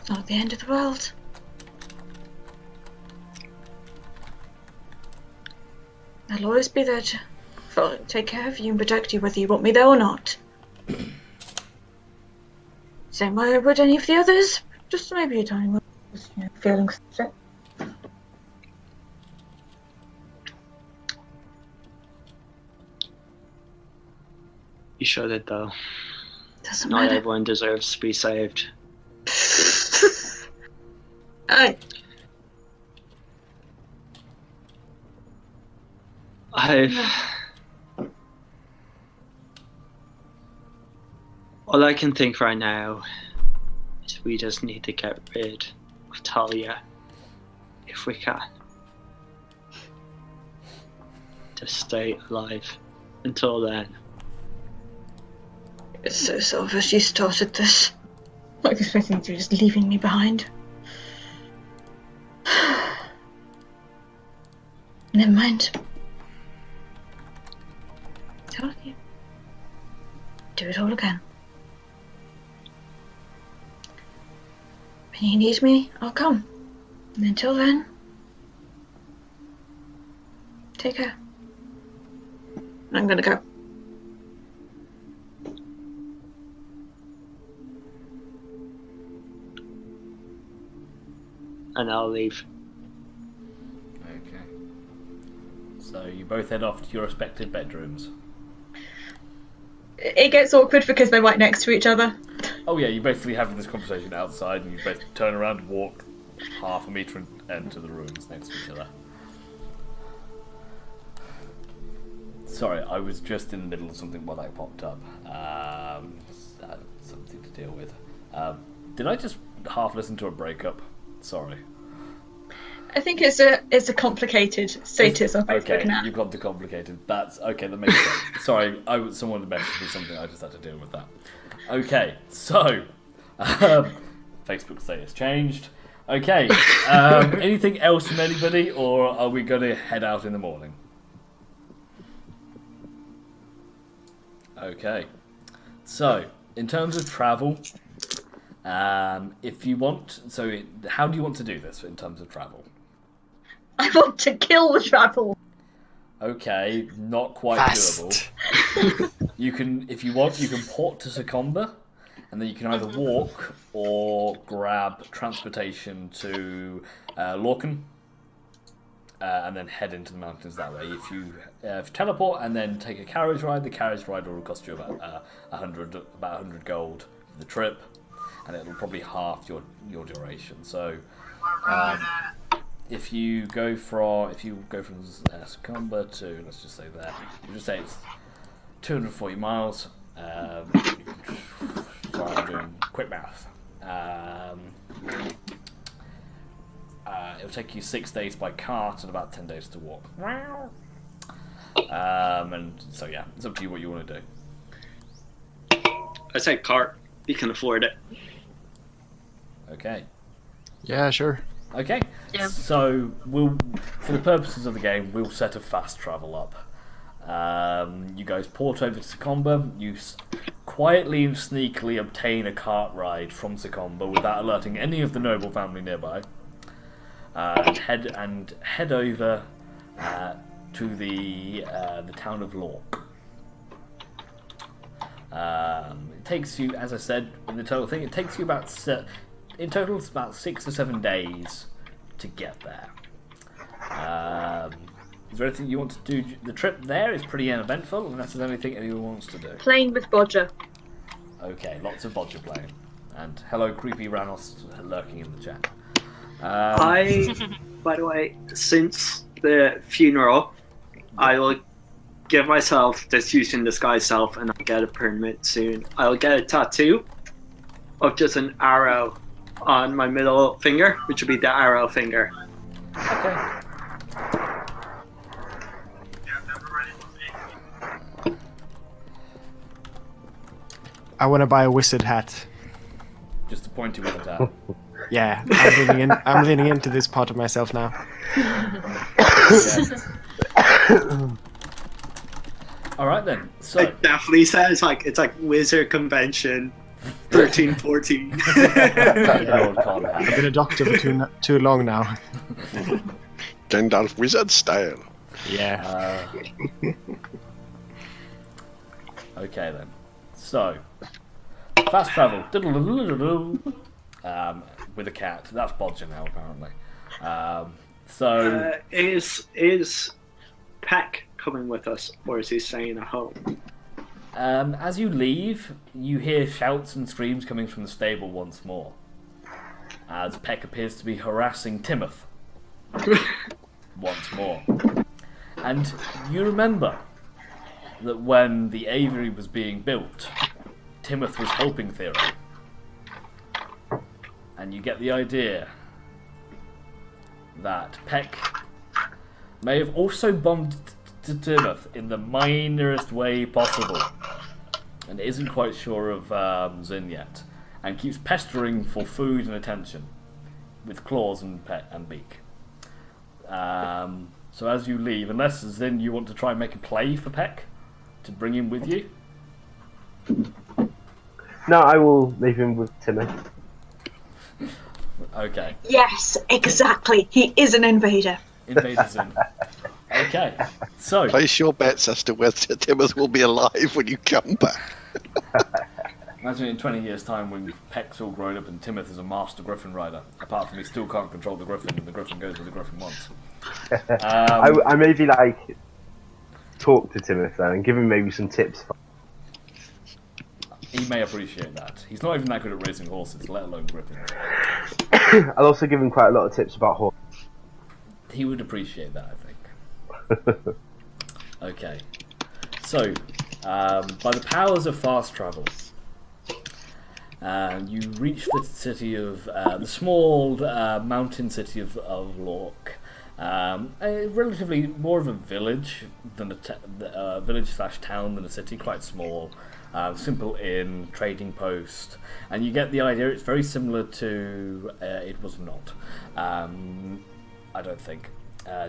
It's not the end of the world. I'll always be there to take care of you and protect you whether you want me there or not. Same way I would any of the others. Just maybe a tiny more, feeling sick. You showed it though. Doesn't Not matter. everyone deserves to be saved. All I can think right now is we just need to get rid of Talia if we can. To stay alive until then. It's so selfish you started this. Like expecting you just leaving me behind. Never mind. Told you. Do it all again. When you need me, I'll come. And until then, take care. I'm gonna go. And I'll leave. Okay. So you both head off to your respective bedrooms. It gets awkward because they're right next to each other. Oh yeah, you're basically having this conversation outside, and you both turn around and walk half a metre and enter the rooms next to each other. Sorry, I was just in the middle of something while that popped up. Something to deal with. Did I just half listen to a breakup? Sorry. I think it's a complicated status on Facebook Okay, now. you've gone to complicated. That's okay. That makes sense. Sorry, someone had messaged me something. I just had to deal with that. Okay, so Facebook status changed. Okay, anything else from anybody, or are we going to head out in the morning? Okay, so in terms of travel, if you want, how do you want to do this in terms of travel? I want to kill the travel. Okay, not quite Fast. doable. You can, if you want, you can port to Succumber, and then you can either walk or grab transportation to Lorcan, and then head into the mountains that way. If you teleport and then take a carriage ride, the carriage ride will cost you about 100 gold for the trip, and it'll probably half your duration. So. If you go from Succumber to, let's just say there, we'll just say it's 240 miles. Sorry, I'm doing quick math. It'll take you 6 days by cart and about 10 days to walk. And so yeah, it's up to you what you want to do. I say cart. You can afford it. Okay. Yeah, sure. Okay. Yeah. So we'll, for the purposes of the game, we'll set a fast travel up. You guys port over to Succumber. You quietly and sneakily obtain a cart ride from Succumber without alerting any of the noble family nearby. And head over to the town of Lork. It takes you, as I said, in the total thing, it takes you about in total it's about 6 or 7 days to get there. Is there anything you want to do? The trip there is pretty uneventful, unless there's anything anyone wants to do. Playing with Bodger. Okay, lots of Bodger playing. And hello, creepy Ranos lurking in the chat. By the way, since the funeral, I will give myself this using disguise self, and I'll get a permit soon. I'll get a tattoo of just an arrow on my middle finger, which will be the arrow finger. Okay. I want to buy a wizard hat. Just a pointy with that. Yeah, I'm leaning into this part of myself now. All right then. So It definitely says it's like Wizard Convention 1314. Lord can't I've have. been a doctor for too long now. Gandalf wizard style. Yeah. Okay then. So fast travel. With a cat. That's Bodger now apparently. Is Peck coming with us, or is he staying at home? As you leave, you hear shouts and screams coming from the stable once more, as Peck appears to be harassing Timoth once more. And you remember that when the aviary was being built, Timoth was helping Thero. And you get the idea that Peck may have also bombed to Timoth in the minorest way possible. and isn't quite sure of Zin yet, and keeps pestering for food and attention with claws and beak. So as you leave, unless Zin, you want to try and make a play for Peck to bring him with you. No, I will leave him with Timmy. Okay. Yes, exactly. He is an invader. Invader Zin. Okay. So Place your bets as to whether Timoth will be alive when you come back. imagine in 20 years' time when Peck's all grown up and Timoth is a master griffin rider. Apart from he still can't control the griffin, and the griffin goes where the griffin wants. I maybe like talk to Timothy and give him maybe some tips. He may appreciate that. He's not even that good at racing horses, let alone griffins. I'll also give him quite a lot of tips about horses. He would appreciate that, I think. Okay. So, by the powers of fast travel, you reach the city of the small mountain city of Lork. Relatively more of a village than a village/town than a city. Quite small, simple inn, trading post, and you get the idea. It's very similar to It Was Not. I don't think.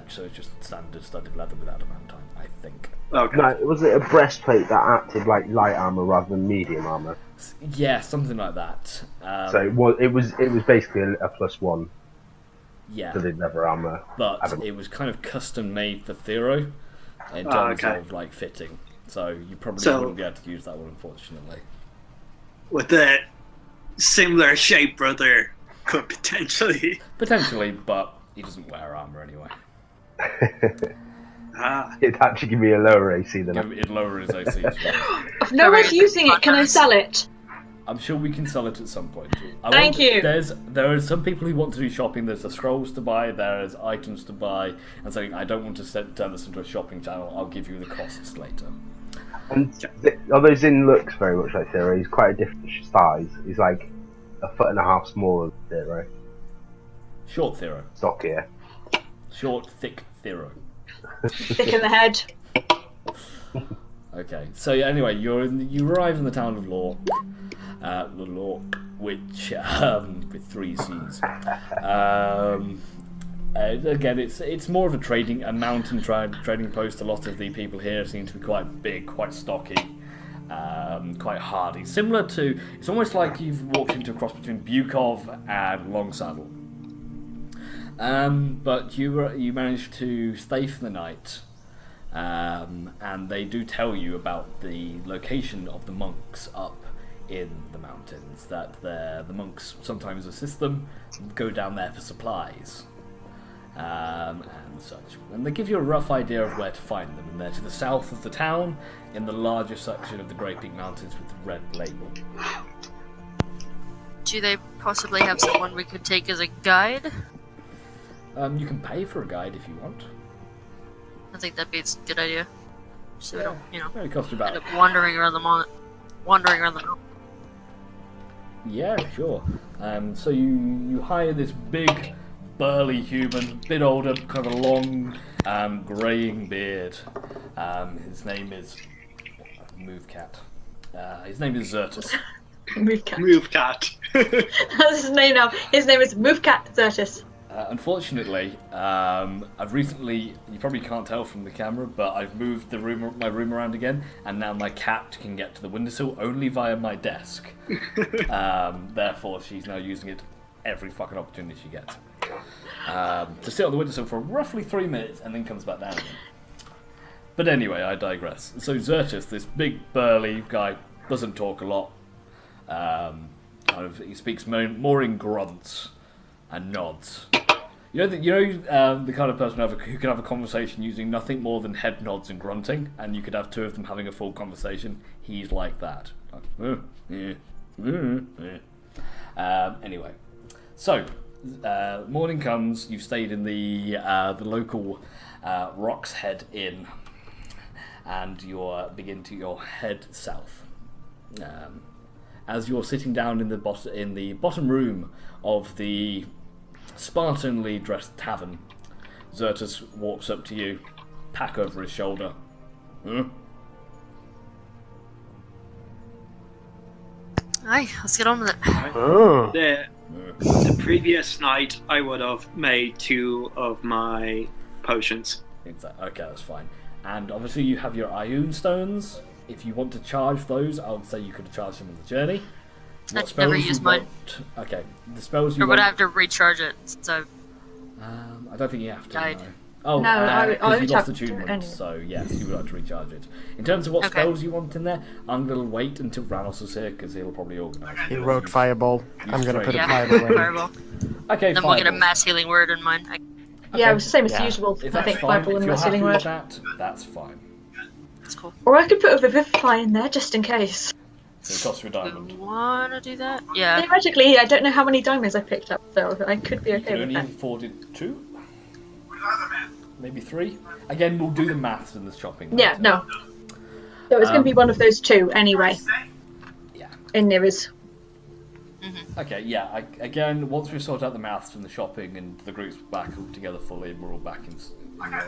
So it's just standard studded leather without a mountine, I think. Okay. No, was it a breastplate that acted like light armor rather than medium armor? Yeah, something like that. So it was basically a +1 Yeah, to the leather armor. but Adam. it was kind of custom made for Thero in terms of like fitting. So you probably wouldn't be able to use that one, unfortunately. With the similar shape brother could potentially. Potentially, but he doesn't wear armor anyway. It'd actually give me a lower AC than It'd lower his AC as well. If no one's using it, can I sell it? I'm sure we can sell it at some point. Thank you. There are some people who want to do shopping. There's the scrolls to buy, there's items to buy, and saying I don't want to turn this into a shopping channel. I'll give you the costs later. And although Zin looks very much like Thero, he's quite a different size. He's like 1.5 foot smaller than Thero. Short Thero. Stockier. Short, thick Thero. Thick in the head. Okay, so anyway, you arrive in the town of Lork, which with 3 C's. Again, it's more of a mountain trading post. A lot of the people here seem to be quite big, quite stocky, quite hardy. It's almost like you've walked into a cross between Bukov and Longsaddle. But you managed to stay for the night. And they do tell you about the location of the monks up in the mountains, that the monks sometimes assist them, go down there for supplies, and such. And they give you a rough idea of where to find them, and they're to the south of the town, in the larger section of the Great Peak Mountains with the red label. Do they possibly have someone we could take as a guide? You can pay for a guide if you want. I think that'd be a good idea. So we don't, It costs you about. end up wandering around the mountain. Yeah, sure. So you hire this big, burly human, bit older, kind of a long, greying beard. His name is Movecat. His name is Zertus. Movecat. That's his name now. His name is Movecat Zertus. Unfortunately, I've recently, you probably can't tell from the camera, but I've moved my room around again, and now my cat can get to the windowsill only via my desk. Therefore, she's now using it every fucking opportunity she gets. To sit on the windowsill for roughly 3 minutes, and then comes back down again. But anyway, I digress. So Zertus, this big burly guy, doesn't talk a lot. He speaks more in grunts and nods. The kind of person who can have a conversation using nothing more than head nods and grunting, and you could have 2 of them having a full conversation. He's like that. Anyway, so morning comes. You've stayed in the local Rock's Head Inn, and you begin to head south. As you're sitting down in the bottom room of the Spartanly dressed tavern, Zertus walks up to you, pack over his shoulder. Aye, let's get on with it. Oh. The previous night, I would have made 2 of my potions. Okay, that's fine. And obviously you have your Ioun stones. If you want to charge those, I would say you could have charged them on the journey. I've never used mine. Okay, the spells you Or would want... I have to recharge it? So I don't think you have to. Died. No. Oh, No, I because would you lost have to attunement, anyway. so yes, you would have to recharge it. In terms of what Okay. spells you want in there, I'm going to wait until Ranos is here, because he'll probably organise it. He wrote Fireball. I'm gonna put a yeah, Fireball in. fireball. Okay, Then we'll get a Fireball. mass healing word in mine. Yeah, it was the same as Yeah. usual. If I that's think fine, Fireball if and you're my happy sealing with word. that, that's fine. That's cool. Or I could put a Vivify in there just in case. So it costs you a diamond. You wanna do that? Yeah, Yeah. magically, I don't know how many diamonds I picked up, so I could be You okay can with only that. afford it 2? Maybe 3? Again, we'll do the maths in the shopping. Yeah, later. no. So it's going to be one of those 2 anyway, Yeah. in Nira's. Okay, yeah. Again, once we've sorted out the maths and the shopping and the group's back all together fully and we're all back in the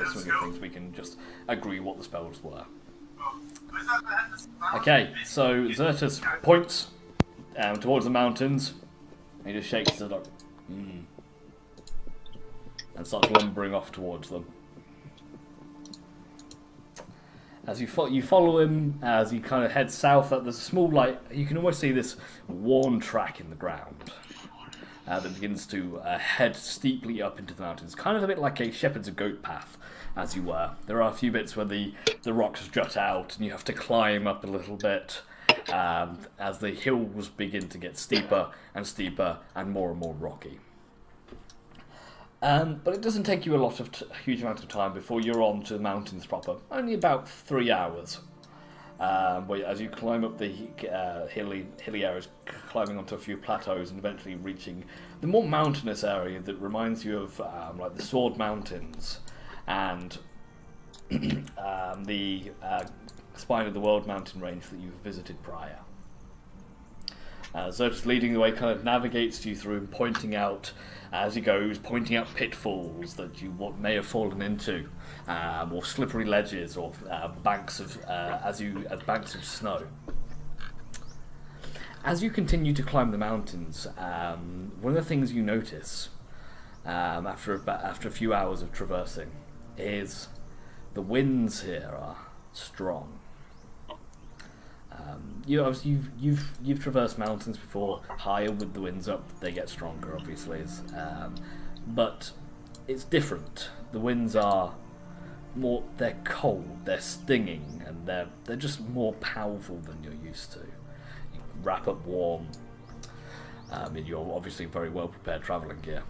swing of things, we can just agree what the spells were. Okay, so Xertus points towards the mountains. He just shakes his head up. And starts lumbering off towards them. As you follow him, as he kind of heads south, there's a small light. You can almost see this worn track in the ground that begins to head steeply up into the mountains, kind of a bit like a shepherd's and goat path, as you were. There are a few bits where the rocks jut out, and you have to climb up a little bit as the hills begin to get steeper and steeper and more rocky. But it doesn't take you a huge amount of time before you're on to the mountains proper. Only about 3 hours. As you climb up the hilly areas, climbing onto a few plateaus and eventually reaching the more mountainous area that reminds you of like the Sword Mountains and the Spine of the World mountain range that you've visited prior. Xertus leading the way kind of navigates you through and pointing out as he goes, pointing out pitfalls that you may have fallen into, or slippery ledges, or banks of banks of snow. As you continue to climb the mountains, one of the things you notice after a few hours of traversing is the winds here are strong. You've traversed mountains before, higher with the winds up, they get stronger, obviously. But it's different. The winds are more, they're cold, they're stinging, and they're just more powerful than you're used to. You wrap up warm, in your obviously very well prepared travelling gear,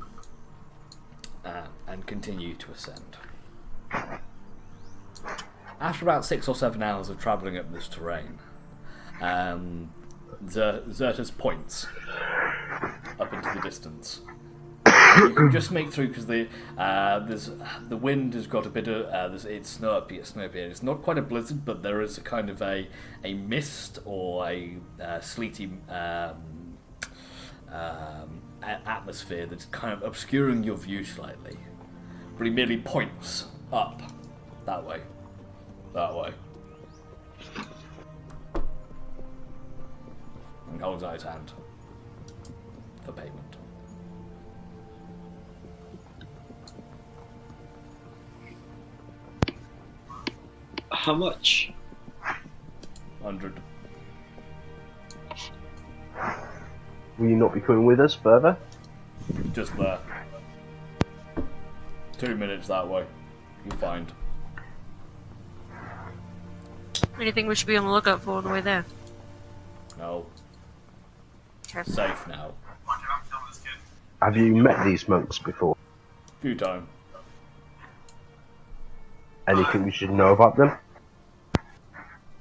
and continue to ascend. After about 6 or 7 hours of travelling up this terrain, Xertus points up into the distance. You can just make through because the wind has got a bit of it's snowy. It's not quite a blizzard, but there is a kind of a mist or a sleety atmosphere that's kind of obscuring your view slightly. But he merely points up that way. And holds out his hand for payment. How much? 100. Will you not be coming with us further? Just there. 2 minutes that way. You'll find. Anything we should be on the lookout for on the way there? No. Okay. Safe now. Have you met these monks before? Few time. Anything we should know about them?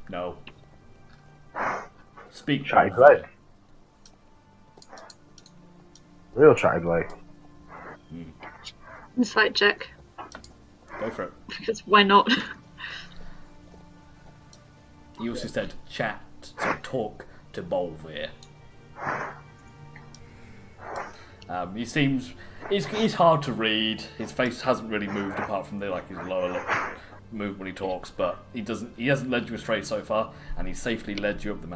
No. Speak. Chatty Blake. Real Chatty Blake. Insight check. Go for it. Because why not? He also said chat, so talk to Bolvir. He seems... He's hard to read. His face hasn't really moved apart from his lower lip. move when he talks, but he hasn't led you astray so far, and he's safely led you up the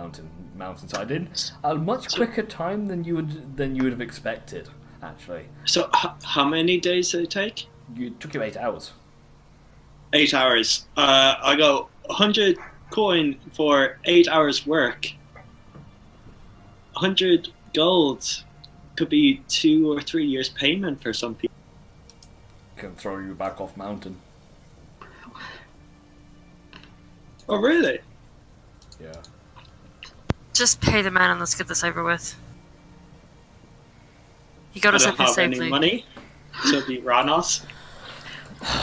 mountainside in a much quicker time than you would have expected, actually. So, how many days did it take? It took you 8 hours. 8 hours. I got 100 coin for 8 hours work. 100 gold could be 2 or 3 years payment for some people. Can throw you back off mountain. Oh, really? Yeah. Just pay the man and let's get this over with. He got us I up don't here have any safely. money to beat Ranos.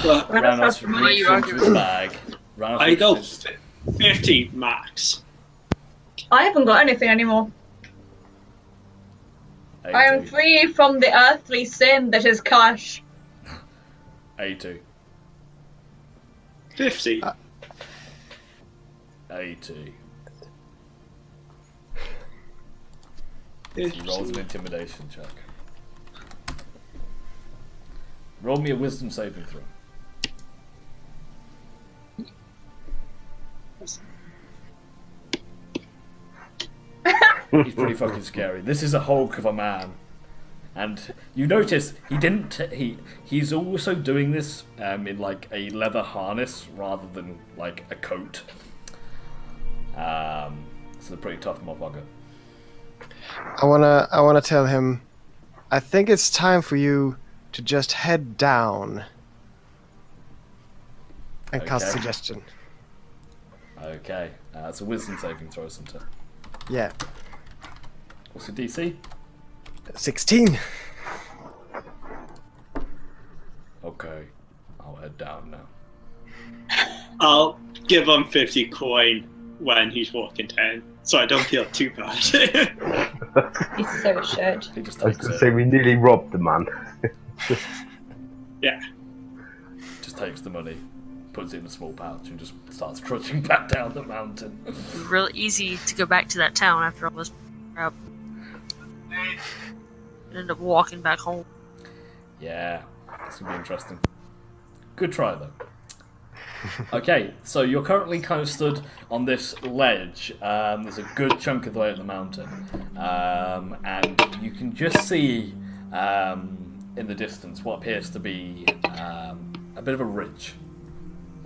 But Ranos reaches into his bag. Ranos I go reaches- 50 max. I haven't got anything anymore. I am 80. free from the earthly sin that is cash. 80. 50. 80. 50. He rolls an intimidation check. Roll me a wisdom saving throw. He's pretty fucking scary. This is a hulk of a man. And you notice he's also doing this in like a leather harness rather than like a coat. It's a pretty tough motherfucker. I wanna tell him, I think it's time for you to just head down and cast Okay. suggestion. Okay, it's a wisdom saving throw, isn't it? Yeah, What's your DC? 16. Okay, I'll head down now. I'll give him 50 coin when he's walking down, so I don't feel too bad. He's so should. He just I was takes going to it. say we nearly robbed the man. Yeah. Just takes the money, puts it in a small pouch, and just starts trudging back down the mountain. Real easy to go back to that town after all this crap. End up walking back home. Yeah, it's gonna be interesting. Good try though. Okay, so you're currently kind of stood on this ledge. There's a good chunk of the way up the mountain, and you can just see in the distance what appears to be a bit of a ridge.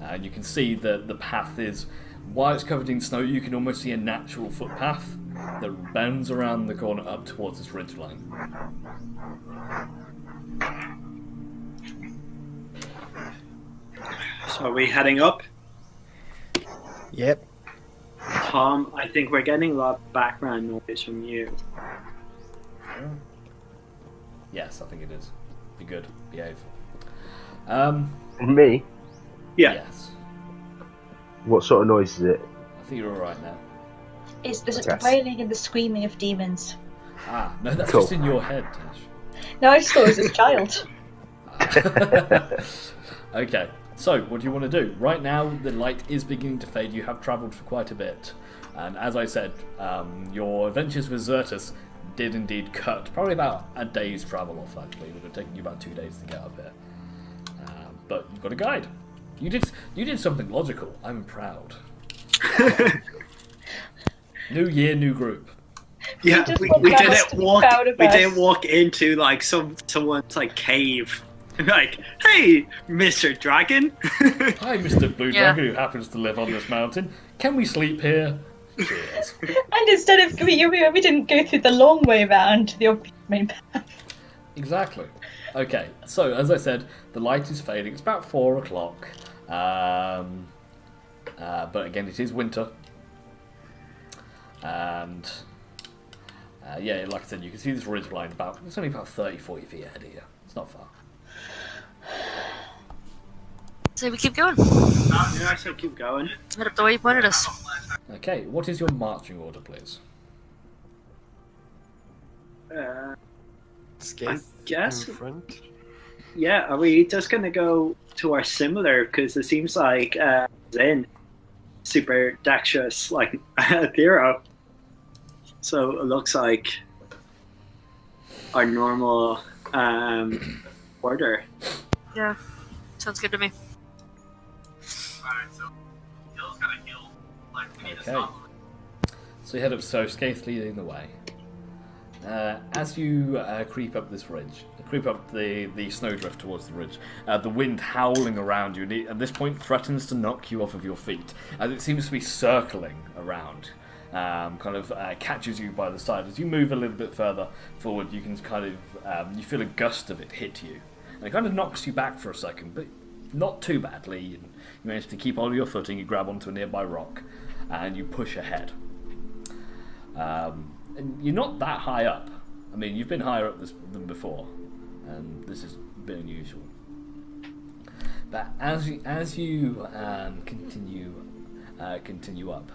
And you can see that the path is, while it's covered in snow, you can almost see a natural footpath that bends around the corner up towards this ridge line. So are we heading up? Yep. Tom, I think we're getting a lot of background noise from you. Yes, I think it is. Be good. Behave. Me? Yeah. Yes. What sort of noise is it? I think you're alright now. It's the Yes. wailing and the screaming of demons. Ah, no, that's Cool. just in your head, Tash. No, I just thought it was a child. Okay, so what do you want to do? Right now, the light is beginning to fade. You have travelled for quite a bit. And as I said, your adventures with Xertus did indeed cut probably about a day's travel off, actually. It would have taken you about 2 days to get up here. But you've got a guide. You did something logical. I'm proud. New year, new group. Yeah, just we want Ranos didn't to be walk. proud of We us. didn't walk into like someone's like cave. Like, hey, Mr. Dragon. Hi, Mr. Blue Yeah. Dragon, who happens to live on this mountain. Can we sleep here? Cheers. And instead of we didn't go through the long way round the obvious main path. Exactly. Okay, so as I said, the light is fading. It's about 4 o'clock. But again, it is winter. And yeah, like I said, you can see this ridge line it's only about 30-40 feet ahead of you. It's not far. So we keep going. Yeah, I said keep going. Head up the way you pointed us. Okay, what is your marching order, please? Escape Guess. in front. Yeah, are we just gonna go to our similar? Because it seems like Zen super dexterous like Thero. So it looks like our normal order. Yeah, sounds good to me. Okay. So you head up, so Skaith leading the way. As you creep up this ridge, creep up the snowdrift towards the ridge, the wind howling around you, and at this point threatens to knock you off of your feet, as it seems to be circling around, catches you by the side. As you move a little bit further forward, you can you feel a gust of it hit you, and it kind of knocks you back for a second, but not too badly. You manage to keep hold of your footing, you grab onto a nearby rock, and you push ahead. And you're not that high up. I mean, you've been higher up than before, and this is a bit unusual. But as you continue up,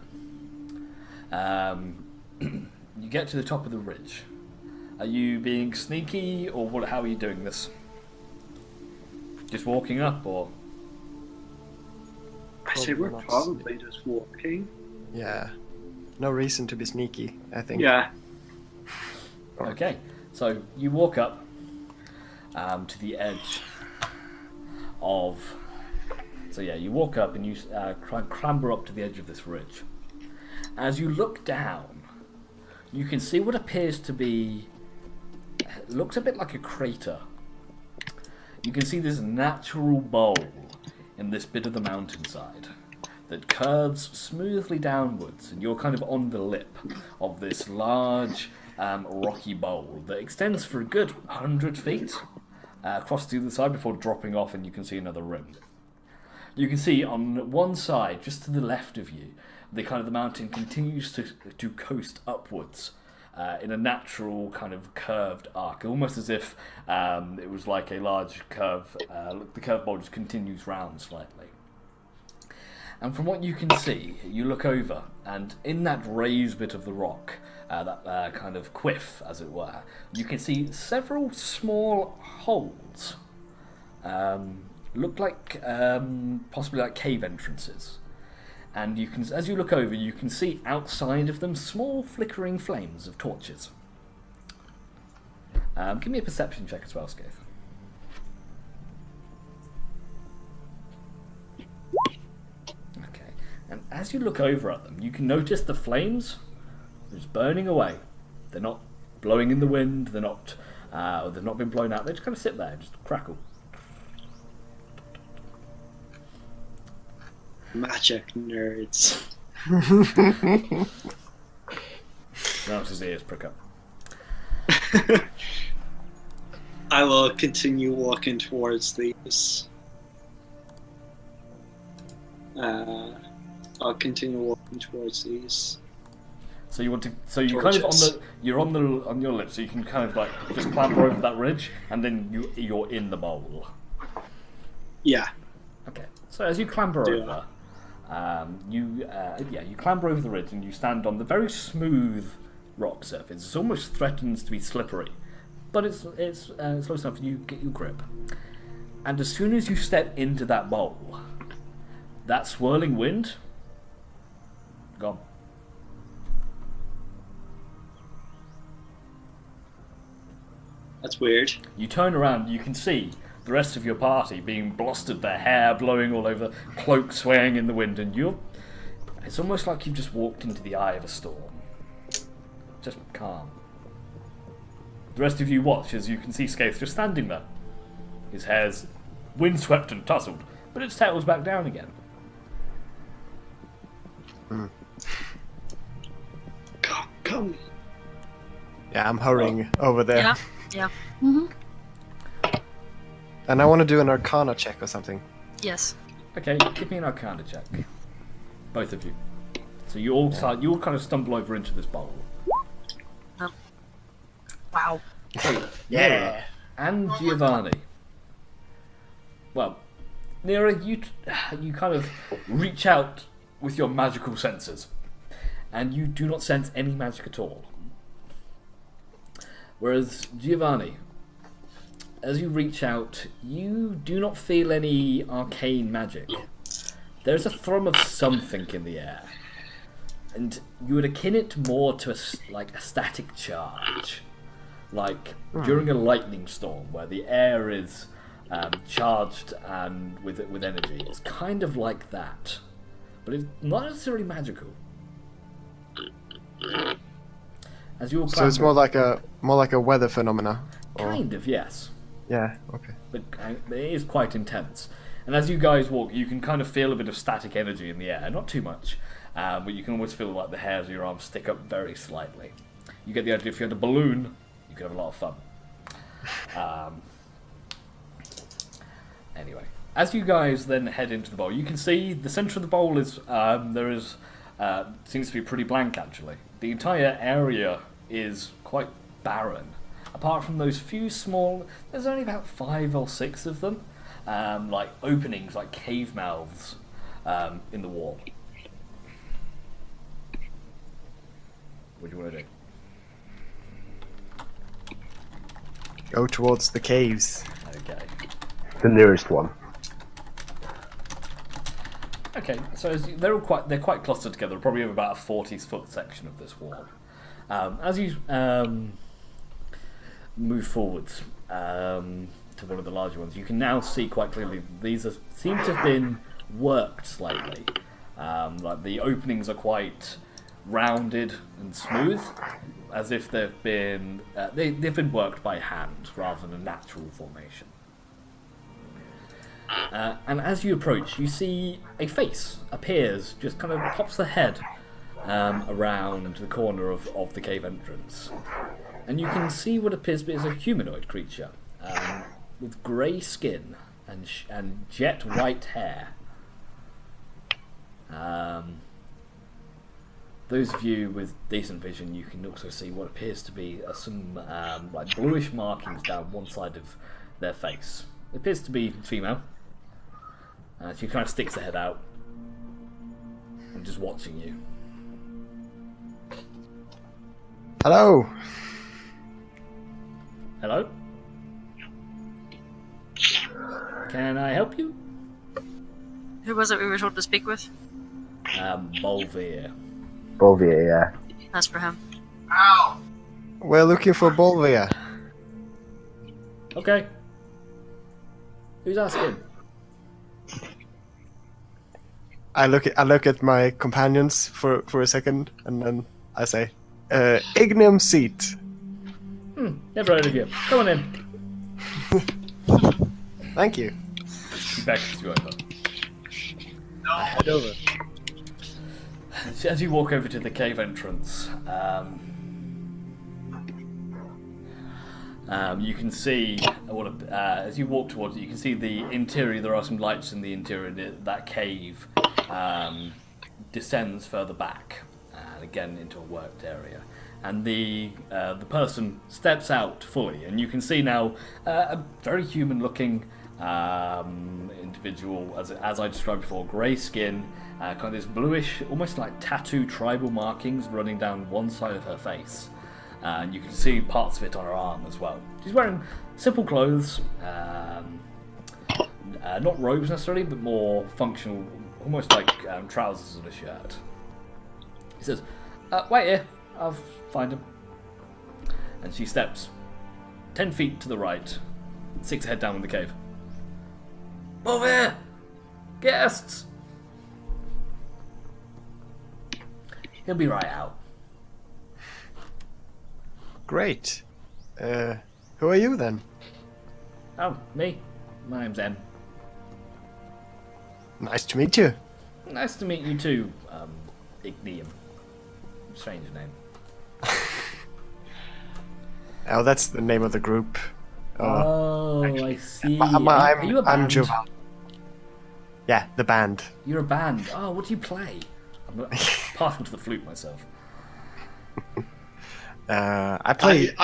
you get to the top of the ridge. Are you being sneaky, or what? How are you doing this? Just walking up, or? I say we're Not probably just walking. Yeah. No reason to be sneaky, I think. Yeah. Okay, so you walk up to the edge of. So yeah, you walk up and you clamber up to the edge of this ridge. As you look down, you can see what appears to be. Looks a bit like a crater. You can see this natural bowl in this bit of the mountainside that curves smoothly downwards, and you're kind of on the lip of this large rocky bowl that extends for a good 100 feet across to the side before dropping off, and you can see another rim. You can see on one side, just to the left of you, the mountain continues to coast upwards in a natural kind of curved arc, almost as if it was like a large curve. The curved bowl just continues round slightly. And from what you can see, you look over, and in that raised bit of the rock, that kind of quiff, as it were, you can see several small holes. Look like possibly like cave entrances. And you can, as you look over, you can see outside of them small flickering flames of torches. Give me a perception check as well, Skaith. Okay. And as you look over at them, you can notice the flames are just burning away. They're not blowing in the wind. They've not been blown out. They just kind of sit there, just crackle. Magic nerds. Rams's ears prick up. I will continue walking towards these. I'll continue walking towards these. So you want to? So you kind of you're on your lips, so you can kind of like just clamber over that ridge, and then you're in the bowl. Yeah. Okay. So as you clamber over, you clamber over the ridge, and you stand on the very smooth rock surface. It almost threatens to be slippery, but it's close enough you get your grip. And as soon as you step into that bowl, that swirling wind, gone. That's weird. You turn around, you can see the rest of your party being blustered, their hair blowing all over, cloak swaying in the wind, and it's almost like you've just walked into the eye of a storm. Just calm. The rest of you watch as you can see Skaith just standing there. His hair's windswept and tousled, but it settles back down again. Come. Yeah, I'm hurrying over there. Yeah. Yeah. And I want to do an Arcana check or something. Yes. Okay, give me an Arcana check. Both of you. So you all kind of stumble over into this bowl. Wow. Yeah. And Giovanni. Well, Nira, you kind of reach out with your magical senses, and you do not sense any magic at all. Whereas Giovanni, as you reach out, you do not feel any arcane magic. There's a thrum of something in the air, and you would akin it more to a static charge, like during a lightning storm, where the air is charged and with energy. It's kind of like that, but it's not necessarily magical. As you all So it's more like a weather phenomena. Or... kind of, yes. Yeah. Okay. But it is quite intense. And as you guys walk, you can kind of feel a bit of static energy in the air. Not too much, but you can almost feel like the hairs of your arms stick up very slightly. You get the idea if you had a balloon, you could have a lot of fun. Anyway, as you guys then head into the bowl, you can see the centre of the bowl is seems to be pretty blank actually. The entire area is quite barren. Apart from those few small, there's only about 5 or 6 of them. Like openings, like cave mouths in the wall. What do you want to do? Go towards the caves. Okay. The nearest one. Okay, so they're quite clustered together. Probably over about a 40-foot section of this wall. As you move forwards to one of the larger ones, you can now see quite clearly these seem to have been worked slightly. Like the openings are quite rounded and smooth, as if they've been worked by hand rather than a natural formation. And as you approach, you see a face appears, just kind of pops the head around the corner of the cave entrance, and you can see what appears to be a humanoid creature with grey skin and jet white hair. Those of you with decent vision, you can also see what appears to be some like bluish markings down one side of their face. It appears to be female. She kind of sticks her head out and just watching you. Hello. Hello? Can I help you? Who was it we were told to speak with? Bolvir. Bolvir, yeah. That's for him. We're looking for Bolvir. Okay. Who's asking? I look at my companions for a second, and then I say, Ignium Seat. Never heard of you. Come on in. Thank you. She beckons you over. Head over. As you walk over to the cave entrance, you can see as you walk towards it, you can see the interior. There are some lights in the interior. That cave descends further back, and again into a worked area. And the person steps out fully, and you can see now a very human-looking individual, as I described before, grey skin, kind of this bluish, almost like tattoo tribal markings running down one side of her face. And you can see parts of it on her arm as well. She's wearing simple clothes, not robes necessarily, but more functional, almost like trousers and a shirt. He says, wait here, I'll find him. And she steps 10 feet to the right, sticks her head down in the cave. Over here! Guests! He'll be right out. Great. Who are you then? Oh, me? My name's En. Nice to meet you. Nice to meet you too, Ignium. Strange name. Oh, that's the name of the group. Oh, I see. Are you a band? I'm Joval. Yeah, the band. You're a band. Oh, what do you play? I'm partial to the flute myself. I play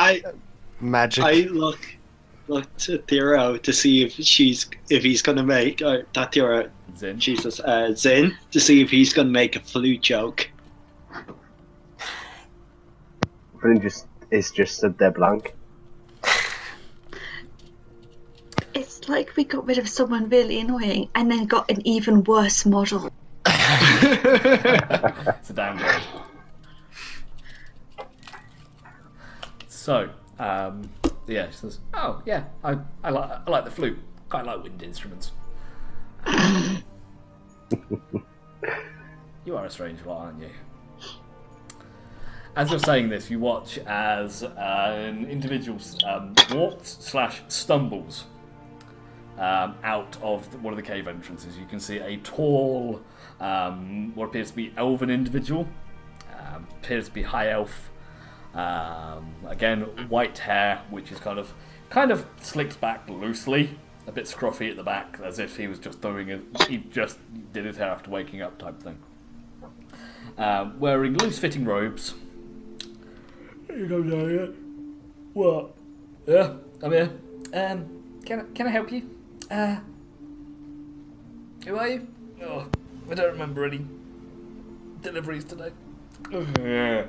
magic. I look to Theo to see if he's gonna make not Theo, Zin. Jesus, Zin, to see if he's gonna make a flute joke. Bryn is just stood there blank. It's like we got rid of someone really annoying and then got an even worse model. It's a downgrade. So, yeah, she says, "Oh, yeah, I like the flute. Quite like wind instruments. You are a strange lot, aren't you? As you're saying this, you watch as an individual walks/stumbles out of one of the cave entrances. You can see a tall, what appears to be elven individual. Appears to be high elf. Again, white hair, which is kind of slicked back loosely, a bit scruffy at the back, as if he was just he just did his hair after waking up, type thing. Wearing loose-fitting robes. You go down here. What? Yeah, I'm here. Can I help you? Who are you? Oh, I don't remember any deliveries today. We're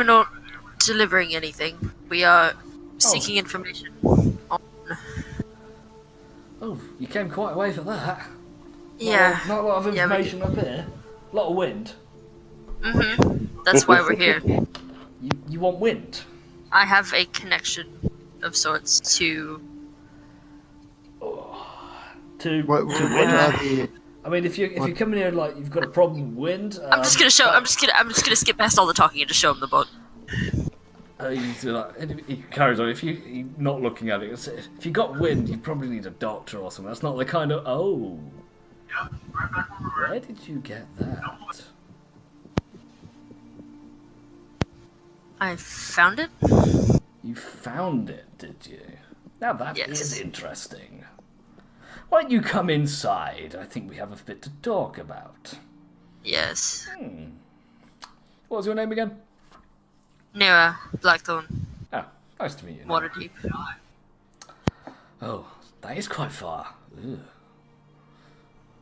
not delivering anything. We are seeking information on... Oh, you came quite a way for that. Yeah. Not a lot of information up here. A lot of wind. That's why we're here. You want wind? I have a connection of sorts to... What are the? I mean, if you come in here like you've got a problem with wind, I'm just gonna skip past all the talking and just show him the book. He carries on. If you're not looking at it, if you got wind, you probably need a doctor or something. That's not the kind of. Oh, where did you get that? I found it. You found it, did you? Now that Yes. is interesting. Why don't you come inside? I think we have a bit to talk about. Yes. What was your name again? Nira Blackthorn, Oh, nice to meet you. Waterdeep. Oh, that is quite far. Ugh.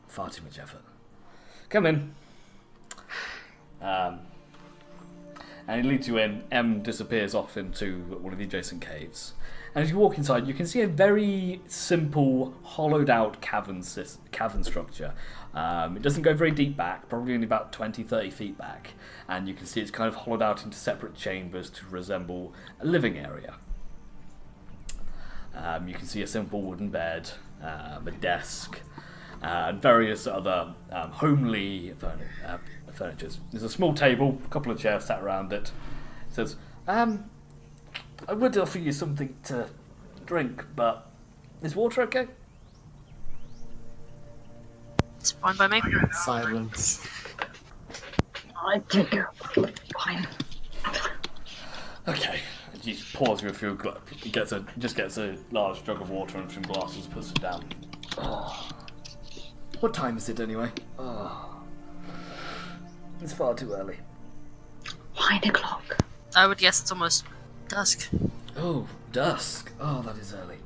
Far too much effort. Come in. And he leads you in. M disappears off into one of the adjacent caves. And as you walk inside, you can see a very simple, hollowed-out cavern structure. It doesn't go very deep back, probably only about 20-30 feet back. And you can see it's kind of hollowed out into separate chambers to resemble a living area. You can see a simple wooden bed, a desk, and various other homely furnitures. There's a small table, a couple of chairs sat around it. It says, I would offer you something to drink, but is water okay? It's fine by me. Silence. I drink wine. Okay. He pours you a few he gets a large jug of water and some glasses, puts it down. Oh. What time is it anyway? Oh. It's far too early. 9 o'clock. I would guess it's almost dusk. Oh, dusk. Oh, that is early.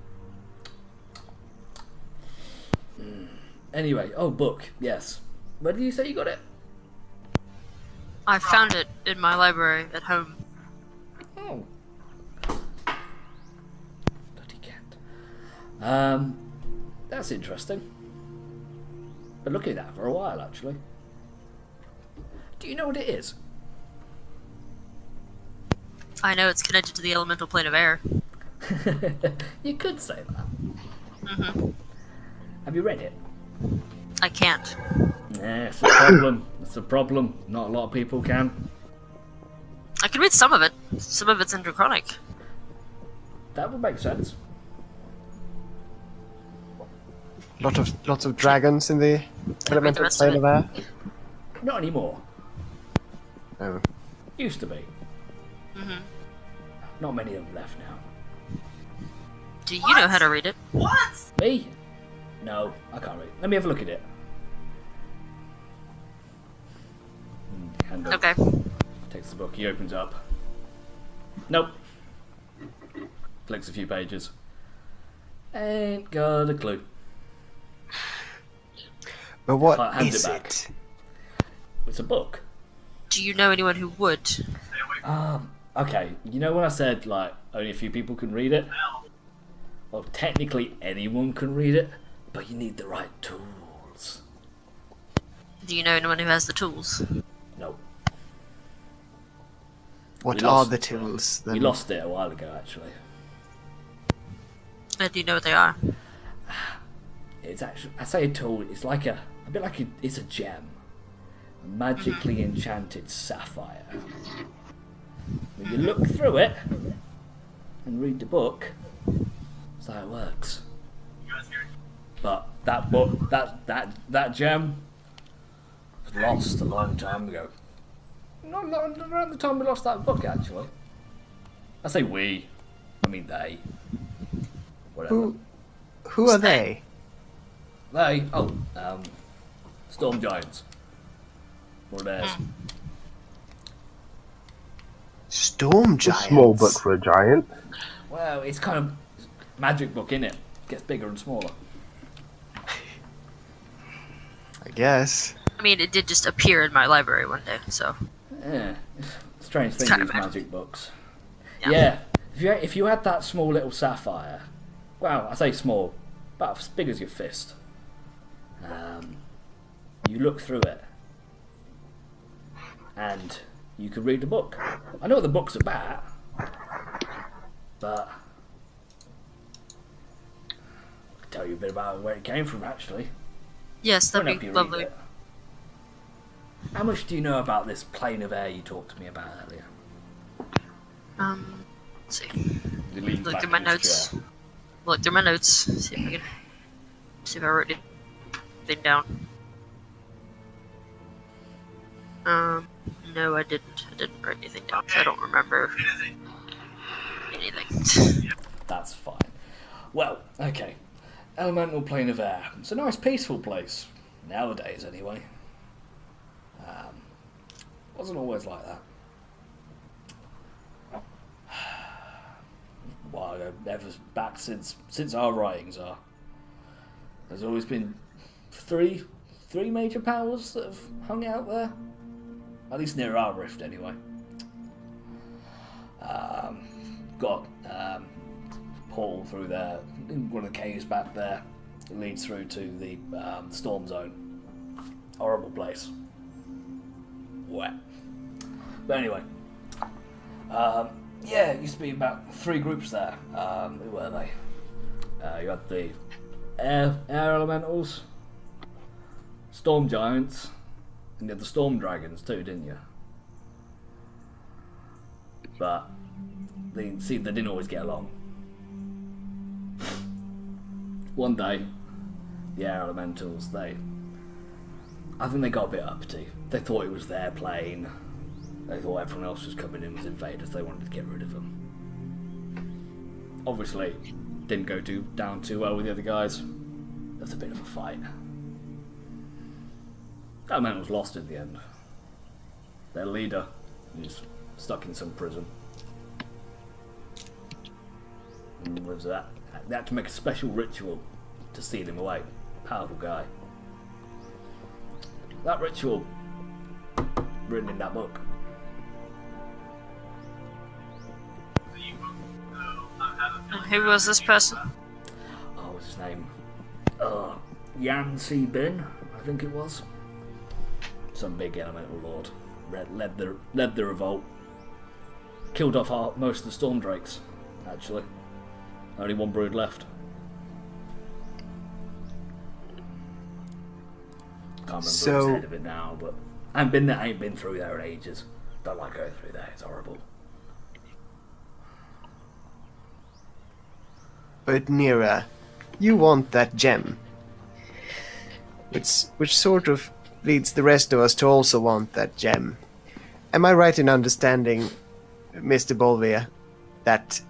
Anyway, book. Yes. Where did you say you got it? I found it in my library at home. Oh. Bloody cat. That's interesting. Been looking at that for a while, actually. Do you know what it is? I know it's connected to the elemental plane of air. You could say that. Have you read it? I can't. Yeah, it's a problem. It's a problem. Not a lot of people can. I can read some of it. Some of it's in Draconic. That would make sense. Lots of dragons in the elemental rest of plane of air. Not anymore. Oh. Used to be. Not many of them left now. Do you know how to read it? Me? No, I can't read. Let me have a look at it. Hand up. Okay. Takes the book, he opens up. Nope. Flicks a few pages. Ain't got a clue. But what Hand it is back. it? It's a book. Do you know anyone who would? Okay, you know when I said, like, only a few people can read it? Well, technically anyone can read it, but you need the right tools. Do you know anyone who has the tools? No. What We are lost- the tools then? We lost it a while ago, actually. Do you know what they are? It's actually, I say a tool. It's like a bit like it's a gem, a magically enchanted sapphire. When you look through it and read the book, that's how it works. But that book, that gem, was lost a long time ago. Not around the time we lost that book, actually. I say we, I mean they. Whatever. Who are they? They? Oh, Storm Giants. What are theirs? Storm It's a giants. small book for a giant. Well, it's kind of magic book, innit? Gets bigger and smaller. I guess. I mean, it did just appear in my library one day, so. Yeah, strange thing kind with of magic books. Yeah. Yeah, if you had that small little sapphire, well, I say small, about as big as your fist. You look through it, and you could read the book. I know what the book's about, but I'll tell you a bit about where it came from, actually. Yes, Won't that'd help be you read lovely. it. How much do you know about this plane of air you talked to me about earlier? Let's see. He leans Look back through my in his notes. chair. Look through my notes. See if I can. See if I wrote anything down. No, I didn't. I didn't write anything down. So I don't remember anything. That's fine. Well, okay. Elemental plane of air. It's a nice, peaceful place. Nowadays, anyway. Wasn't always like that. Well, ever back since our writings are. There's always been three major powers that have hung out there. At least near our rift, anyway. Got portal through there, in one of the caves back there. It leads through to the storm zone. Horrible place. Wet. But anyway. Yeah, it used to be about 3 groups there. Who were they? You had the air elementals, storm giants, and you had the storm dragons too, didn't you? But they didn't always get along. One day, the air elementals, I think they got a bit uppity. They thought it was their plane. They thought everyone else was coming in as invaders. They wanted to get rid of them. Obviously, didn't go down too well with the other guys. There was a bit of a fight. That man was lost in the end. Their leader is stuck in some prison. And was that? They had to make a special ritual to seal him away. Powerful guy. That ritual, written in that book. And who was this person? Oh, what's his name? Yan Si Bin, I think it was. Some big elemental lord. Led the revolt. Killed off most of the storm drakes, actually. Only one brood left. Can't remember who's head of it now, but I ain't been through there in ages. Don't like going through there, it's horrible. But Nira, you want that gem. Which sort of leads the rest of us to also want that gem. Am I right in understanding, Mr. Bolvia, that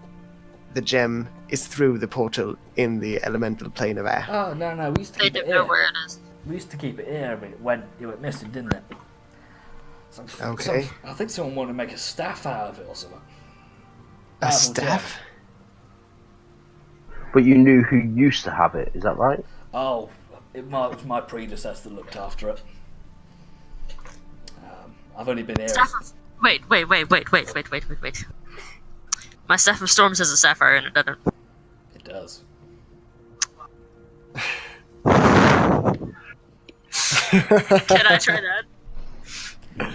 the gem is through the portal in the elemental plane of air? Oh, no, we used to They keep it don't know here. where it is. We used to keep it here, but it went missing, didn't it? Okay. I think someone wanted to make a staff out of it or something. A staff? But you knew who used to have it, is that right? Oh, it was my predecessor that looked after it. I've only been here. Wait. My Staff of Storms has a sapphire in it, doesn't it? It does. Can I try that?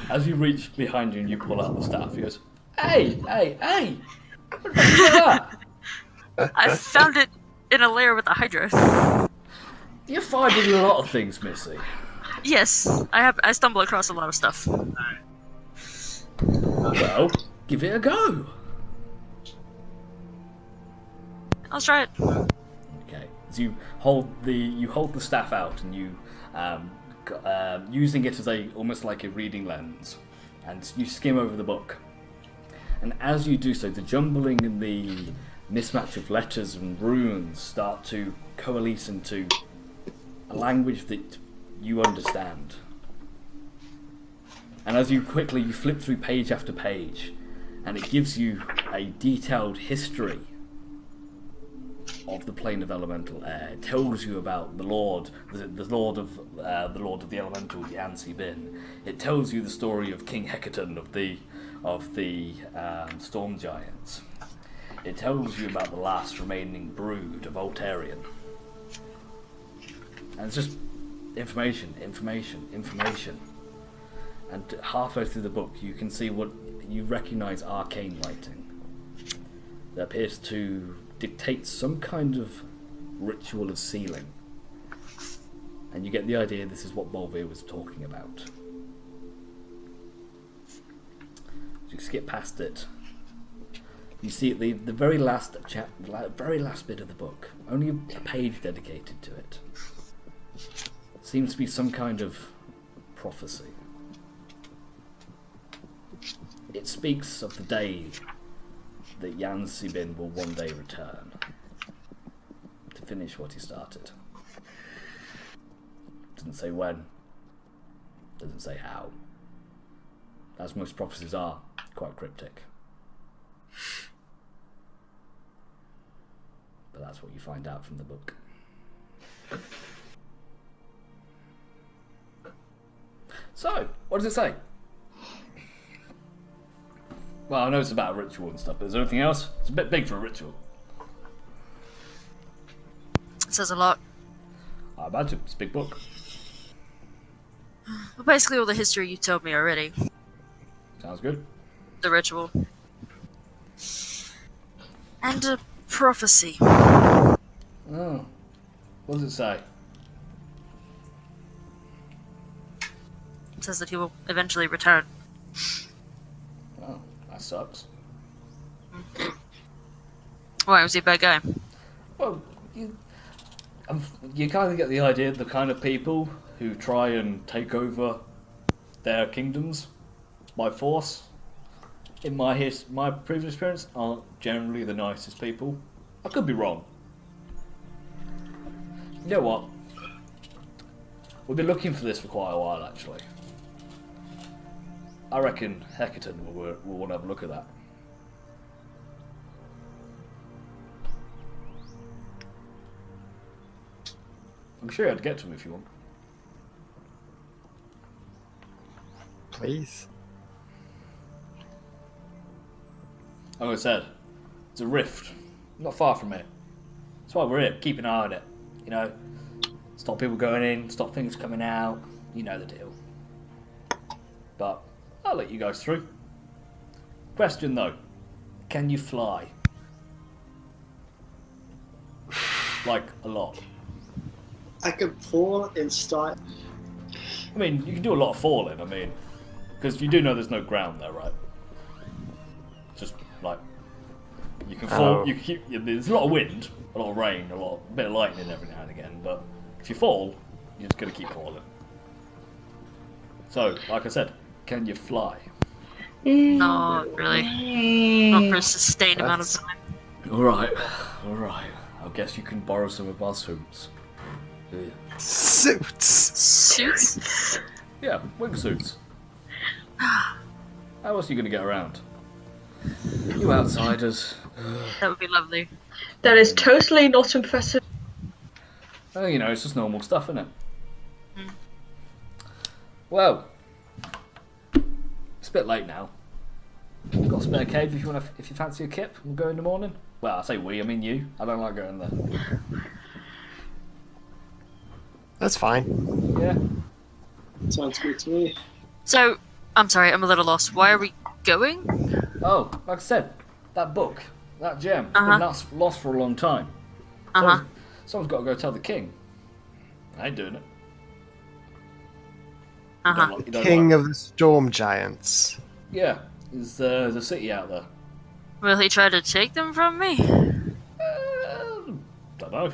As you reach behind you and you pull out the staff, he goes, Hey! What the fuck is that? I found it in a lair with a Hydra. You're finding a lot of things, Missy. Yes, I stumble across a lot of stuff. Well, give it a go. I'll try it. Okay. So you hold the staff out, and you using it as almost like a reading lens, and you skim over the book. And as you do so, the jumbling and the mismatch of letters and runes start to coalesce into a language that you understand. And as you flip through page after page, and it gives you a detailed history of the plane of elemental air. It tells you about the lord of the elemental, Yansi Bin. It tells you the story of King Hecaton of the storm giants. It tells you about the last remaining brood of Voltarian. And it's just information. And halfway through the book, you can see what you recognise arcane writing that appears to dictate some kind of ritual of sealing. And you get the idea this is what Bolvir was talking about. You skip past it. You see at the very last very last bit of the book, only a page dedicated to it. Seems to be some kind of prophecy. It speaks of the day that Yansi Bin will one day return to finish what he started. Doesn't say when, doesn't say how. As most prophecies are, quite cryptic. But that's what you find out from the book. So, what does it say? Well, I know it's about a ritual and stuff, but is there anything else? It's a bit big for a ritual. It says a lot. I imagine. It's a big book. Well, basically all the history you told me already. Sounds good. The ritual. And a prophecy. Oh. What does it say? It says that he will eventually return. Oh, that sucks. Why, was he a bad guy? Well, you kind of get the idea the kind of people who try and take over their kingdoms by force, in my previous experience, aren't generally the nicest people. I could be wrong. You know what? We've been looking for this for quite a while, actually. I reckon Hecaton will want to have a look at that. I'm sure I'd get to him if you want. Please. Like I said, it's a rift. Not far from here. That's why we're here. Keep an eye on it. You know, stop people going in, stop things coming out. You know the deal. But I'll let you guys through. Question though, can you fly? Like a lot. I can fall in style. I mean, you can do a lot of falling. I mean, because you do know there's no ground there, right? Just like you can fall. There's a lot of wind, a lot of rain, a bit of lightning every now and again. But if you fall, you're just gonna keep falling. So, like I said, can you fly? Not really. Not for a sustained amount of time. All right. I guess you can borrow some of our suits. Suits. Suits? Yeah, wingsuits. How else are you gonna get around? You outsiders. That would be lovely. That is totally not impressive. Oh, you know, it's just normal stuff, isn't it? Well, it's a bit late now. Got a spare cave if you fancy a kip. We'll go in the morning. Well, I say we, I mean you. I don't like going there. That's fine. Yeah. Sounds good to me. So, I'm sorry, I'm a little lost. Why are we going? Oh, like I said, that book, that gem, Uh-huh. been lost for a long time. Uh-huh. Someone's got to go tell the king. I ain't doing it. Uh huh. You don't King like- of the Storm Giants. Yeah, there's a city out there. Will he try to take them from me? Don't know.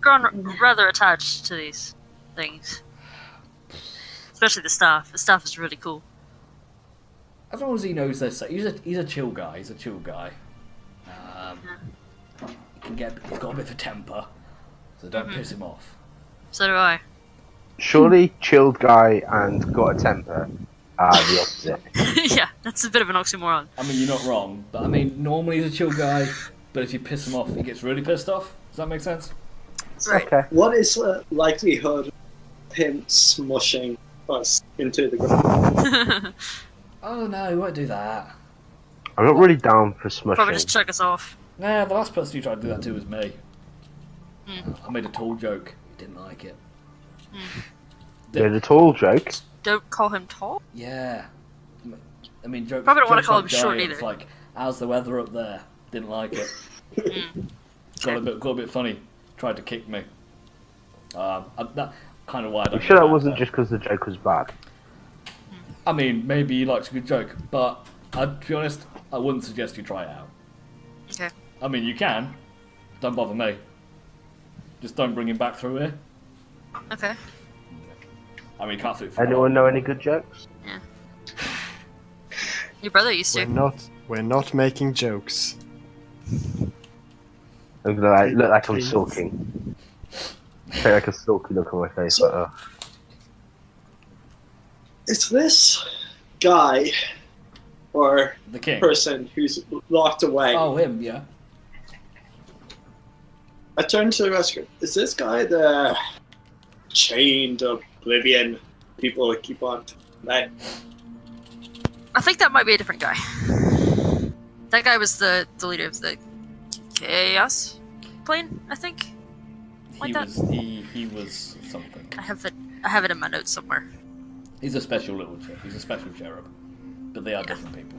Grown rather attached to these things, especially the staff. The staff is really cool. As long as he knows this, he's a chill guy. He's a chill guy. He's got a bit of a temper, so don't piss him off. So do I. Surely, chilled guy and got a temper are the opposite. Yeah, that's a bit of an oxymoron. I mean, you're not wrong, but I mean, normally he's a chill guy, but if you piss him off, he gets really pissed off. Does that make sense? Right. Okay. What is the likelihood of him smushing us into the ground? Oh no, he won't do that. I'm not really down for smushing. Probably just chuck us off. Nah, the last person you tried to do that to was me. Hmm. I made a tall joke. He didn't like it. There's a tall joke. Don't call him tall. Yeah. I mean, jokes. Probably don't wanna jokes call like him short giants, either. Like, how's the weather up there? Didn't like it. Got a bit funny. Tried to kick me. That kind of why I don't. I'm sure go that back wasn't there. just because the joke was bad. I mean, maybe he likes a good joke, but to be honest, I wouldn't suggest you try it out. Okay. I mean, you can. Don't bother me. Just don't bring him back through here. Okay. I mean, you can't fit for Anyone know any good jokes? Your brother used to. We're not making jokes. I'm gonna look like I'm Please. sulking. Take like a sulky look on my face. So- Like, oh. Is this guy or the king. person who's locked away? Oh, him, yeah. I turned to the rescue. Is this guy the chained oblivion people keep on? Like, I think that might be a different guy. That guy was the leader of the Chaos Plane, I think. Like that? He was something. I have it in my notes somewhere. He's a special little he's a special cherub. But they are different people.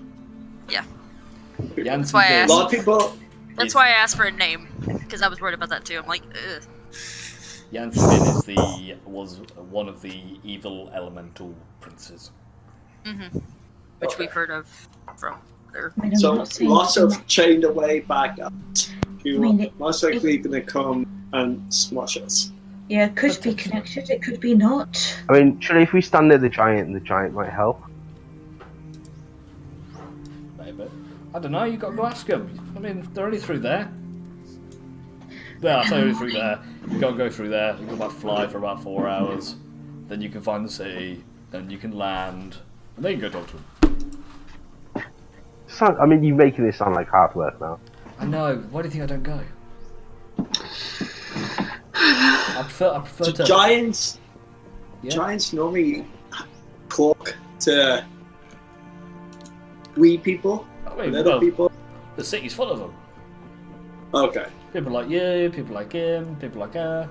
Yeah. Jansen why I a asked. lot of people. That's why I asked for a name, because I was worried about that too. I'm like, ugh. Jansen was one of the evil elemental princes. Which Okay. we've heard of from there. I mean, I'm So not saying lots it's of chained away backups who I mean, are most likely going to come and smash us. Yeah, it could be connected, it could be not. I mean, surely if we stand near the giant might help. Maybe. I don't know, you got to go ask them. I mean, they're only through there. Well, I say only through there. You gotta go through there, you can about fly for about 4 hours. Then you can find the city, then you can land, and then you can go talk to them. I mean, you're making this sound like hard work now. I know, why do you think I don't go? I prefer So to... giants Yeah. Giants normally talk to wee people, I mean, little well, people. the city's full of them. Okay. People like you, people like him, people like her.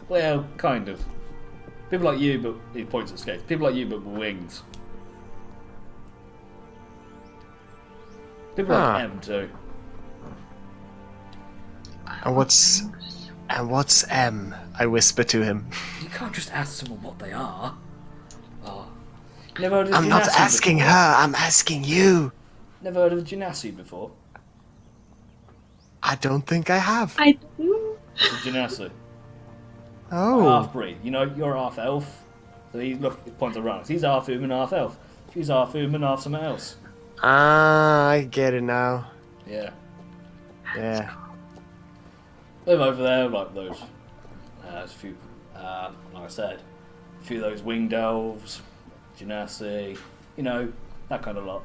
Well, kind of. People like you, but he points at skates. People like you, but with wings. People Ah. like M too. And what's M? I whisper to him. You can't just ask someone what they are. Oh. Never heard of I'm not Genasi asking before? her, I'm asking you. Never heard of Genasi before? I don't think I have. I It's a Genasi. Oh. Half breed. You know, you're half elf. So he points around. He's half human, half elf. She's half human, half something else. Ah, I get it now. Yeah. Yeah. Live over there, like those. There's a few, like I said, a few of those winged elves, Genasi, you know, that kind of lot.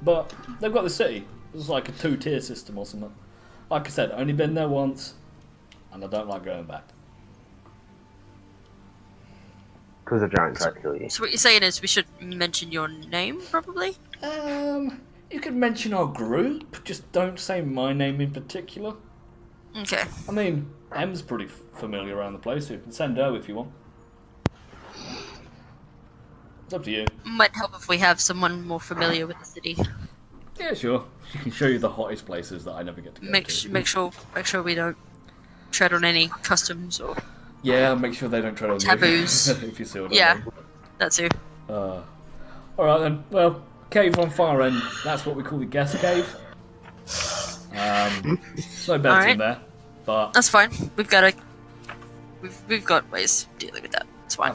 But they've got the city. It's like a 2-tier system or something. Like I said, only been there once, and I don't like going back. Because the giant tried to kill you. So what you're saying is we should mention your name, probably? You could mention our group, just don't say my name in particular. Okay. I mean, M's pretty familiar around the place, so you can send her if you want. It's up to you. Might help if we have someone more familiar with the city. Yeah, sure. She can show you the hottest places that I never get to go Make to. sure we don't tread on any customs or Yeah, make sure they don't tread on taboos. you. If you see what I Yeah, mean. that too. Alright then, well, cave on far end, that's what we call the guest cave. No beds Alright. in there, but That's fine. We've got ways of dealing with that. It's fine.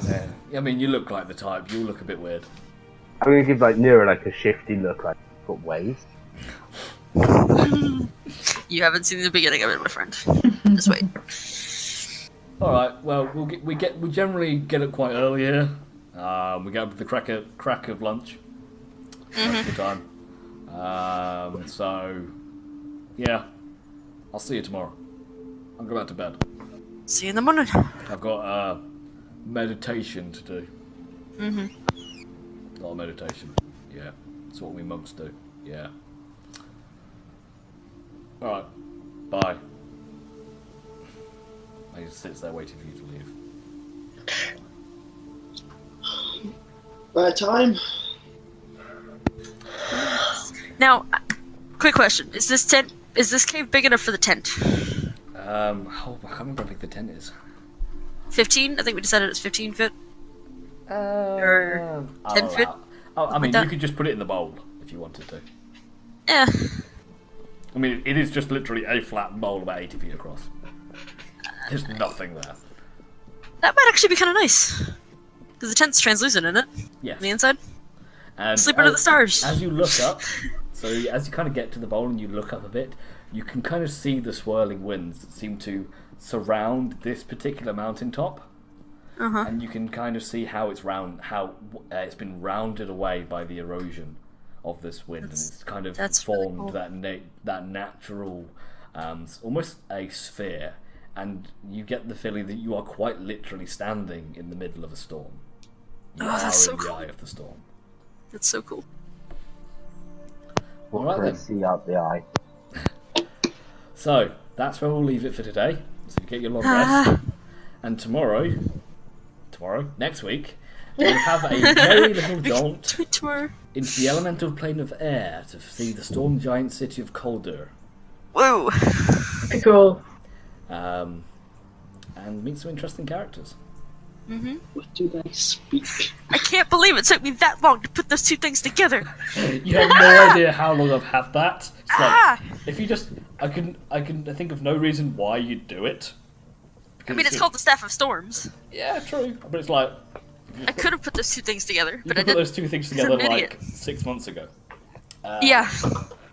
I mean, you look like the type, you look a bit weird. I'm gonna give like Nero like a shifty look, like got waves. You haven't seen the beginning of it, my friend. Just wait. Alright, well, we generally get up quite early here. We get up with the crack of lunch. Most of the time. So, yeah. I'll see you tomorrow. I'll go back to bed. See you in the morning. I've got meditation to do. A lot of meditation. Yeah. That's what we monks do. Yeah. Alright. Bye. He just sits there waiting for you to leave. Bad time. Now, quick question: Is this cave big enough for the tent? I can't remember how big the tent is. 15? I think we decided it's 15 feet. Or 10 feet? I mean, that. you could just put it in the bowl if you wanted to. Yeah. I mean, it is just literally a flat bowl about 80 feet across. There's nothing there. That might actually be kind of nice. Because the tent's translucent, isn't it? Yes. On the inside? And Sleep under the stars. As you look up, so as you kind of get to the bowl and you look up a bit, you can kind of see the swirling winds that seem to surround this particular mountaintop. And you can kind of see how it's it's been rounded away by the erosion of this wind, and it's kind of formed really cool. that natural, almost a sphere. And you get the feeling that you are quite literally standing in the middle of a storm. You are that's so in the cool. eye of the storm. That's so cool. What Alright can I then. see out the eye? So that's where we'll leave it for today. So you get your long rest, and next week, we'll have a very little jaunt Tomorrow. into the elemental plane of air to see the storm giant city of Koldur, Whoa. Cool. and meet some interesting characters. What do they speak? I can't believe it took me that long to put those two things together. You have no idea how long I've had that. It's like, Ah! if you just, I can think of no reason why you'd do it. I mean, it's called the Staff of Storms. Yeah, true. But it's like, I could have put those two things together, you but I could put didn't. those two things Because together I'm an like idiot. 6 months ago. Yeah.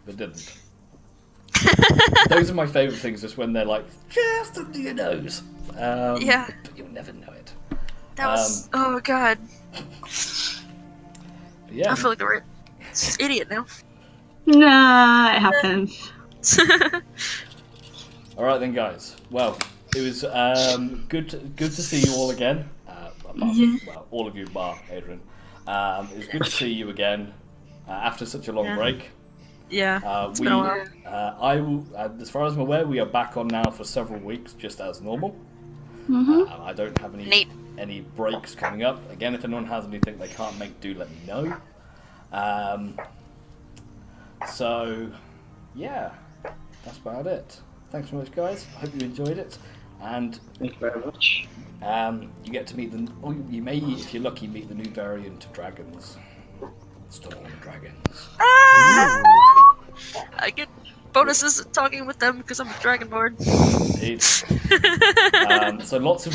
But didn't. Those are my favourite things, just when they're like, just under your nose. Yeah. But you'll never know it. That was. Oh god. But yeah. I feel like a idiot now. Nah, it happens. Alright then, guys. Well, it was good to see you all again. Well, all of you bar Adrian. It was good to see you again after such a long break. Yeah. It's been a while. I will, as far as I'm aware, we are back on now for several weeks, just as normal. I don't have any breaks coming up. Again, if anyone has anything they can't make, do let me know. So, yeah, that's about it. Thanks so much, guys. I hope you enjoyed it. And Thank you very much. you get to meet you may, if you're lucky, meet the new variant of dragons. Storm dragons. I get bonuses at talking with them because I'm a Dragonborn. Indeed. So lots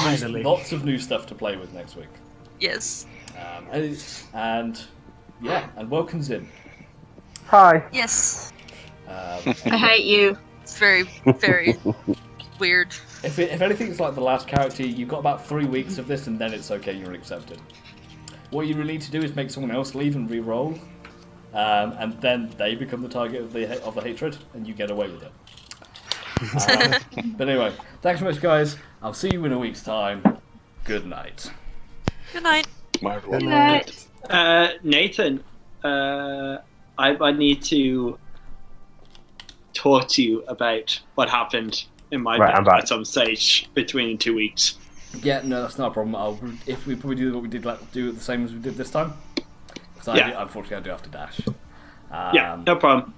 of new stuff to play with next week. Yes. And welcome's in. Hi. Yes. I hate you. It's very, very weird. If anything's like the last character, you've got about 3 weeks of this, and then it's okay. You're accepted. What you really need to do is make someone else leave and re-roll, and then they become the target of the hatred, and you get away with it. But anyway, thanks so much, guys. I'll see you in a week's time. Good night. Good night. Good night. Nathan, I need to talk to you about what happened in my Right, I'm bed back. at some stage between 2 weeks. Yeah, no, that's not a problem. If we probably do what we did, do it the same as we did this time. Because Yeah. unfortunately I do have to dash. Yeah, no problem.